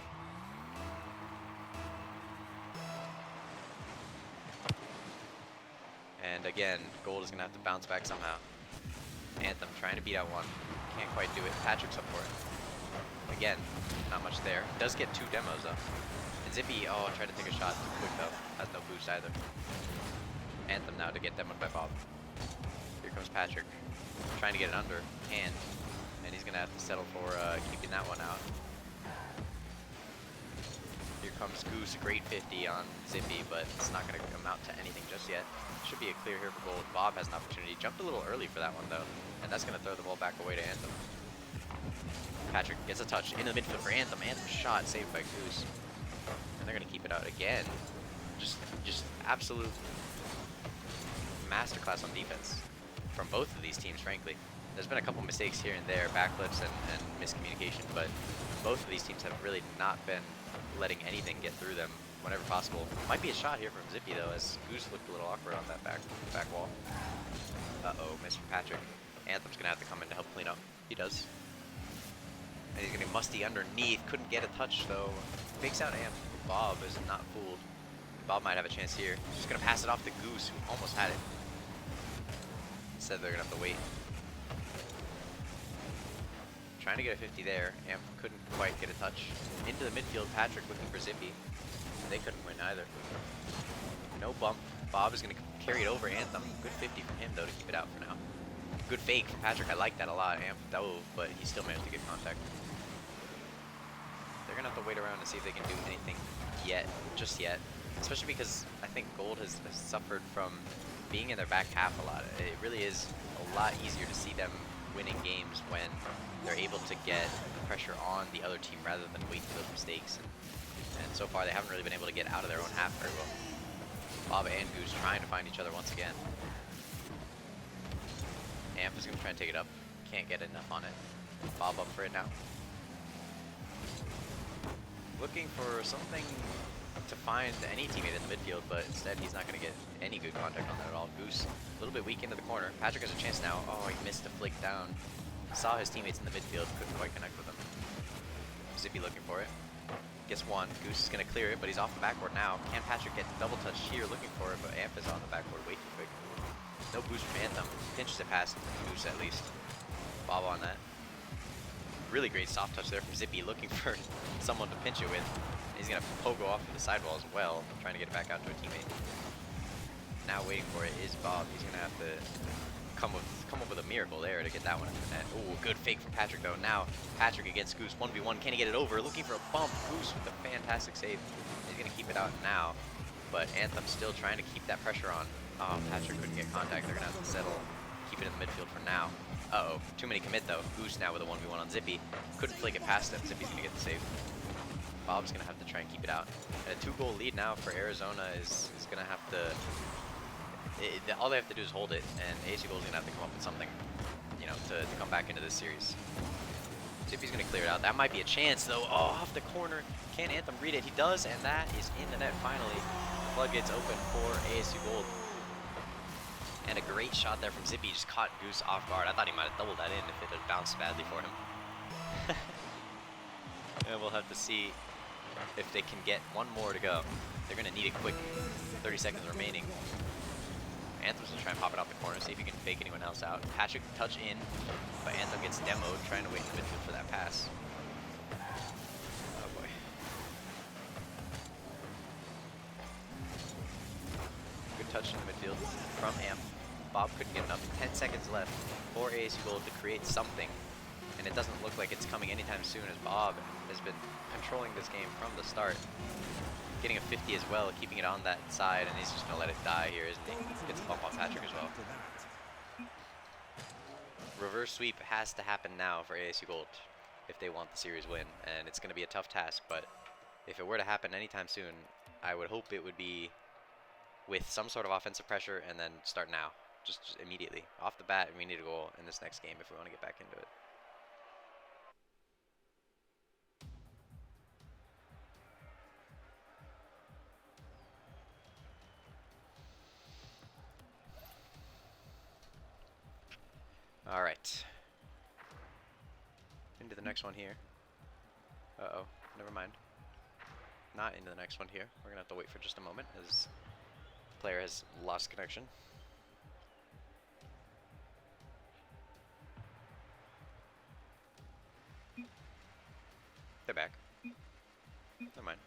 And again, Gold is going to have to bounce back somehow. Anthem trying to beat out one. Can't quite do it. Patrick's up for it. Again, not much there. Does get 2 demos, though. And Zippy, oh, tried to take a shot too quick, though. Has no boost either. Anthem now to get demoed by Bob. Here comes Patrick. Trying to get it under. And he's going to have to settle for keeping that one out. Here comes Goose, a great 50 on Zippy, but it's not going to amount to anything just yet. Should be a clear here for Gold. Bob has an opportunity. Jumped a little early for that one, though, and that's going to throw the ball back away to Anthem. Patrick gets a touch into the midfield for Anthem. Anthem shot saved by Goose, and they're going to keep it out again. Just absolute masterclass on defense from both of these teams, frankly. There's been a couple mistakes here and there, backflips and miscommunication, but both of these teams have really not been letting anything get through them whenever possible. Might be a shot here from Zippy, though, as Goose looked a little awkward on that back wall. Uh-oh, missed from Patrick. Anthem's going to have to come in to help clean up. He does. And he's going to be musty underneath. Couldn't get a touch, though. Fakes out Amp. Bob is not fooled. Bob might have a chance here. Just going to pass it off to Goose, who almost had it. Instead, they're going to have to wait. Trying to get a 50 there. Amp couldn't quite get a touch. Into the midfield, Patrick looking for Zippy. They couldn't win either. No bump. Bob is going to carry it over Anthem. Good 50 from him, though, to keep it out for now. Good fake from Patrick. I like that a lot. Amp dove, but he still managed to get contact. They're gonna have to wait around and see if they can do anything yet, just yet. Especially because I think Gold has suffered from being in their back half a lot. It really is a lot easier to see them winning games when they're able to get pressure on the other team rather than wait for those mistakes. And so far, they haven't really been able to get out of their own half very well. Bob and Goose trying to find each other once again. Amp is going to try and take it up. Can't get enough on it. Bob up for it now. Looking for something to find any teammate in the midfield, but instead he's not going to get any good contact on that at all. Goose a little bit weak into the corner. Patrick has a chance now. Oh, he missed a flick down. Saw his teammates in the midfield, couldn't quite connect with them. Zippy looking for it. Gets one. Goose is going to clear it, but he's off the backboard now. Can Patrick get the double touch here looking for it, but Amp is on the backboard way too quick. No boost from Anthem. Pinches it past Goose at least. Bob on that. Really great soft touch there from Zippy, looking for someone to pinch it with. He's going to pogo off to the sidewall as well, trying to get it back out to a teammate. Now waiting for it is Bob. He's going to have to come up with a miracle there to get that one into the net. Oh, good fake from Patrick though. Now Patrick against Goose, 1v1. Can he get it over? Looking for a bump. Goose with a fantastic save. He's going to keep it out now, but Anthem still trying to keep that pressure on. Oh, Patrick couldn't get contact. They're going to have to settle. Keep it in the midfield for now. Uh-oh, too many commit though. Goose now with a 1v1 on Zippy. Couldn't flick it past him. Zippy's going to get the save. Bob's going to have to try and keep it out. And a 2-goal lead now for Arizona is going to have to... all they have to do is hold it, and AC Gold's going to have to come up with something, you know, to come back into this series. Zippy's going to clear it out. That might be a chance, though. Oh, off the corner. Can Anthem read it? He does, and that is in the net finally. Floodgates open for ASU Gold. And a great shot there from Zippy. Just caught Goose off guard. I thought he might have doubled that in if it had bounced badly for him. And we'll have to see if they can get one more to go. They're going to need a quick 30 seconds remaining. Anthem's going to try and pop it off the corner, see if he can fake anyone else out. Patrick touch in, but Anthem gets demoed, trying to wait in the midfield for that pass. Oh boy. Good touch in the midfield from Amp. Bob couldn't get enough. 10 seconds left for ASU Gold to create something, and it doesn't look like it's coming anytime soon as Bob has been controlling this game from the start. Getting a 50 as well, keeping it on that side, and he's just going to let it die here, isn't he? Gets a bump on Patrick as well. Reverse sweep has to happen now for ASU Gold if they want the series win, and it's going to be a tough task, but if it were to happen anytime soon, I would hope it would be with some sort of offensive pressure and then start now, just immediately. Off the bat, we need a goal in this next game if we want to get back into it. All right. Into the next one here. Uh-oh, never mind. Not into the next one here. We're gonna have to wait for just a moment as the player has lost connection. They're back. Never mind.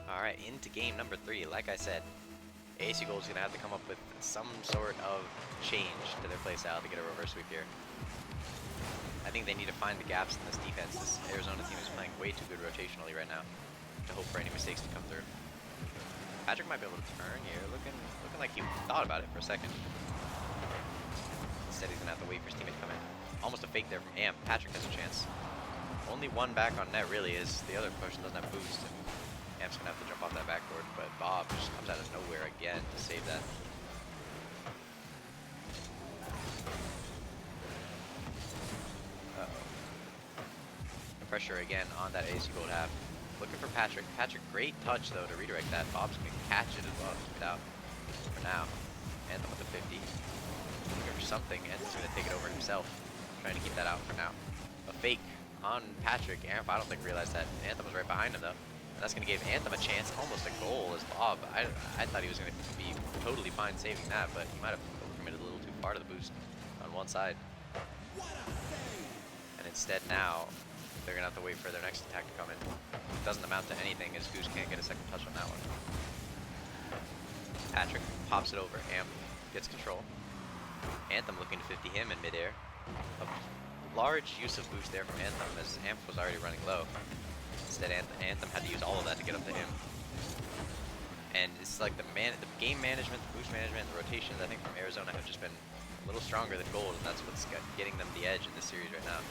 Alright, into game number 3. Like I said, ASU Gold is going to have to come up with some sort of change to their play style to get a reverse sweep here. I think they need to find the gaps in this defense. This Arizona team is playing way too good rotationally right now to hope for any mistakes to come through. Patrick might be able to turn here, looking like he thought about it for a second. Instead, he's going to have to wait for his teammate to come in. Almost a fake there from Amp. Patrick has a chance. Only one back on net, really, is the other person doesn't have boost. And Amp's going to have to jump off that backboard, but Bob just comes out of nowhere again to save that. Uh-oh. The pressure again on that ASU Gold half. Looking for Patrick. Patrick, great touch, though, to redirect that. Bob's going to catch it as well to keep it out for now. Anthem with the 50. Looking for something. Anthem's going to take it over himself. Trying to keep that out for now. A fake on Patrick. Amp, I don't think realized that. Anthem was right behind him, though. And that's going to give Anthem a chance, almost a goal as Bob. I thought he was going to be totally fine saving that, but he might have committed a little too far to the boost on one side. And instead now, They're gonna have to wait for their next attack to come in. It doesn't amount to anything as Goose can't get a second touch on that one. Patrick pops it over. Amp gets control. Anthem looking to 50 him in midair. A large use of boost there from Anthem as Amp was already running low. Instead, Anthem had to use all of that to get up to him. And it's like the game management, the boost management, the rotations, I think from Arizona have just been a little stronger than Gold, and that's what's getting them the edge in this series right now.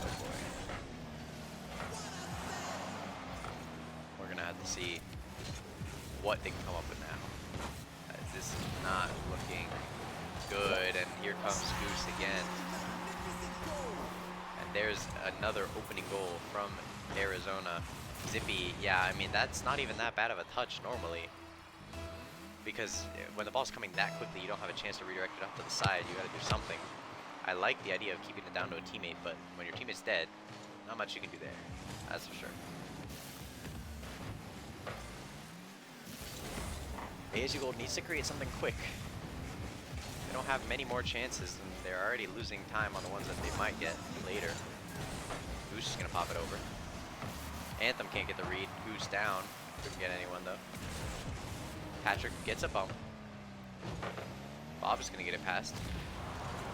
Oh boy. We're gonna have to see what they can come up with now. This is not looking good, and here comes Goose again. And there's another opening goal from Arizona. Zippy, yeah, I mean, that's not even that bad of a touch normally. Because when the ball's coming that quickly, you don't have a chance to redirect it up to the side. You gotta do something. I like the idea of keeping it down to a teammate, but when your teammate's dead, not much you can do there. That's for sure. ASU Gold needs to create something quick. They don't have many more chances, and they're already losing time on the ones that they might get later. Goose is gonna pop it over. Anthem can't get the read. Goose down. Couldn't get anyone though. Patrick gets a bump. Bob is gonna get it past.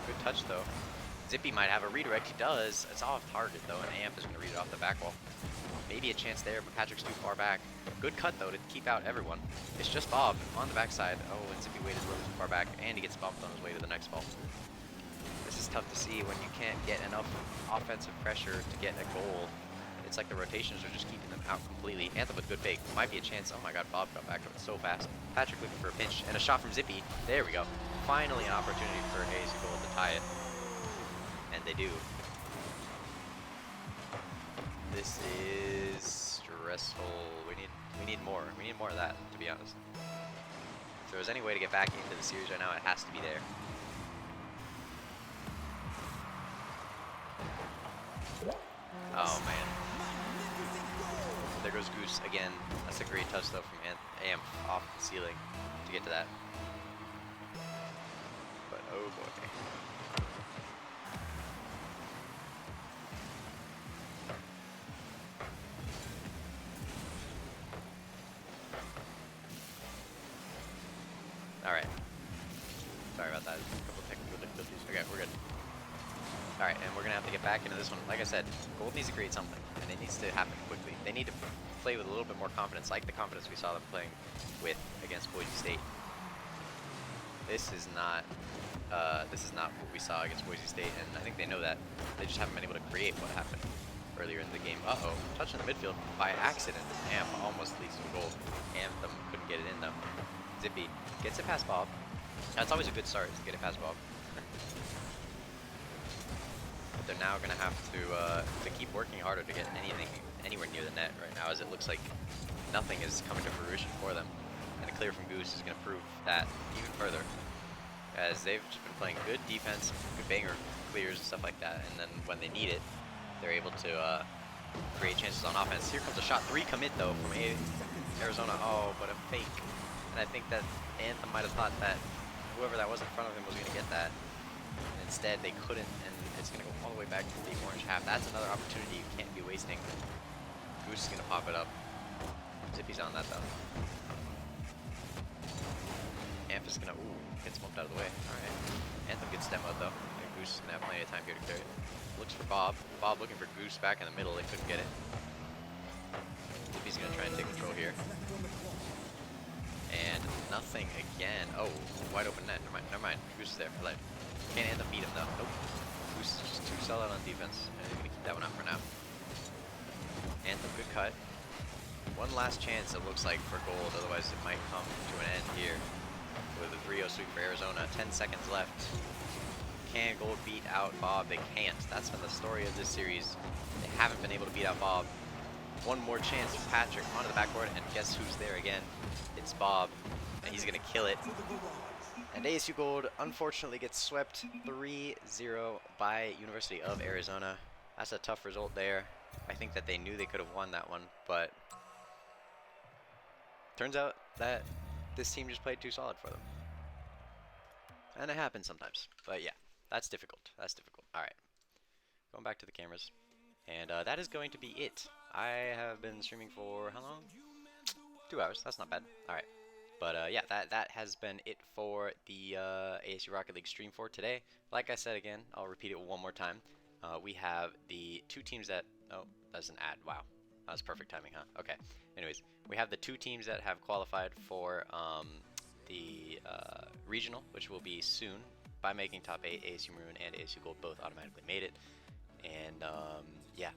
Good touch though. Zippy might have a redirect. He does. It's off target though, and Amp is gonna read it off the back wall. Maybe a chance there, but Patrick's too far back. Good cut though to keep out everyone. It's just Bob on the backside. Oh, and Zippy waited a little too far back, and he gets bumped on his way to the next ball. This is tough to see when you can't get enough offensive pressure to get a goal. It's like the rotations are just keeping them out completely. Anthem with good fake. Might be a chance. Oh my god, Bob got back to it so fast. Patrick looking for a pinch, and a shot from Zippy. There we go. Finally an opportunity for ASU Gold to tie it. And they do. This is stressful. We need more. We need more of that, to be honest. If there was any way to get back into the series right now, it has to be there. Oh man. There goes Goose again. That's a great touch though from Amp off the ceiling to get to that. But oh boy. Alright. Sorry about that. A couple technical difficulties. Okay, we're good. Alright, and we're going to have to get back into this one. Like I said, Gold needs to create something, and it needs to happen quickly. They need to play with a little bit more confidence, like the confidence we saw them playing with against Boise State. This is not what we saw against Boise State, and I think they know that. They just haven't been able to create what happened earlier in the game. Uh-oh, touch in the midfield by accident. Amp almost leads to a goal. Anthem couldn't get it in, though. Zippy gets it past Bob. That's always a good start, to get it past Bob. But they're now going to have to keep working harder to get anything anywhere near the net right now, as it looks like nothing is coming to fruition for them. And a clear from Goose is going to prove that even further, as they've just been playing good defense, good banger clears and stuff like that, and then when they need it, they're able to create chances on offense. Here comes a shot. 3 commit though from Arizona. Oh, but a fake. And I think that Anthem might have thought that whoever that was in front of him was going to get that. And instead, they couldn't, and it's going to go all the way back to the orange half. That's another opportunity you can't be wasting. Goose is going to pop it up. Zippy's on that, though. Amp is going to, gets bumped out of the way. All right. Anthem gets demoed, though. And Goose is going to have plenty of time here to clear it. Looks for Bob. Bob looking for Goose back in the middle. They couldn't get it. Zippy's going to try and take control here. And nothing again. Oh, wide open net. Never mind. Goose is there. I lied. Can't Anthem beat him though. Nope. Goose is just too solid on defense. And he's gonna keep that one out for now. Anthem, good cut. One last chance it looks like for Gold, otherwise it might come to an end here. With a 3-0 sweep for Arizona. 10 seconds left. Can Gold beat out Bob? They can't. That's been the story of this series. They haven't been able to beat out Bob. One more chance for Patrick onto the backboard, and guess who's there again? It's Bob, and he's gonna kill it. And ASU Gold unfortunately gets swept 3-0 by University of Arizona. That's a tough result there. I think that they knew they could have won that one, but turns out that this team just played too solid for them. And it happens sometimes, but yeah, that's difficult. That's difficult. All right. going back to the cameras. And that is going to be it. I have been streaming for how long? 2 hours. That's not bad. All right. But yeah, that has been it for the ASU Rocket League stream for today. Like I said again, I'll repeat it one more time. We have the 2 teams that... Oh, that's an ad. Wow. That was perfect timing, huh? Okay. Anyways, we have the 2 teams that have qualified for the regional, which will be soon. By making top 8, ASU Maroon and ASU Gold both automatically made it. And yeah,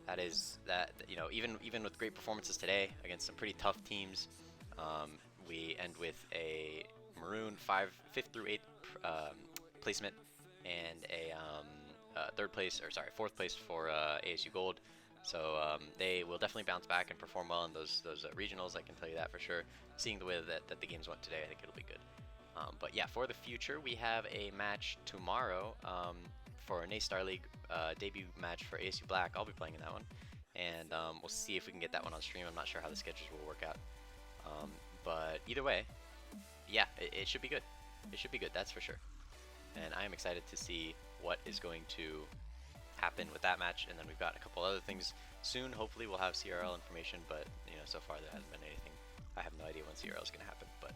that is that. You know, even with great performances today against some pretty tough teams, we end with a Maroon 5th through 8th placement and a 4th place for ASU Gold. So they will definitely bounce back and perform well in those regionals. I can tell you that for sure. Seeing the way that the games went today, I think it'll be good. But yeah, for the future, we have a match tomorrow for an A-Star League debut match for ASU Black. I'll be playing in that one, and we'll see if we can get that one on stream. I'm not sure how the schedules will work out, but either way, yeah, it should be good. It should be good, that's for sure. And I am excited to see what is going to happen with that match. And then we've got a couple other things soon. Hopefully, we'll have CRL information, but you know, so far there hasn't been anything. I have no idea when CRL is going to happen, but.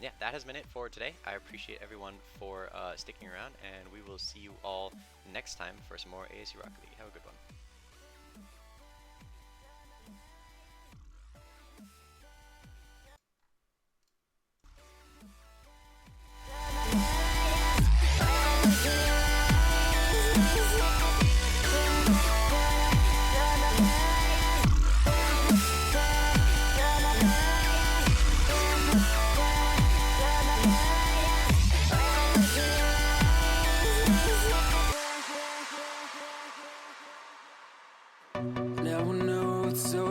Yeah, that has been it for today. I appreciate everyone for sticking around, and we will see you all next time for some more ASU Rocket League. Have a good one. Now I know it's over.